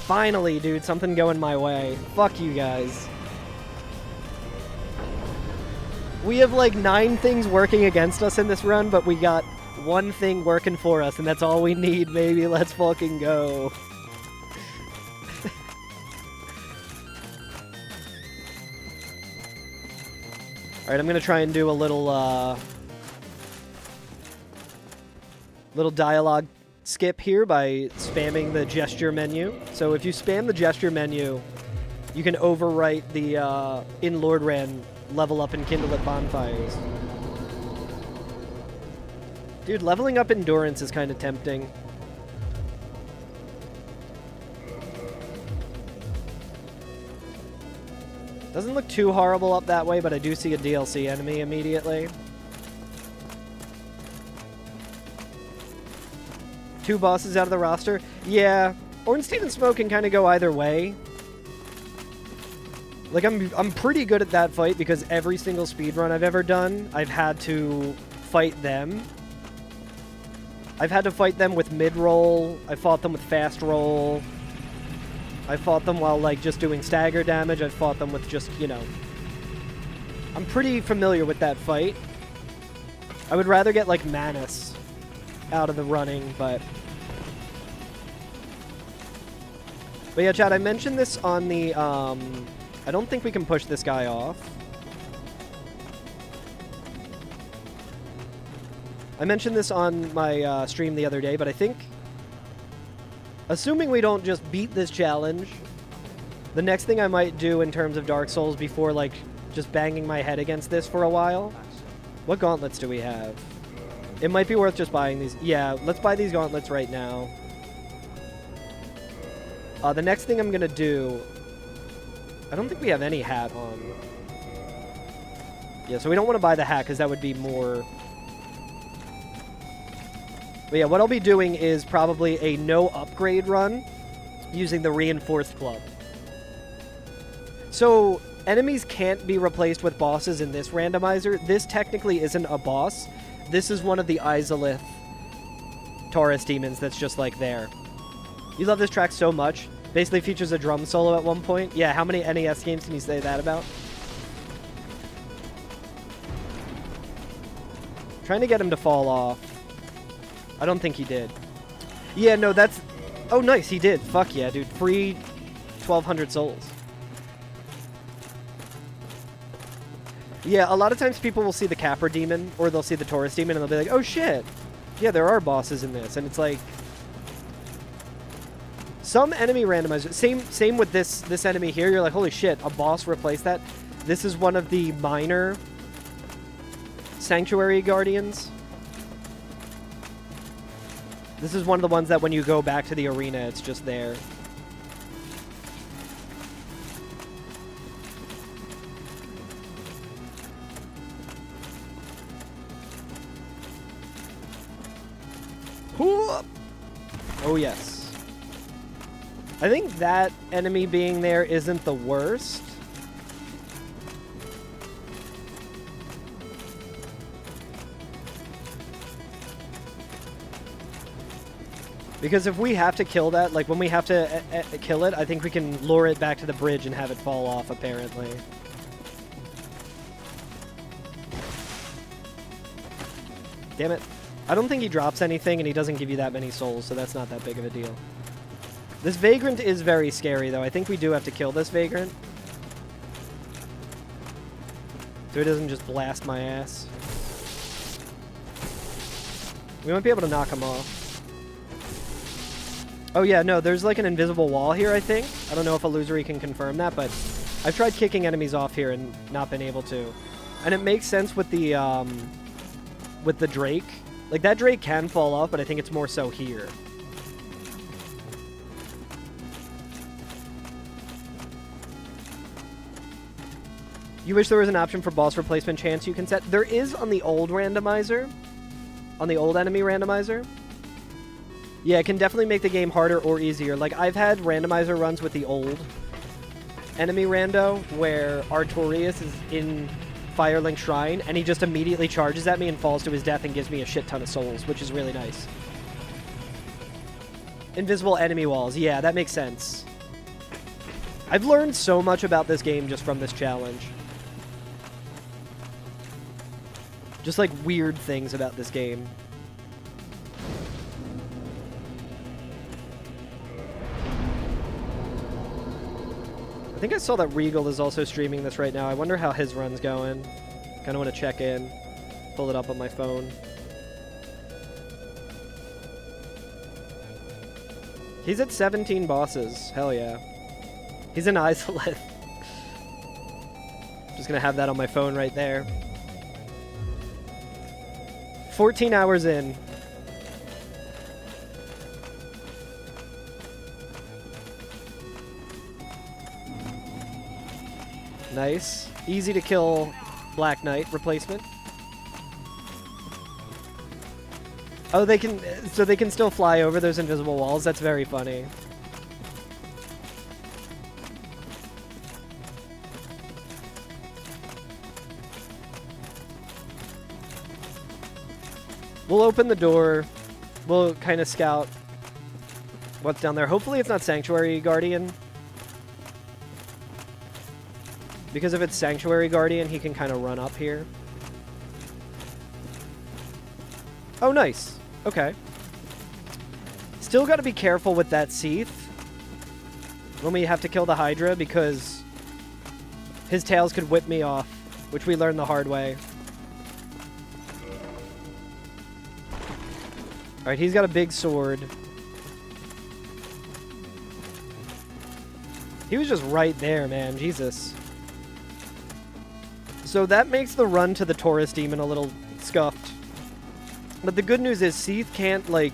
Finally, dude, something going my way. Fuck you guys. We have like 9 things working against us in this run, but we got 1 thing working for us, and that's all we need, baby. Let's fucking go. Alright, I'm gonna try and do a little, little dialogue skip here by spamming the gesture menu. So if you spam the gesture menu, you can overwrite the, in Lord Ran, level up and kindle at bonfires. Dude, leveling up endurance is kind of tempting. Doesn't look too horrible up that way, but I do see a DLC enemy immediately. 2 bosses out of the roster. Yeah, Ornstein and Smoke can kind of go either way. Like, I'm pretty good at that fight because every single speedrun I've ever done, I've had to fight them. I've had to fight them with mid-roll. I fought them with fast roll. I fought them while, like, just doing stagger damage. I fought them with just, you know... I'm pretty familiar with that fight. I would rather get, like, Manus out of the running, but... But yeah, Chad, I mentioned this on the, I don't think we can push this guy off. I mentioned this on my stream the other day, but I think... Assuming we don't just beat this challenge, the next thing I might do in terms of Dark Souls before, like, just banging my head against this for a while... What gauntlets do we have? It might be worth just buying these. Yeah, let's buy these gauntlets right now. The next thing I'm gonna do... I don't think we have any hat on. Yeah, so we don't want to buy the hat, because that would be more... But yeah, what I'll be doing is probably a no-upgrade run using the Reinforced Club. So, enemies can't be replaced with bosses in this randomizer. This technically isn't a boss. This is one of the Izalith Taurus demons that's just, like, there. You love this track so much. Basically features a drum solo at one point. Yeah, how many NES games can you say that about? Trying to get him to fall off. I don't think he did. Yeah, no, that's... Oh, nice, he did. Fuck yeah, dude. Free 1,200 souls. Yeah, a lot of times people will see the Capra demon, or they'll see the Taurus demon, and they'll be like, oh shit, yeah, there are bosses in this. And it's like... Some enemy randomizers... Same with this enemy here. You're like, holy shit, a boss replaced that? This is one of the minor Sanctuary Guardians. This is one of the ones that when you go back to the arena, it's just there. Oh, yes. I think that enemy being there isn't the worst. Because if we have to kill that, like when we have to kill it, I think we can lure it back to the bridge and have it fall off, apparently. Damn it. I don't think he drops anything, and he doesn't give you that many souls, so that's not that big of a deal. This Vagrant is very scary, though. I think we do have to kill this Vagrant. So he doesn't just blast my ass. We might be able to knock him off. Oh yeah, no, there's like an invisible wall here, I think. I don't know if Illusory can confirm that, but I've tried kicking enemies off here and not been able to. And it makes sense with the Drake. Like, that Drake can fall off, but I think it's more so here. You wish there was an option for boss replacement chance you can set? There is on the old randomizer. On the old enemy randomizer. Yeah, it can definitely make the game harder or easier. Like, I've had randomizer runs with the old enemy rando where Artorias is in Firelink Shrine, and he just immediately charges at me and falls to his death and gives me a shit ton of souls, which is really nice. Invisible enemy walls. Yeah, that makes sense. I've learned so much about this game just from this challenge. Just like weird things about this game. I think I saw that Regal is also streaming this right now. I wonder how his run's going. Kind of want to check in. Pull it up on my phone. He's at 17 bosses. Hell yeah. He's in Isolith. Just gonna have that on my phone right there. 14 hours in. Nice. Easy to kill Black Knight replacement. Oh, they can... So they can still fly over those invisible walls? That's very funny. We'll open the door. We'll kind of scout what's down there. Hopefully it's not Sanctuary Guardian. Because if it's Sanctuary Guardian, he can kind of run up here. Oh, nice. Okay. Still got to be careful with that Seath when we have to kill the Hydra, because his tails could whip me off, which we learned the hard way. Alright, he's got a big sword. He was just right there, man. Jesus. So that makes the run to the Taurus Demon a little scuffed. But the good news is Seath can't, like,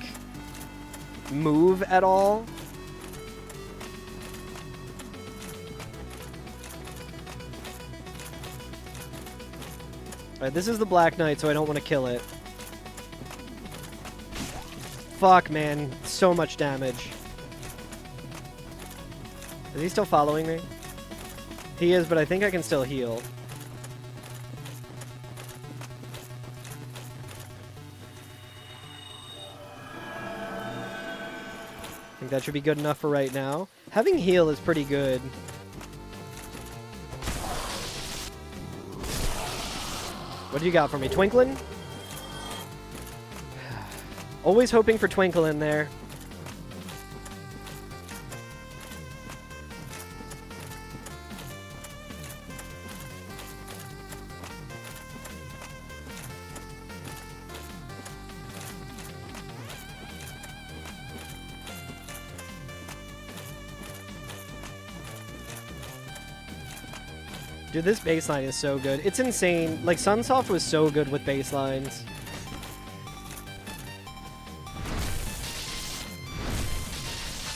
move at all. Alright, this is the Black Knight, so I don't want to kill it. Fuck, man. So much damage. Is he still following me? He is, but I think I can still heal. I think that should be good enough for right now. Having heal is pretty good. What do you got for me? Twinkling? Always hoping for Twinkle in there. Dude, this baseline is so good. It's insane. Like, Sunsoft was so good with baselines.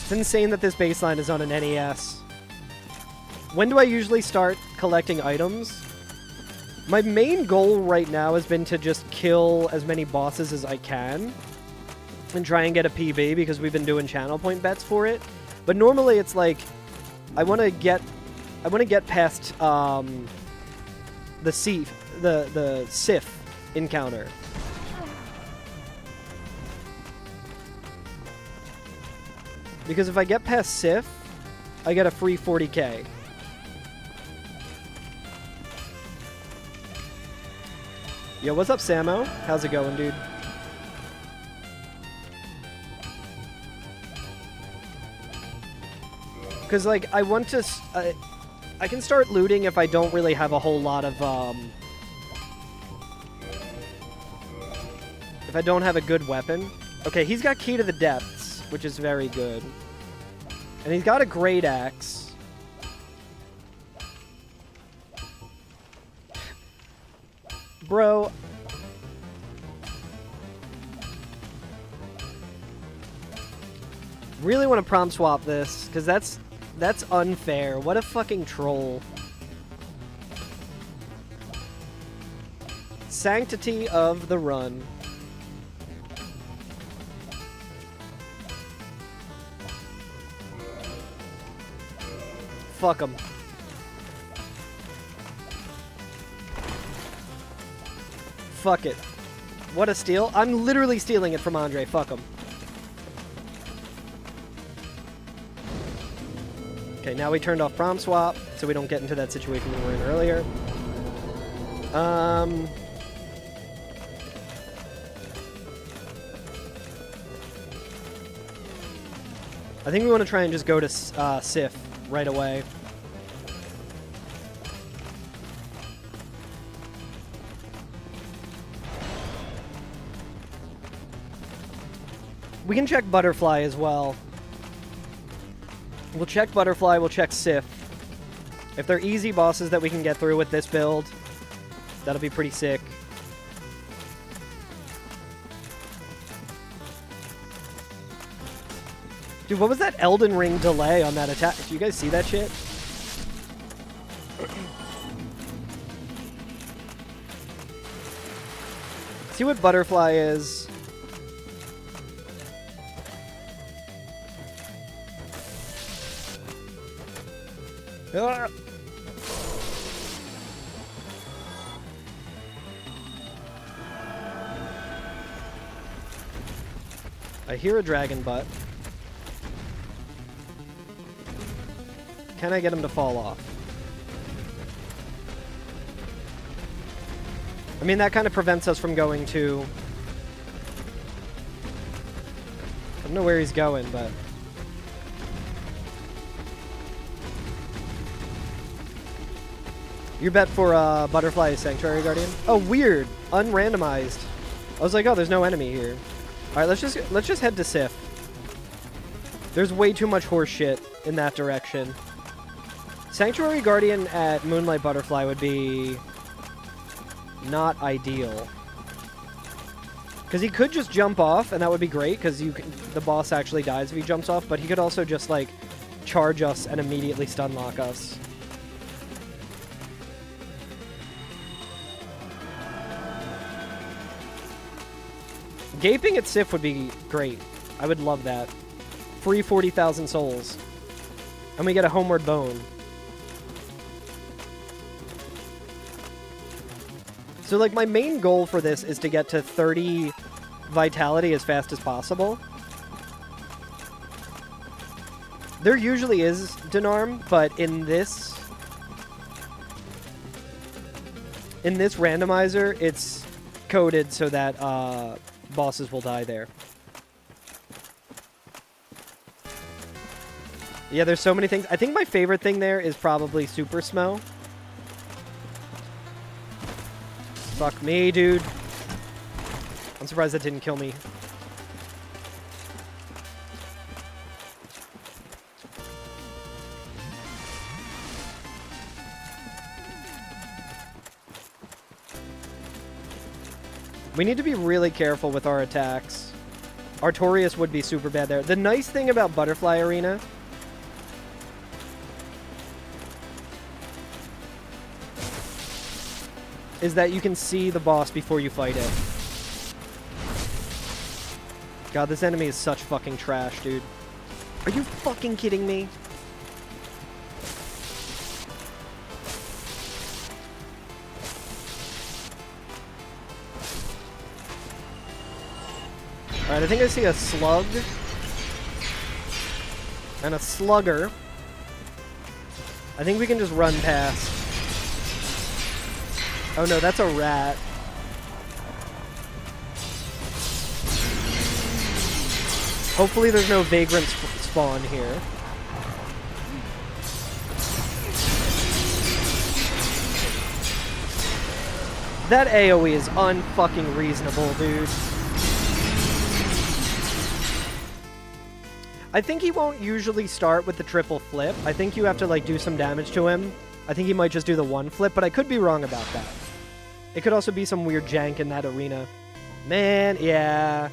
It's insane that this baseline is on an NES. When do I usually start collecting items? My main goal right now has been to just kill as many bosses as I can and try and get a PB, because we've been doing channel point bets for it. But normally it's like, I want to get past the Sif encounter. Because if I get past Sif, I get a free 40k. Yo, what's up, Samo? How's it going, dude? Because, like, I want to... I can start looting if I don't really have a whole lot of, if I don't have a good weapon. Okay, he's got Key to the Depths, which is very good. And he's got a Great Axe. Bro. Really want to prompt swap this, because that's unfair. What a fucking troll. Sanctity of the run. Fuck him. Fuck it. What a steal. I'm literally stealing it from Andre. Fuck him. Okay, now we turned off prom swap, so we don't get into that situation we were in earlier. I think we want to try and just go to Sif right away. We can check Butterfly as well. We'll check Butterfly, we'll check Sif. If they're easy bosses that we can get through with this build, that'll be pretty sick. Dude, what was that Elden Ring delay on that attack? Do you guys see that shit? See what Butterfly is. Ah! I hear a dragon butt. Can I get him to fall off? I mean, that kind of prevents us from going to... I don't know where he's going, but... Your bet for Butterfly is Sanctuary Guardian? Oh, weird. Unrandomized. I was like, oh, there's no enemy here. Alright, let's just head to Sif. There's way too much horse shit in that direction. Sanctuary Guardian at Moonlight Butterfly would be not ideal. Because he could just jump off, and that would be great, because the boss actually dies if he jumps off, but he could also just, like, charge us and immediately stun lock us. Gaping at Sif would be great. I would love that. Free 40,000 souls. And we get a homeward bone. So, like, my main goal for this is to get to 30 vitality as fast as possible. There usually is Denarm, but in this randomizer, it's coded so that bosses will die there. Yeah, there's so many things. I think my favorite thing there is probably Super Smo. Fuck me, dude. I'm surprised that didn't kill me. We need to be really careful with our attacks. Artorias would be super bad there. The nice thing about Butterfly Arena is that you can see the boss before you fight it. God, this enemy is such fucking trash, dude. Are you fucking kidding me? Alright, I think I see a slug. And a slugger. I think we can just run past. Oh no, that's a rat. Hopefully there's no vagrant spawn here. That AoE is unfucking reasonable, dude. I think he won't usually start with the triple flip. I think you have to, like, do some damage to him. I think he might just do the one flip, but I could be wrong about that. It could also be some weird jank in that arena. Man, yeah.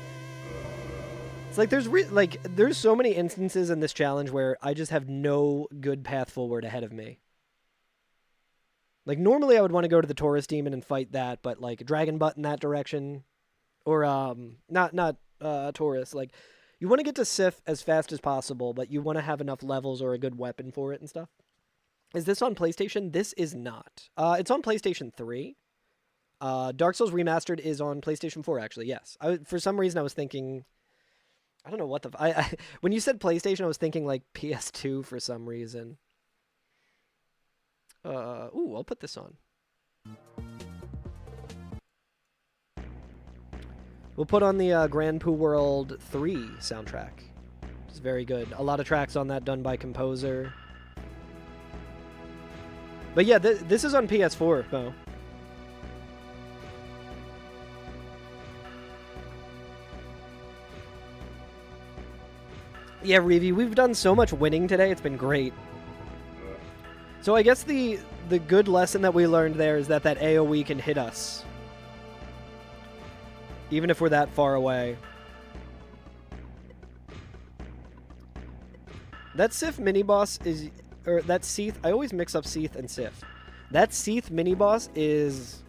It's like there's so many instances in this challenge where I just have no good path forward ahead of me. Like, normally I would want to go to the Taurus Demon and fight that, but, like, Dragon Butt in that direction. Or, not Taurus, like... You want to get to Sif as fast as possible, but you want to have enough levels or a good weapon for it and stuff. Is this on PlayStation? This is not. It's on PlayStation 3. Dark Souls Remastered is on PlayStation 4, actually, yes. For some reason, I was thinking... I don't know what the... when you said PlayStation, I was thinking, like, PS2 for some reason. Ooh, I'll put this on. We'll put on the Grand Poo World 3 soundtrack. It's very good. A lot of tracks on that done by composer. But yeah, this is on PS4, Mo. Yeah, Reevy, we've done so much winning today. It's been great. So I guess the good lesson that we learned there is that AoE can hit us. Even if we're that far away. That Sith mini-boss is... Or that Seath... I always mix up Seath and Sith. That Seath mini-boss is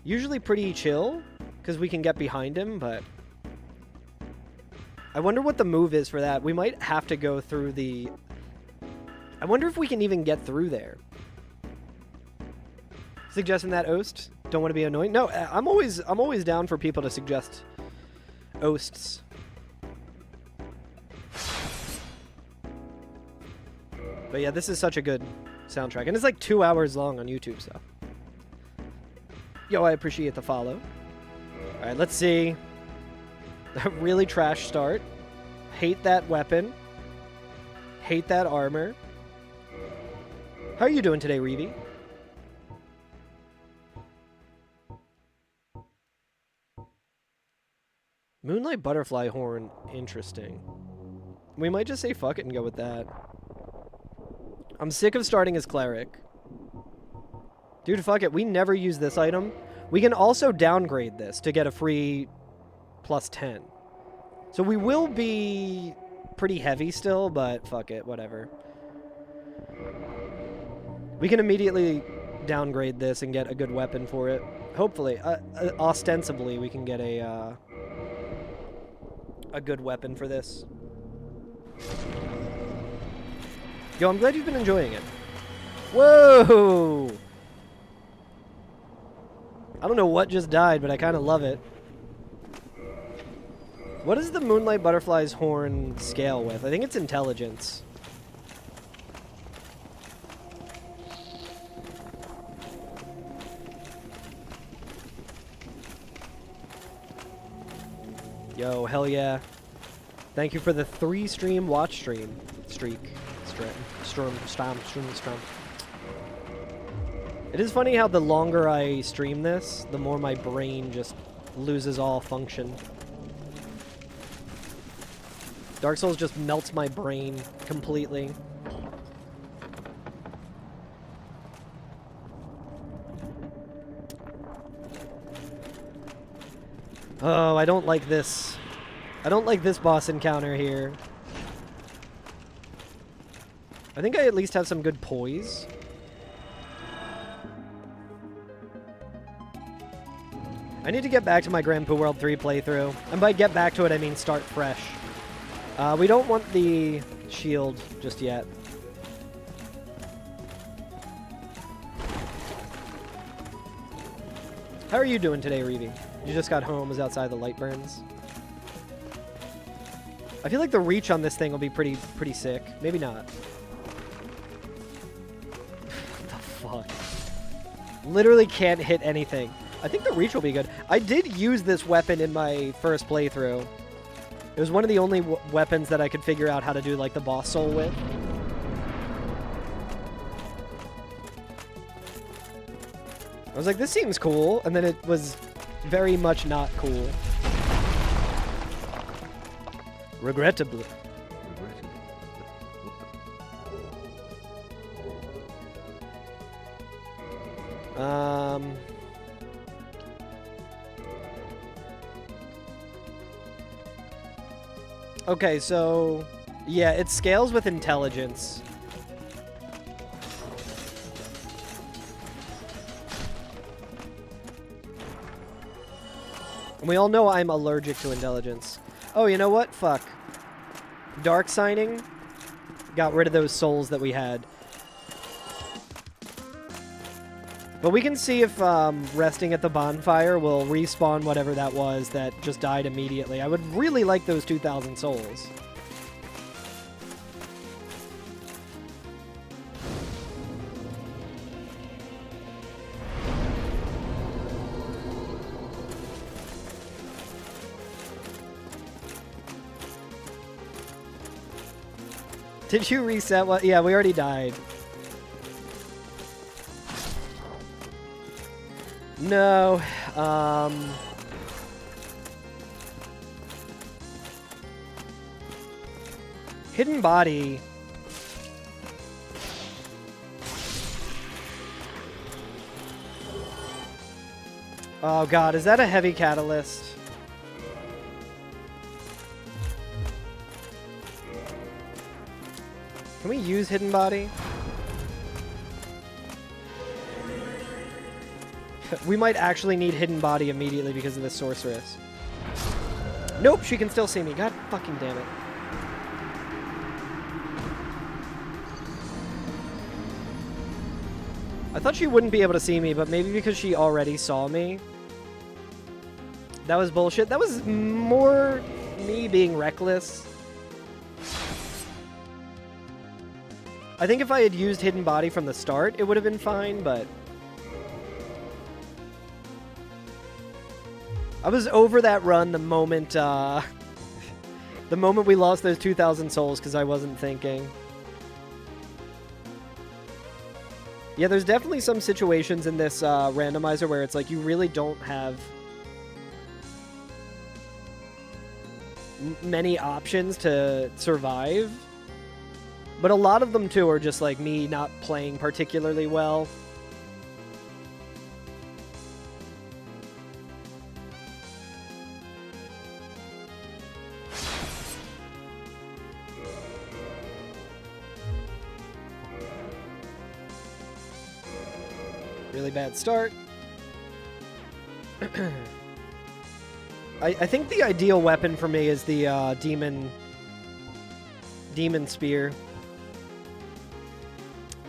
usually pretty chill, because we can get behind him, but... I wonder what the move is for that. We might have to go through the... I wonder if we can even get through there. Suggesting that Oast? Don't want to be annoying? No, I'm always down for people to suggest Oasts. But yeah, this is such a good soundtrack. And it's like 2 hours long on YouTube, so... Yo, I appreciate the follow. Alright, let's see. Really trash start. Hate that weapon. Hate that armor. How are you doing today, Reevy? Moonlight Butterfly Horn. Interesting. We might just say fuck it and go with that. I'm sick of starting as Cleric. Dude, fuck it. We never use this item. We can also downgrade this to get a free +10. So we will be pretty heavy still, but fuck it. Whatever. We can immediately downgrade this and get a good weapon for it. Hopefully. Ostensibly, we can get a good weapon for this. Yo, I'm glad you've been enjoying it. Whoa! I don't know what just died, but I kind of love it. What does the Moonlight Butterfly's horn scale with? I think it's intelligence. Yo, hell yeah. Thank you for the 3-stream watch stream. Streak. Storm. It is funny how the longer I stream this, the more my brain just loses all function. Dark Souls just melts my brain completely. Oh, I don't like this. I don't like this boss encounter here. I think I at least have some good poise. I need to get back to my Grand Poo World 3 playthrough. And by get back to it, I mean start fresh. We don't want the shield just yet. How are you doing today, Reevy? You just got home, was outside, the light burns. I feel like the reach on this thing will be pretty sick. Maybe not. What the fuck? Literally can't hit anything. I think the reach will be good. I did use this weapon in my first playthrough. It was one of the only weapons that I could figure out how to do like the boss soul with. I was like, this seems cool, and then it was very much not cool. Regrettably. Okay, so yeah, it scales with intelligence. And we all know I'm allergic to intelligence. Oh, you know what? Fuck. Dark signing got rid of those souls that we had. But we can see if resting at the bonfire will respawn whatever that was that just died immediately. I would really like those 2,000 souls. Did you reset what? Yeah, we already died. No. Hidden body. Oh god, is that a heavy catalyst? Can we use hidden body? We might actually need hidden body immediately because of the sorceress. Nope, she can still see me. God fucking damn it. I thought she wouldn't be able to see me, but maybe because she already saw me. That was bullshit. That was more me being reckless. I think if I had used hidden body from the start, it would have been fine, but I was over that run the moment we lost those 2,000 souls because I wasn't thinking. Yeah, there's definitely some situations in this randomizer where it's like you really don't have many options to survive. But a lot of them, too, are just, like, me not playing particularly well. Really bad start. I think the ideal weapon for me is the demon spear.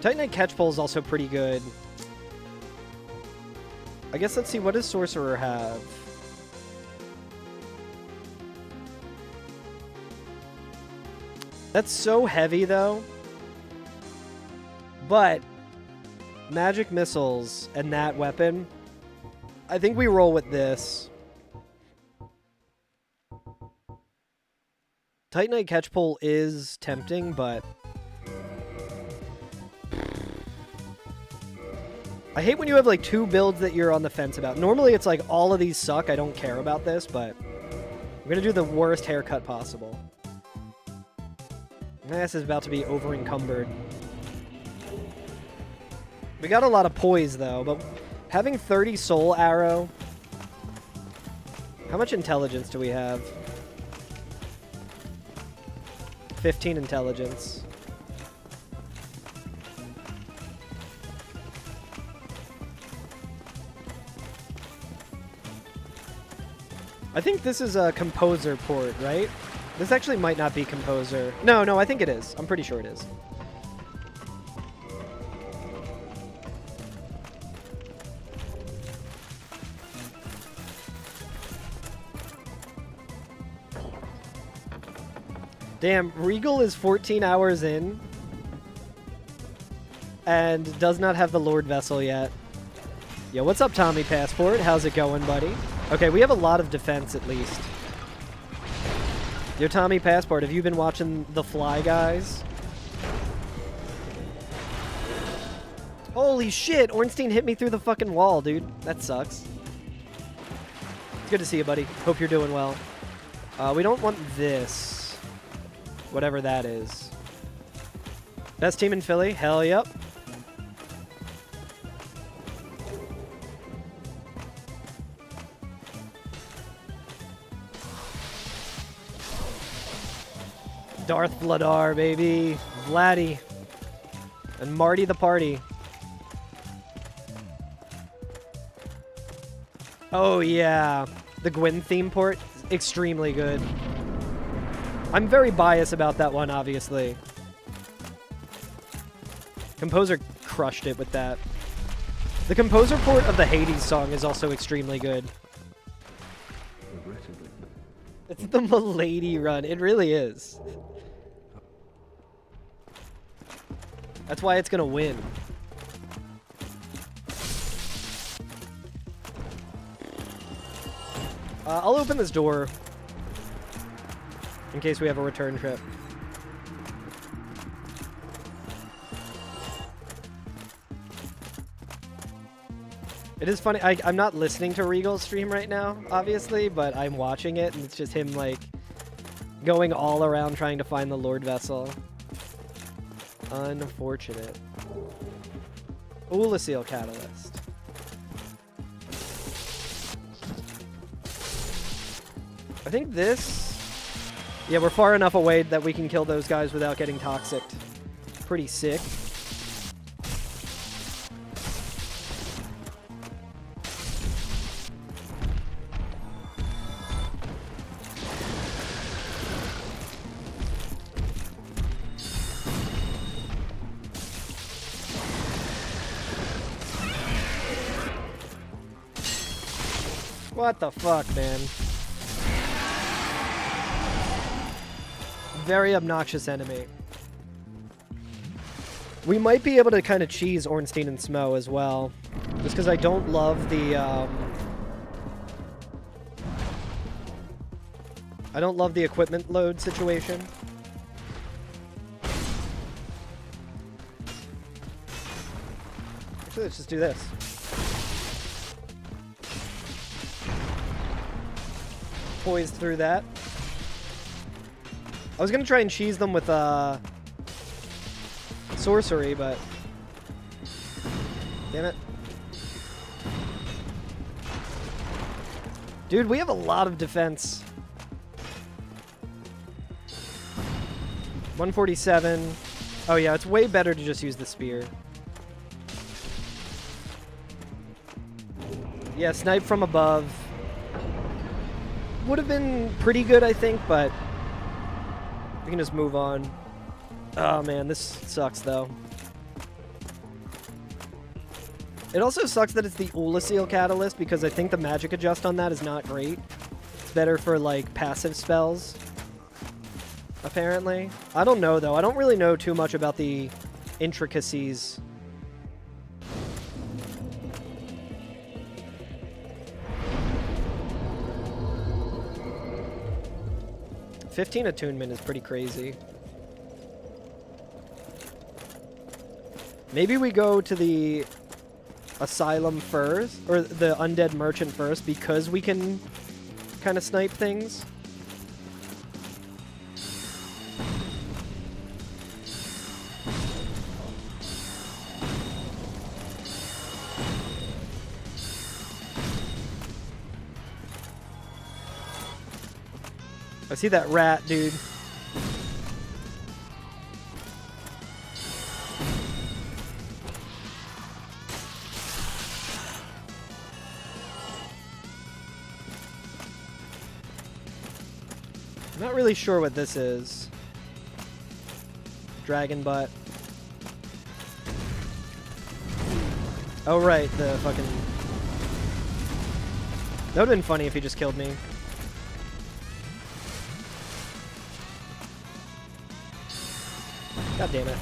Titanite Catchpole is also pretty good. I guess let's see, what does Sorcerer have? That's so heavy, though. But magic missiles and that weapon, I think we roll with this. Titanite Catchpole is tempting, but I hate when you have, like, two builds that you're on the fence about. Normally, it's like, all of these suck. I don't care about this, but I'm going to do the worst haircut possible. My ass is about to be over-encumbered. We got a lot of poise, though, but having 30 soul arrow... How much intelligence do we have? 15 intelligence. I think this is a Composer port, right? This actually might not be Composer. No, I think it is. I'm pretty sure it is. Damn, Regal is 14 hours in and does not have the Lord Vessel yet. Yo, what's up, Tommy Passport? How's it going, buddy? Okay, we have a lot of defense, at least. Yo, Tommy Passport, have you been watching The Fly Guys? Holy shit! Ornstein hit me through the fucking wall, dude. That sucks. It's good to see you, buddy. Hope you're doing well. We don't want this. Whatever that is. Best team in Philly? Hell yep. Darth Vladar, baby. Vladdy. And Marty the party. Oh, yeah. The Gwyn theme port, extremely good. I'm very biased about that one, obviously. Composer crushed it with that. The composer port of the Hades song is also extremely good. Regrettably. It's the Milady run. It really is. That's why it's gonna win. I'll open this door in case we have a return trip. It is funny. I'm not listening to Regal's stream right now, obviously, but I'm watching it, and it's just him, like, going all around trying to find the Lord Vessel. Unfortunate. Oolacile Catalyst. I think this... Yeah, we're far enough away that we can kill those guys without getting toxic. Pretty sick. What the fuck, man? Very obnoxious enemy. We might be able to kind of cheese Ornstein and Smo as well. Just because I don't love the, I don't love the equipment load situation. Actually, let's just do this. Poised through that. I was gonna try and cheese them with sorcery, but damn it. Dude, we have a lot of defense. 147. Oh yeah, it's way better to just use the spear. Yeah, snipe from above. Would have been pretty good, I think, but we can just move on. Oh man, this sucks though. It also sucks that it's the Oolacile Catalyst because I think the magic adjust on that is not great. It's better for like passive spells, apparently. I don't know though. I don't really know too much about the intricacies. "15 attunement is pretty crazy. Maybe we go to the Asylum first, or the Undead Merchant first, because we can kind of snipe things. I see that rat, dude. I'm not really sure what this is. Dragon butt. Oh, right, the fucking... That would've been funny if he just killed me. God damn it.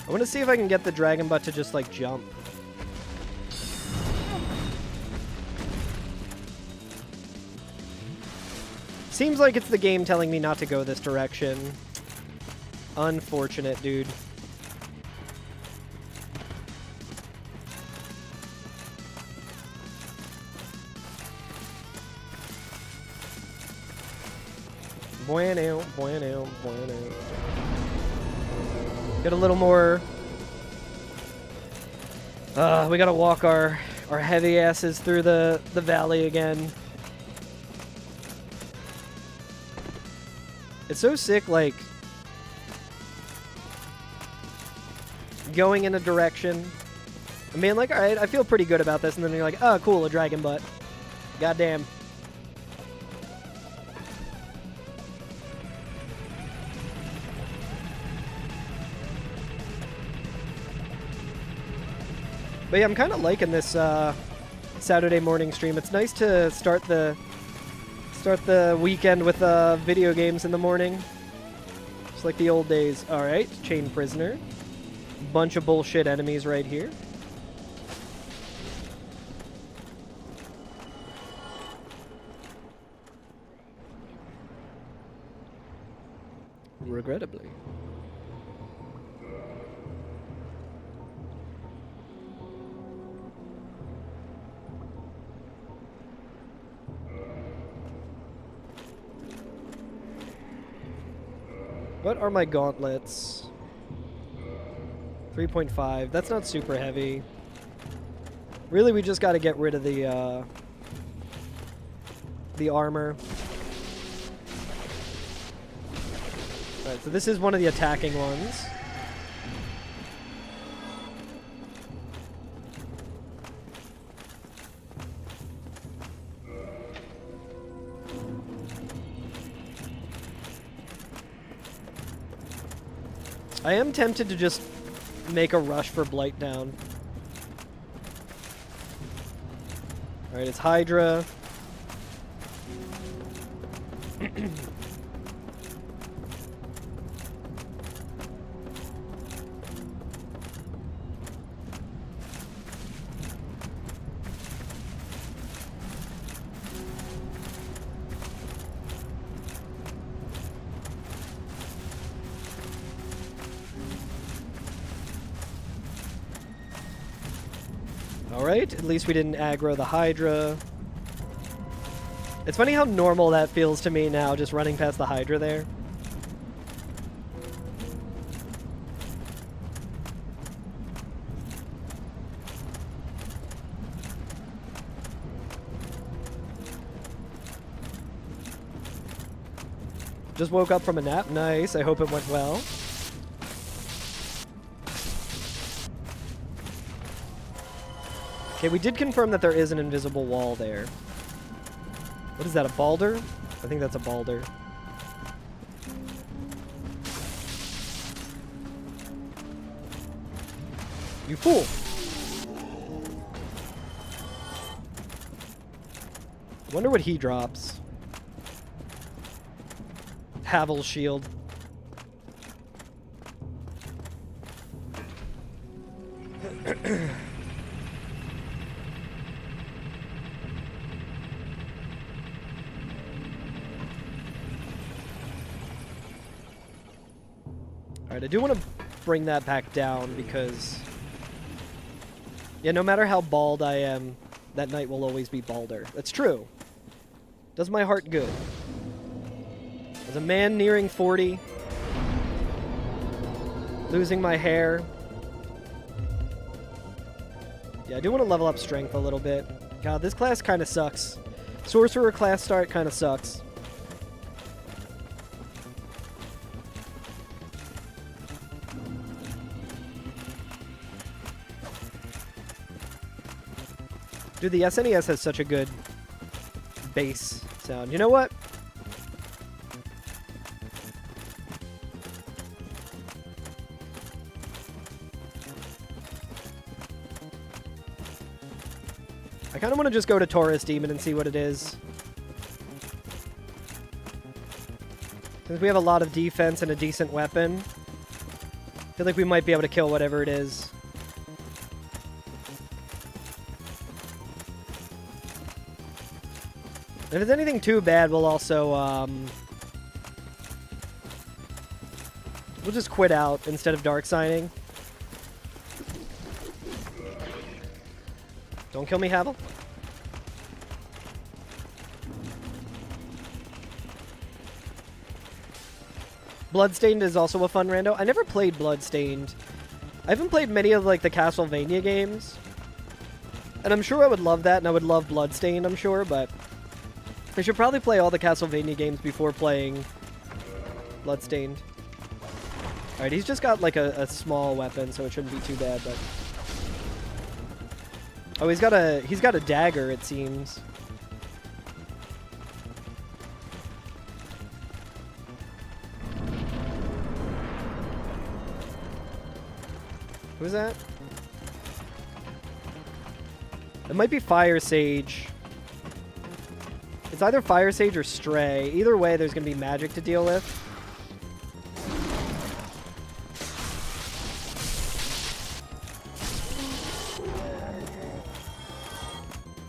I want to see if I can get the dragon butt to just, like, jump. Seems like it's the game telling me not to go this direction. Unfortunate, dude. Bueno, bueno, bueno. Get a little more... we gotta walk our heavy asses through the valley again. It's so sick, like... going in a direction And being like, alright, I feel pretty good about this, and then you're like, oh, cool, a dragon butt. Goddamn. But yeah, I'm kind of liking this Saturday morning stream. It's nice to start the weekend with video games in the morning. Just like the old days. Alright, chain prisoner. Bunch of bullshit enemies right here. Regrettably. What are my gauntlets? 3.5. That's not super heavy. Really, we just got to get rid of the armor. Alright, so this is one of the attacking ones. I am tempted to just make a rush for Blightdown. Alright, it's Hydra. Alright, at least we didn't aggro the Hydra. It's funny how normal that feels to me now, just running past the Hydra there. Just woke up from a nap. Nice. I hope it went well. Okay, we did confirm that there is an invisible wall there. What is that, a Balder? I think that's a Balder. You fool! Wonder what he drops. Havel's shield. Alright, I do want to bring that back down because... yeah, no matter how bald I am, that knight will always be balder. That's true. Does my heart good. As a man nearing 40, losing my hair. Yeah, I do want to level up strength a little bit. God, this class kind of sucks. Sorcerer class start kind of sucks. Dude, the SNES has such a good bass sound. You know what? I kind of want to just go to Taurus Demon and see what it is. Since we have a lot of defense and a decent weapon, I feel like we might be able to kill whatever it is. And if it's anything too bad, we'll also, we'll just quit out instead of dark signing. Don't kill me, Havel. Bloodstained is also a fun rando. I never played Bloodstained. I haven't played many of, like, the Castlevania games. And I'm sure I would love that, and I would love Bloodstained, I'm sure, but... I should probably play all the Castlevania games before playing Bloodstained. Alright, he's just got like a small weapon, so it shouldn't be too bad, but... Oh, he's got a dagger, it seems. Who's that? It might be Fire Sage. It's either Fire Sage or Stray. Either way, there's going to be magic to deal with.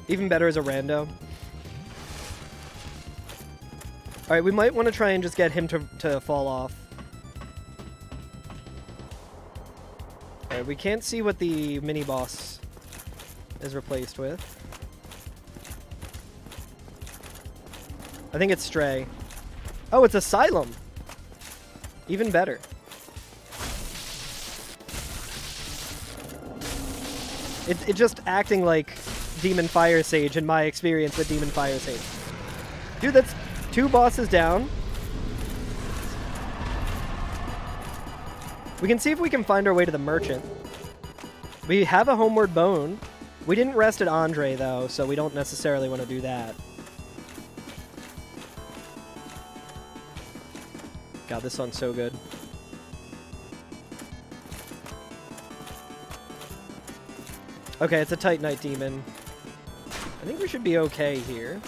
Even better as a rando. Alright, we might want to try and just get him to fall off. Alright, we can't see what the mini-boss is replaced with. I think it's Stray. Oh, it's Asylum! Even better. It's just acting like Demon Fire Sage in my experience with Demon Fire Sage. Dude, that's 2 bosses down. We can see if we can find our way to the merchant. We have a homeward bone. We didn't rest at Andre, though, so we don't necessarily want to do that. God, this song's so good. Okay, it's a Titanite demon. I think we should be okay here.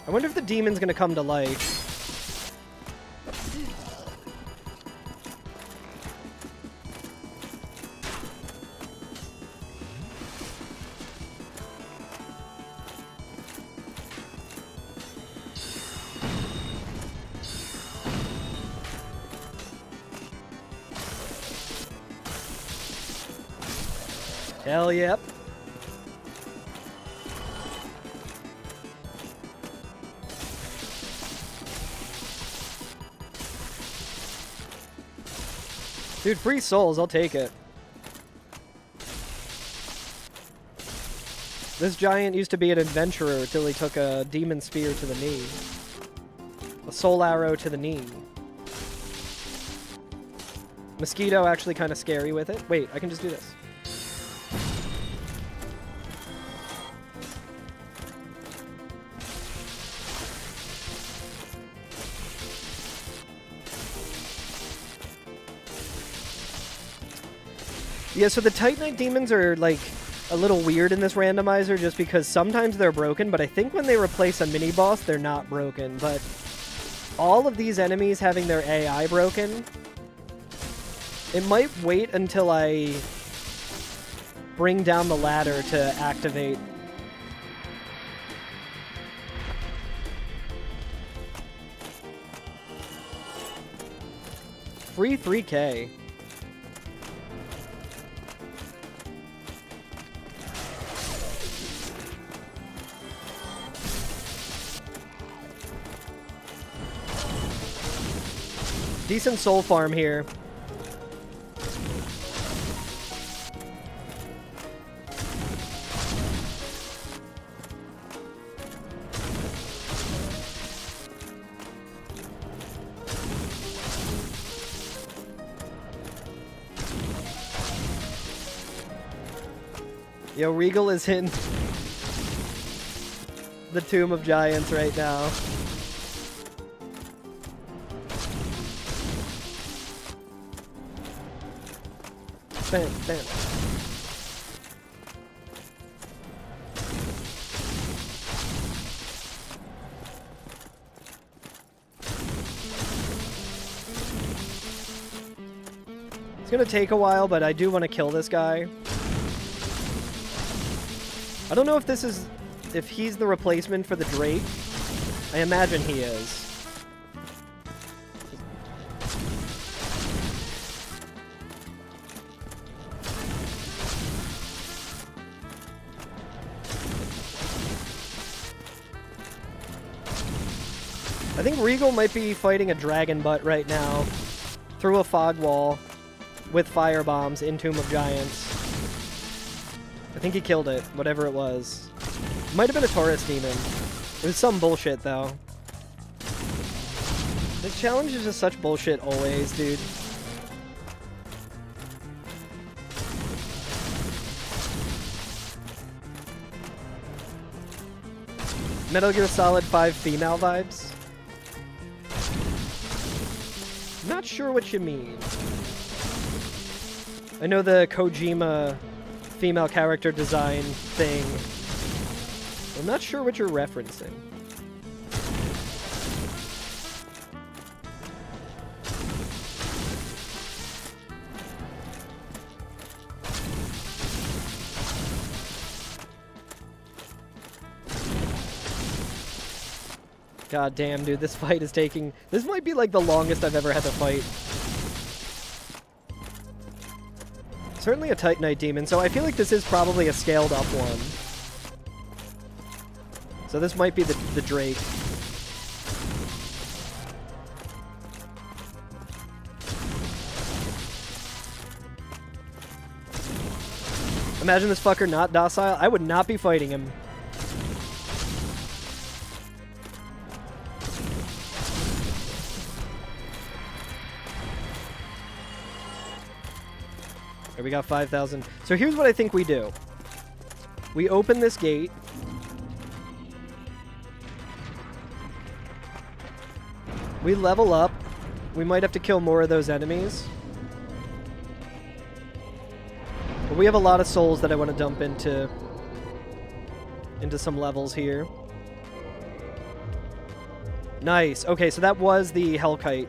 I wonder if the demon's gonna come to life. Hell yep. Dude, free souls, I'll take it. This giant used to be an adventurer until he took a demon spear to the knee. A soul arrow to the knee. Mosquito actually kind of scary with it. Wait, I can just do this. Yeah, so the Titanite demons are, like, a little weird in this randomizer just because sometimes they're broken, but I think when they replace a mini-boss, they're not broken. But all of these enemies having their AI broken, it might wait until I bring down the ladder to activate. Free 3K. Decent soul farm here. Yo, Regal is in the Tomb of Giants right now. Bam, bam. It's gonna take a while, but I do want to kill this guy. I don't know if if he's the replacement for the Drake. I imagine he is. I think Regal might be fighting a dragon butt right now through a fog wall with fire bombs in Tomb of Giants. I think he killed it, whatever it was. Might have been a Taurus demon. It was some bullshit, though. This challenge is just such bullshit always, dude. Metal Gear Solid 5 female vibes? Not sure what you mean. I know the Kojima female character design thing. I'm not sure what you're referencing. God damn, dude, this fight is taking... This might be like the longest I've ever had to fight. Certainly a Titanite demon, so I feel like this is probably a scaled up one. So this might be the Drake. Imagine this fucker not docile. I would not be fighting him. We got 5,000. So here's what I think we do. We open this gate. We level up. We might have to kill more of those enemies. But we have a lot of souls that I want to dump into some levels here. Nice. Okay, so that was the Hellkite.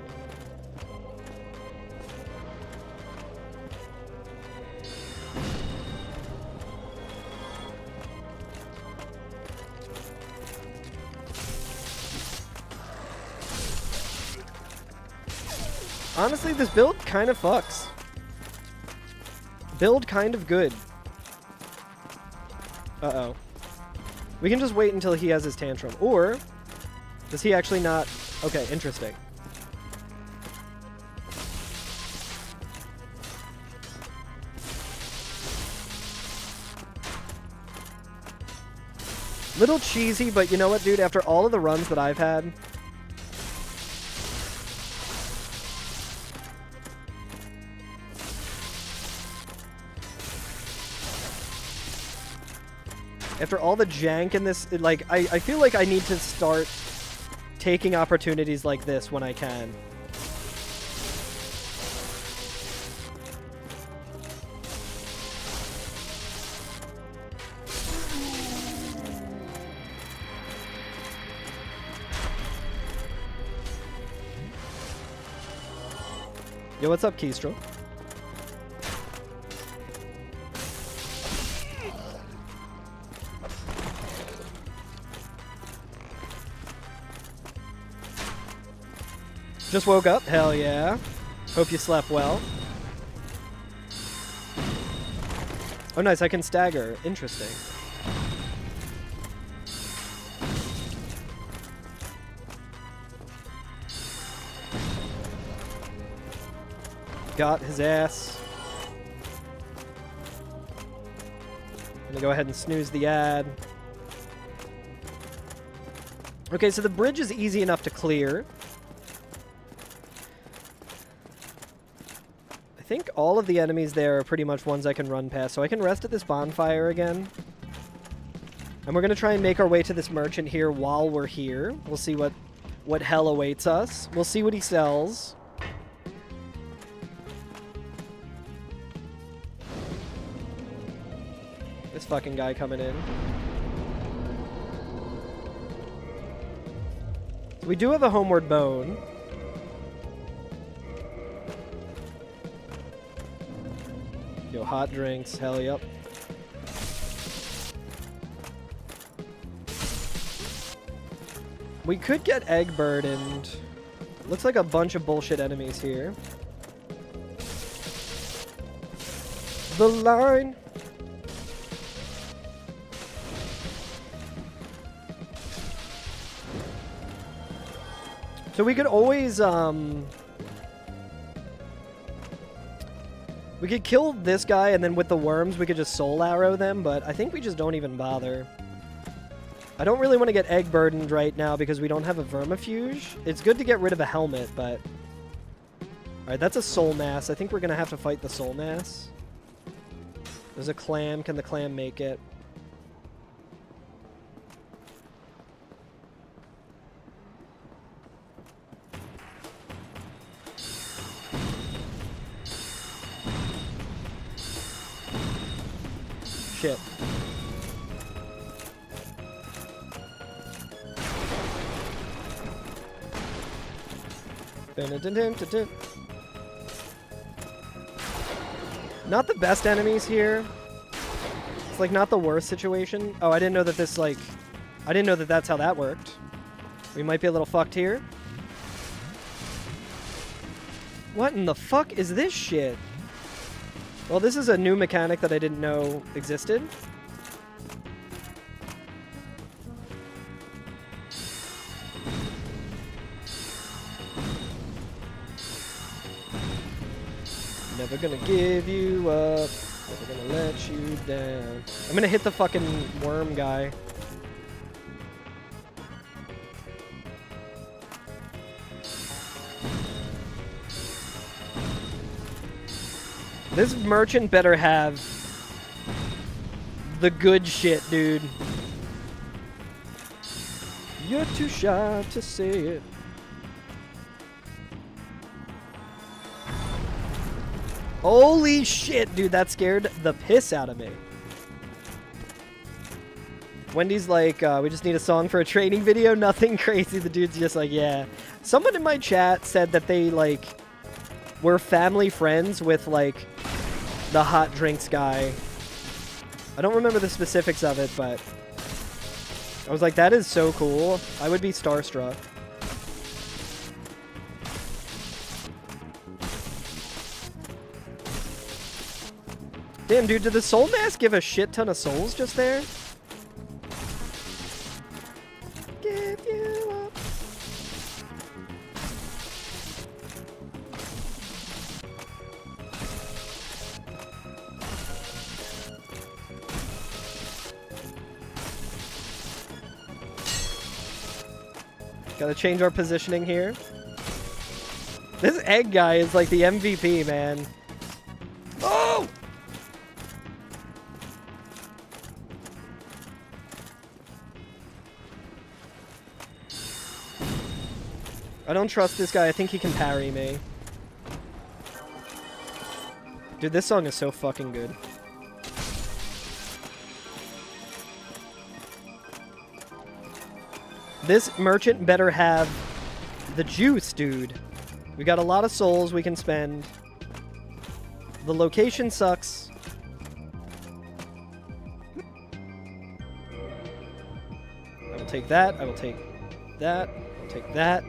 Honestly, this build kind of fucks. Build kind of good. Uh-oh. We can just wait until he has his tantrum. Or, does he actually not... Okay, interesting. Little cheesy, but you know what, dude? After all of the runs that I've had... After all the jank in this, like, I feel like I need to start taking opportunities like this when I can. Yo, what's up, Kestrel? Just woke up? Hell yeah. Hope you slept well. Oh nice, I can stagger. Interesting. Got his ass. Gonna go ahead and snooze the ad. Okay, so the bridge is easy enough to clear. I think all of the enemies there are pretty much ones I can run past, so I can rest at this bonfire again. And we're going to try and make our way to this merchant here while we're here. We'll see what hell awaits us. We'll see what he sells. This fucking guy coming in. So we do have a homeward bone. Yo, hot drinks, hell yep. We could get egg burdened. Looks like a bunch of bullshit enemies here. The line. So we could always, we could kill this guy, and then with the worms, we could just soul arrow them, but I think we just don't even bother. I don't really want to get egg burdened right now because we don't have a vermifuge. It's good to get rid of a helmet, but... Alright, that's a soul mass. I think we're going to have to fight the soul mass. There's a clam. Can the clam make it? Shit. Dun-dun-dun-dun-dun-dun. Not the best enemies here. It's like not the worst situation. Oh, I didn't know that this like... I didn't know that that's how that worked. We might be a little fucked here. What in the fuck is this shit? Well, this is a new mechanic that I didn't know existed. Never gonna give you up. Never gonna let you down. I'm gonna hit the fucking worm guy. This merchant better have the good shit, dude. You're too shy to say it. Holy shit, dude, that scared the piss out of me. Wendy's like, we just need a song for a training video. Nothing crazy. The dude's just like, yeah. Someone in my chat said that they, like, were family friends with, like, the hot drinks guy. I don't remember the specifics of it, but I was like, that is so cool. I would be starstruck. Damn, dude, did the soul mask give a shit ton of souls just there? Give you up. Gotta change our positioning here. This egg guy is like the MVP, man. Oh! I don't trust this guy. I think he can parry me. Dude, this song is so fucking good. This merchant better have the juice, dude. We got a lot of souls we can spend. The location sucks. I will take that. I will take that. I'll take that.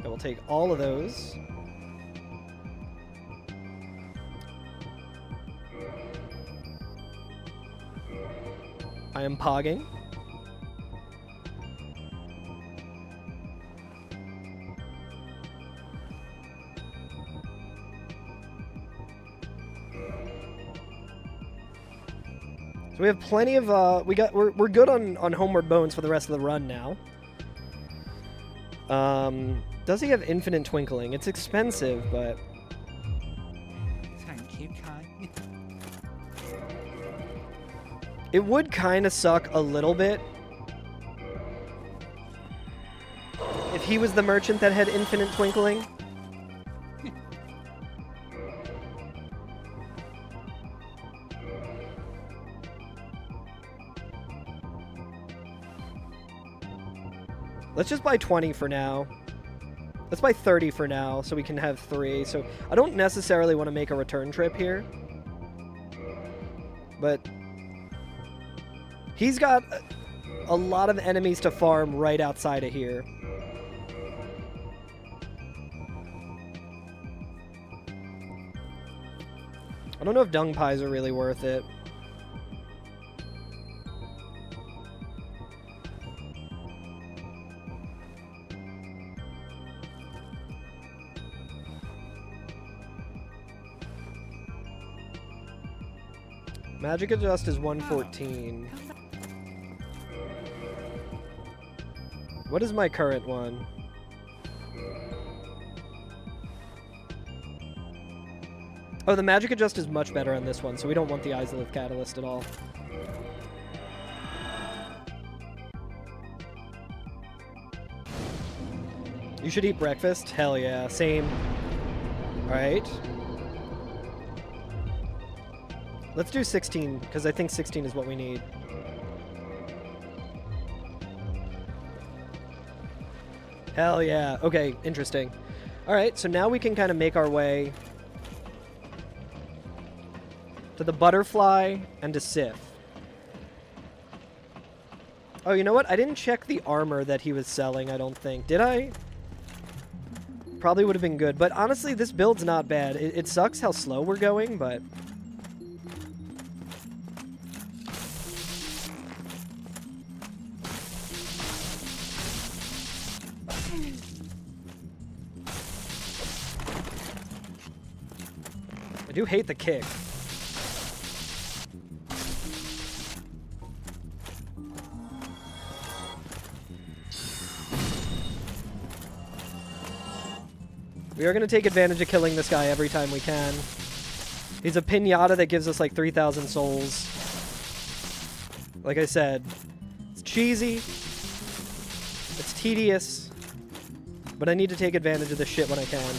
I will take all of those. I am pogging. So we have plenty of we're good on homeward bones for the rest of the run now. Does he have infinite twinkling? It's expensive, but Thank you, Kai. it would kind of suck a little bit if he was the merchant that had infinite twinkling. Let's just buy 20 for now. Let's buy 30 for now so we can have 3. So I don't necessarily want to make a return trip here. But he's got a lot of enemies to farm right outside of here. I don't know if dung pies are really worth it. Magic adjust is 114. What is my current one? Oh, the magic adjust is much better on this one, so we don't want the Eyes of the Catalyst at all. You should eat breakfast? Hell yeah, same. Alright. Let's do 16, because I think 16 is what we need. Hell yeah. Okay, interesting. Alright, so now we can kind of make our way to the butterfly and to Sif. Oh, you know what? I didn't check the armor that he was selling, I don't think. Did I? Probably would have been good. But honestly, this build's not bad. It sucks how slow we're going, but... I do hate the kick. We are going to take advantage of killing this guy every time we can. He's a pinata that gives us like 3,000 souls. Like I said, it's cheesy. It's tedious. But I need to take advantage of this shit when I can.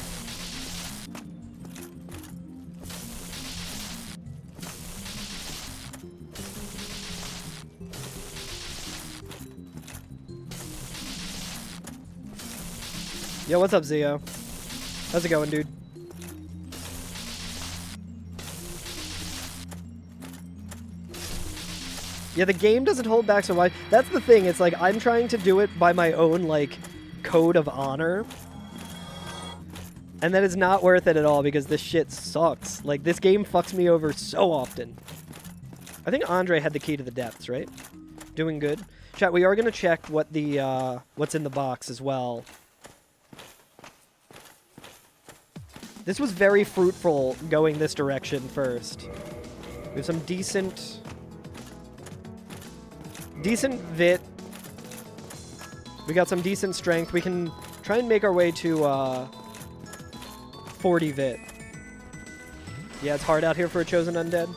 Yo, what's up, Zio? How's it going, dude? Yeah, the game doesn't hold back so wide. That's the thing. It's like I'm trying to do it by my own, like, code of honor. And that is not worth it at all because this shit sucks. Like, this game fucks me over so often. I think Andre had the key to the depths, right? Doing good. Chat, we are going to check what the, what's in the box as well. This was very fruitful going this direction first. We have some decent vit. We got some decent strength. We can try and make our way to 40 vit. Yeah, it's hard out here for a chosen undead.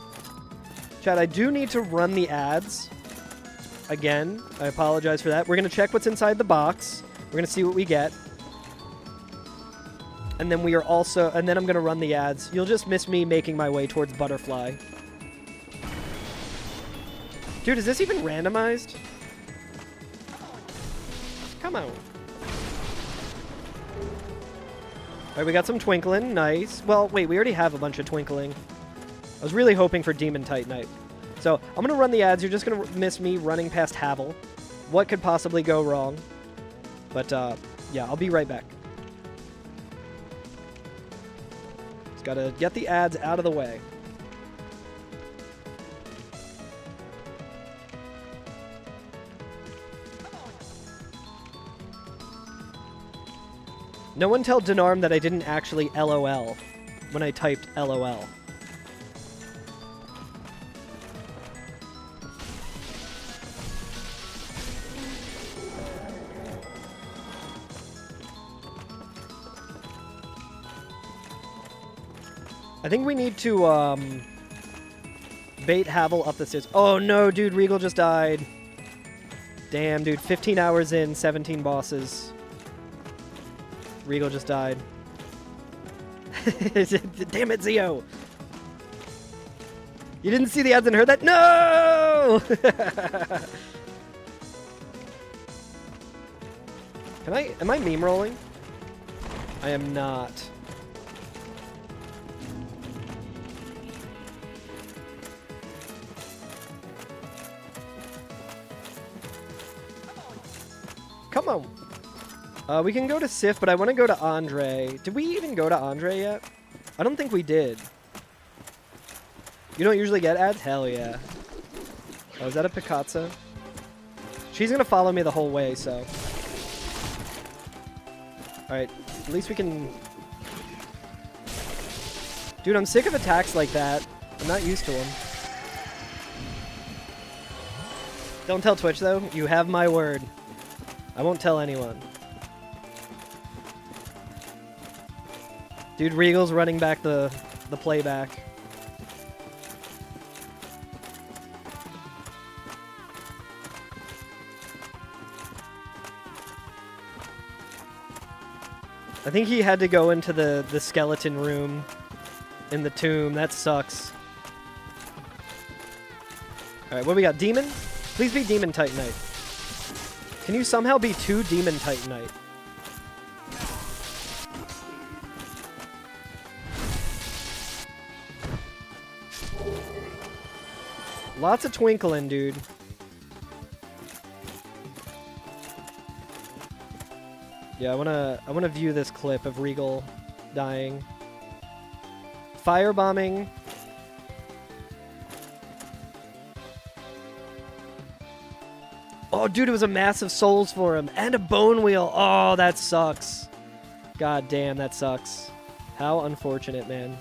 Chat, I do need to run the ads. Again, I apologize for that. We're going to check what's inside the box. We're going to see what we get. And then we are also, and then I'm going to run the ads. You'll just miss me making my way towards Butterfly. Dude, is this even randomized? Come on. Alright, we got some twinkling. Nice. Well, wait, we already have a bunch of twinkling. I was really hoping for Demon Titanite. So, I'm going to run the ads. You're just going to miss me running past Havel. What could possibly go wrong? But, yeah, I'll be right back. Gotta get the ads out of the way. No one tell Denarm that I didn't actually LOL when I typed LOL. I think we need to, bait Havel up the stairs. Oh no, dude, Regal just died. Damn, dude, 15 hours in, 17 bosses. Regal just died. Damn it, Zio! You didn't see the ads and heard that? No! Am I meme rolling? I am not. Come on. We can go to Sif, but I want to go to Andre. Did we even go to Andre yet? I don't think we did. You don't usually get ads? Hell yeah. Oh, is that a Picazza? She's going to follow me the whole way, so. Alright, at least we can... Dude, I'm sick of attacks like that. I'm not used to them. Don't tell Twitch, though. You have my word. I won't tell anyone. Dude, Regal's running back the playback. I think he had to go into the skeleton room in the tomb. That sucks. Alright, what do we got? Demon? Please be Demon Titanite. Can you somehow be 2 Demon Titanite? Lots of twinkling, dude. Yeah, I wanna view this clip of Regal dying. Firebombing. Oh, dude, it was a massive souls for him and a bone wheel. Oh, that sucks. God damn, that sucks. How unfortunate, man.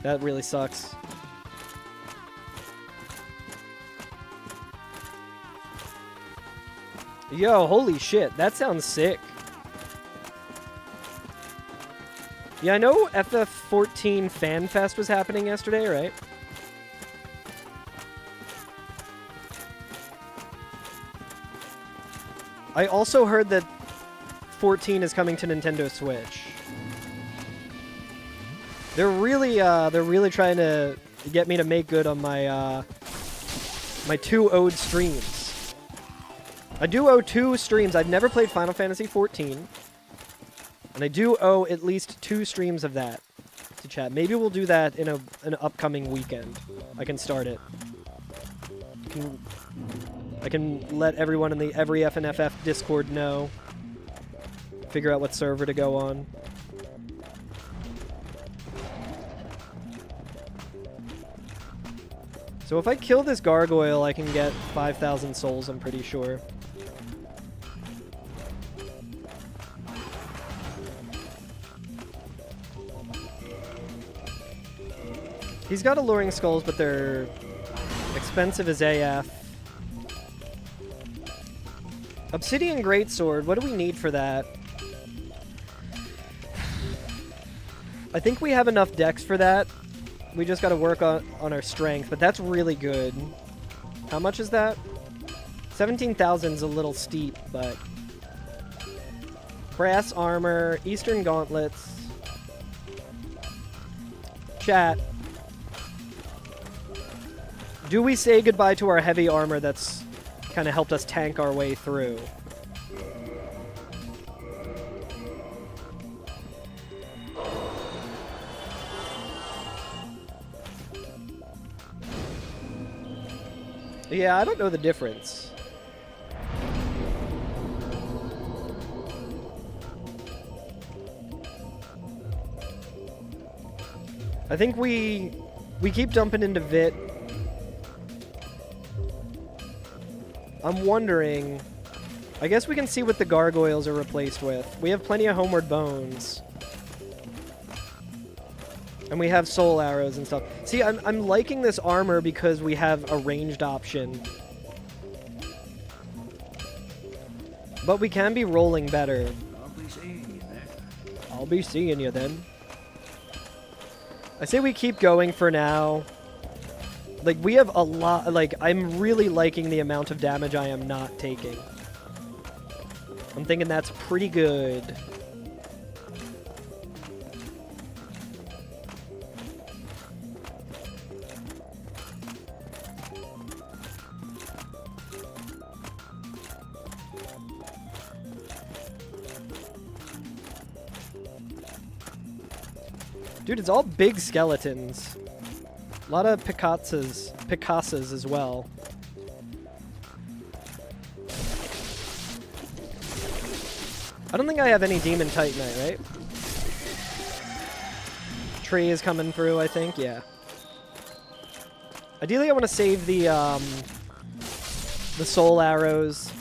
That really sucks. Yo, holy shit, that sounds sick. Yeah, I know FF14 Fan Fest was happening yesterday, right? I also heard that 14 is coming to Nintendo Switch. They're really trying to get me to make good on my my 2 owed streams. I do owe 2 streams. I've never played Final Fantasy 14. And I do owe at least 2 streams of that to chat. Maybe we'll do that in an upcoming weekend. I can start it. I can let everyone in the Every FNFF Discord know. Figure out what server to go on. So if I kill this gargoyle, I can get 5,000 souls, I'm pretty sure. He's got alluring skulls, but they're expensive as AF. Obsidian Greatsword, what do we need for that? I think we have enough dex for that. We just gotta work on our strength, but that's really good. How much is that? 17,000 is a little steep, but... Brass armor, Eastern gauntlets. Chat. Do we say goodbye to our heavy armor that's kind of helped us tank our way through? Yeah, I don't know the difference. I think we keep dumping into Vit. I'm wondering... I guess we can see what the gargoyles are replaced with. We have plenty of homeward bones. And we have soul arrows and stuff. See, I'm liking this armor because we have a ranged option. But we can be rolling better. I'll be seeing you then. I'll be seeing you then. I say we keep going for now. Like, we have a lot... Like, I'm really liking the amount of damage I am not taking. I'm thinking that's pretty good. Dude, it's all big skeletons. A lot of Picasas as well. I don't think I have any Demon Titanite, right? Tree is coming through, I think, yeah. Ideally, I want to save the soul arrows.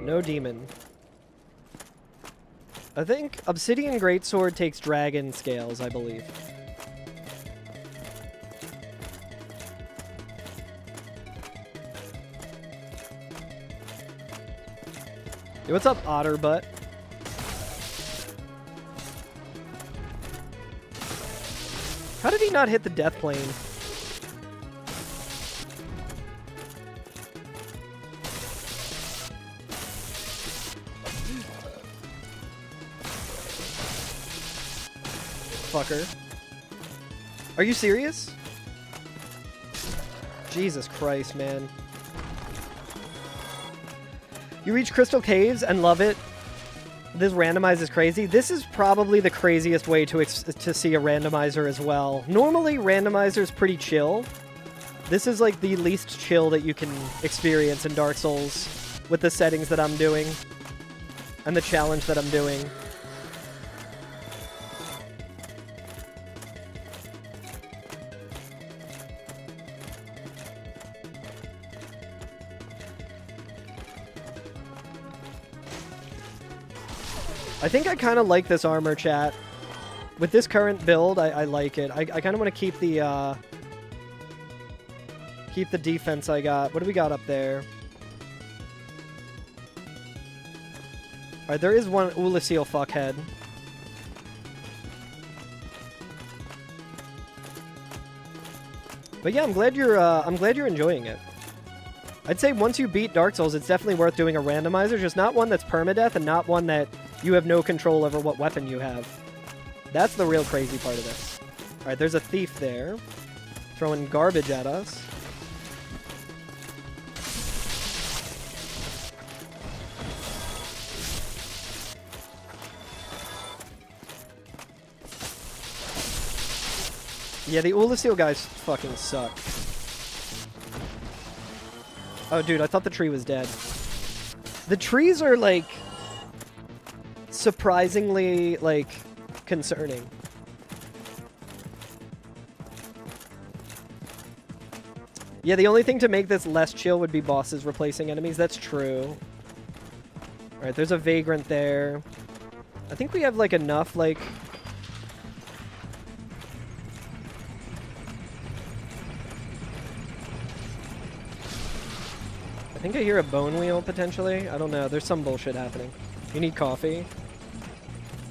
No demon. I think Obsidian Greatsword takes dragon scales, I believe. Hey, what's up, Otterbutt? How did he not hit the death plane? Fucker. Are you serious? Jesus Christ, man. You reach Crystal Caves and love it. This randomize is crazy. This is probably the craziest way to see a randomizer as well. Normally, randomizer is pretty chill. This is like the least chill that you can experience in Dark Souls with the settings that I'm doing and the challenge that I'm doing. I think I kind of like this armor, chat. With this current build, I like it. I kind of want to keep the defense I got. What do we got up there? Alright, there is one Ulysseal fuckhead. But yeah, I'm glad you're enjoying it. I'd say once you beat Dark Souls, it's definitely worth doing a randomizer, just not one that's permadeath and not one that you have no control over what weapon you have. That's the real crazy part of this. Alright, there's a thief there. Throwing garbage at us. Yeah, the Ulysseal guys fucking suck. Oh, dude, I thought the tree was dead. The trees are, like, surprisingly, like, concerning. Yeah, the only thing to make this less chill would be bosses replacing enemies. That's true. Alright, there's a Vagrant there. I think we have, like, enough, like... I think I hear a bone wheel, potentially. I don't know. There's some bullshit happening. You need coffee?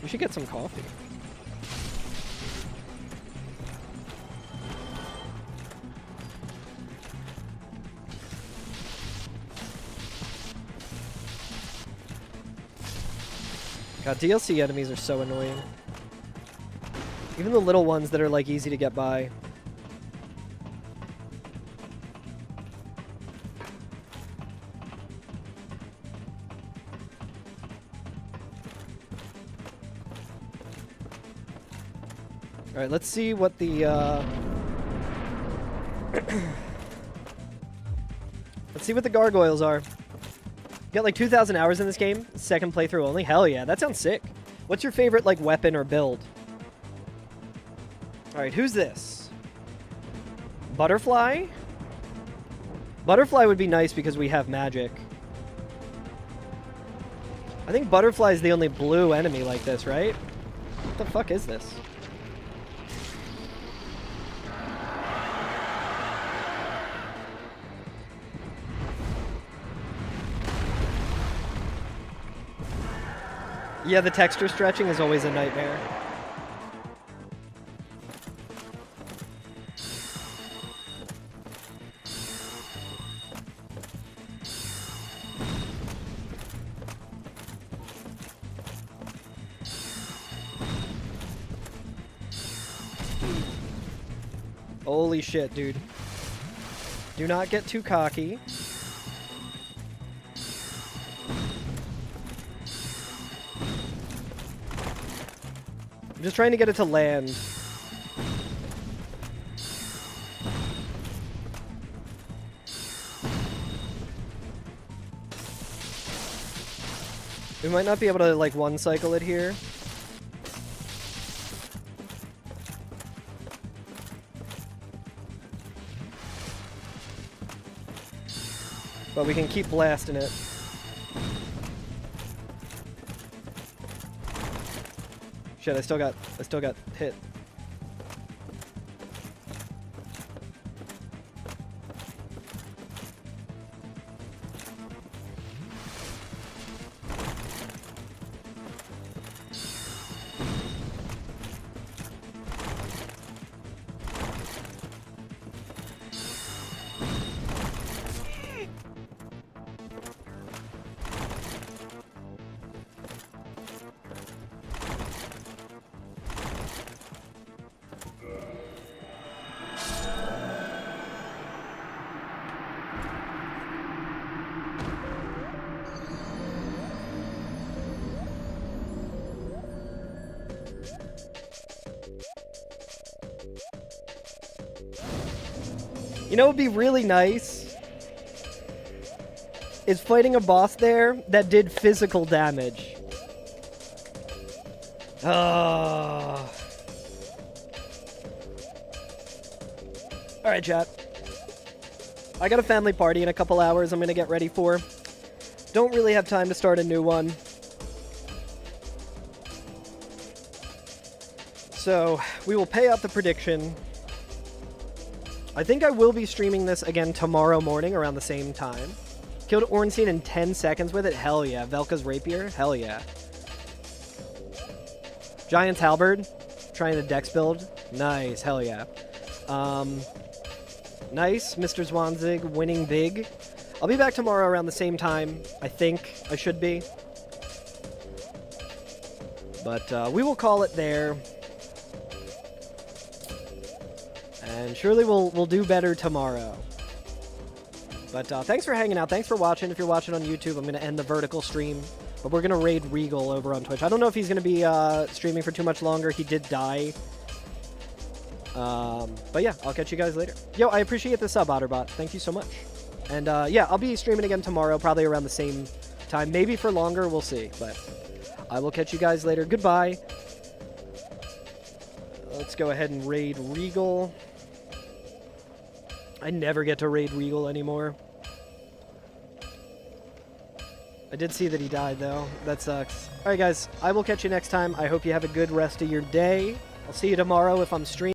We should get some coffee. God, DLC enemies are so annoying. Even the little ones that are, like, easy to get by. Alright, let's see what the, let's see what the gargoyles are. Got like 2,000 hours in this game. Second playthrough only. Hell yeah, that sounds sick. What's your favorite, like, weapon or build? Alright, who's this? Butterfly? Butterfly would be nice because we have magic. I think Butterfly is the only blue enemy like this, right? What the fuck is this? Yeah, the texture stretching is always a nightmare. Holy shit, dude. Do not get too cocky. I'm just trying to get it to land. We might not be able to, like, one cycle it here. But we can keep blasting it. Shit, I still got hit. You know what would be really nice? Is fighting a boss there that did physical damage. Oh. Alright, chat. I got a family party in a couple hours I'm going to get ready for. Don't really have time to start a new one. So, we will pay out the prediction. I think I will be streaming this again tomorrow morning around the same time. Killed Ornstein in 10 seconds with it? Hell yeah. Velka's Rapier? Hell yeah. Giant's Halberd? Trying the dex build? Nice. Hell yeah. Nice. Mr. Zwanzig winning big. I'll be back tomorrow around the same time. I think I should be. But we will call it there. And surely we'll do better tomorrow. But thanks for hanging out. Thanks for watching. If you're watching on YouTube, I'm going to end the vertical stream. But we're going to raid Regal over on Twitch. I don't know if he's going to be streaming for too much longer. He did die. But yeah, I'll catch you guys later. Yo, I appreciate the sub, Otterbot. Thank you so much. And yeah, I'll be streaming again tomorrow, probably around the same time. Maybe for longer, we'll see. But I will catch you guys later. Goodbye. Let's go ahead and raid Regal. I never get to raid Regal anymore. I did see that he died, though. That sucks. Alright, guys. I will catch you next time. I hope you have a good rest of your day. I'll see you tomorrow if I'm streaming.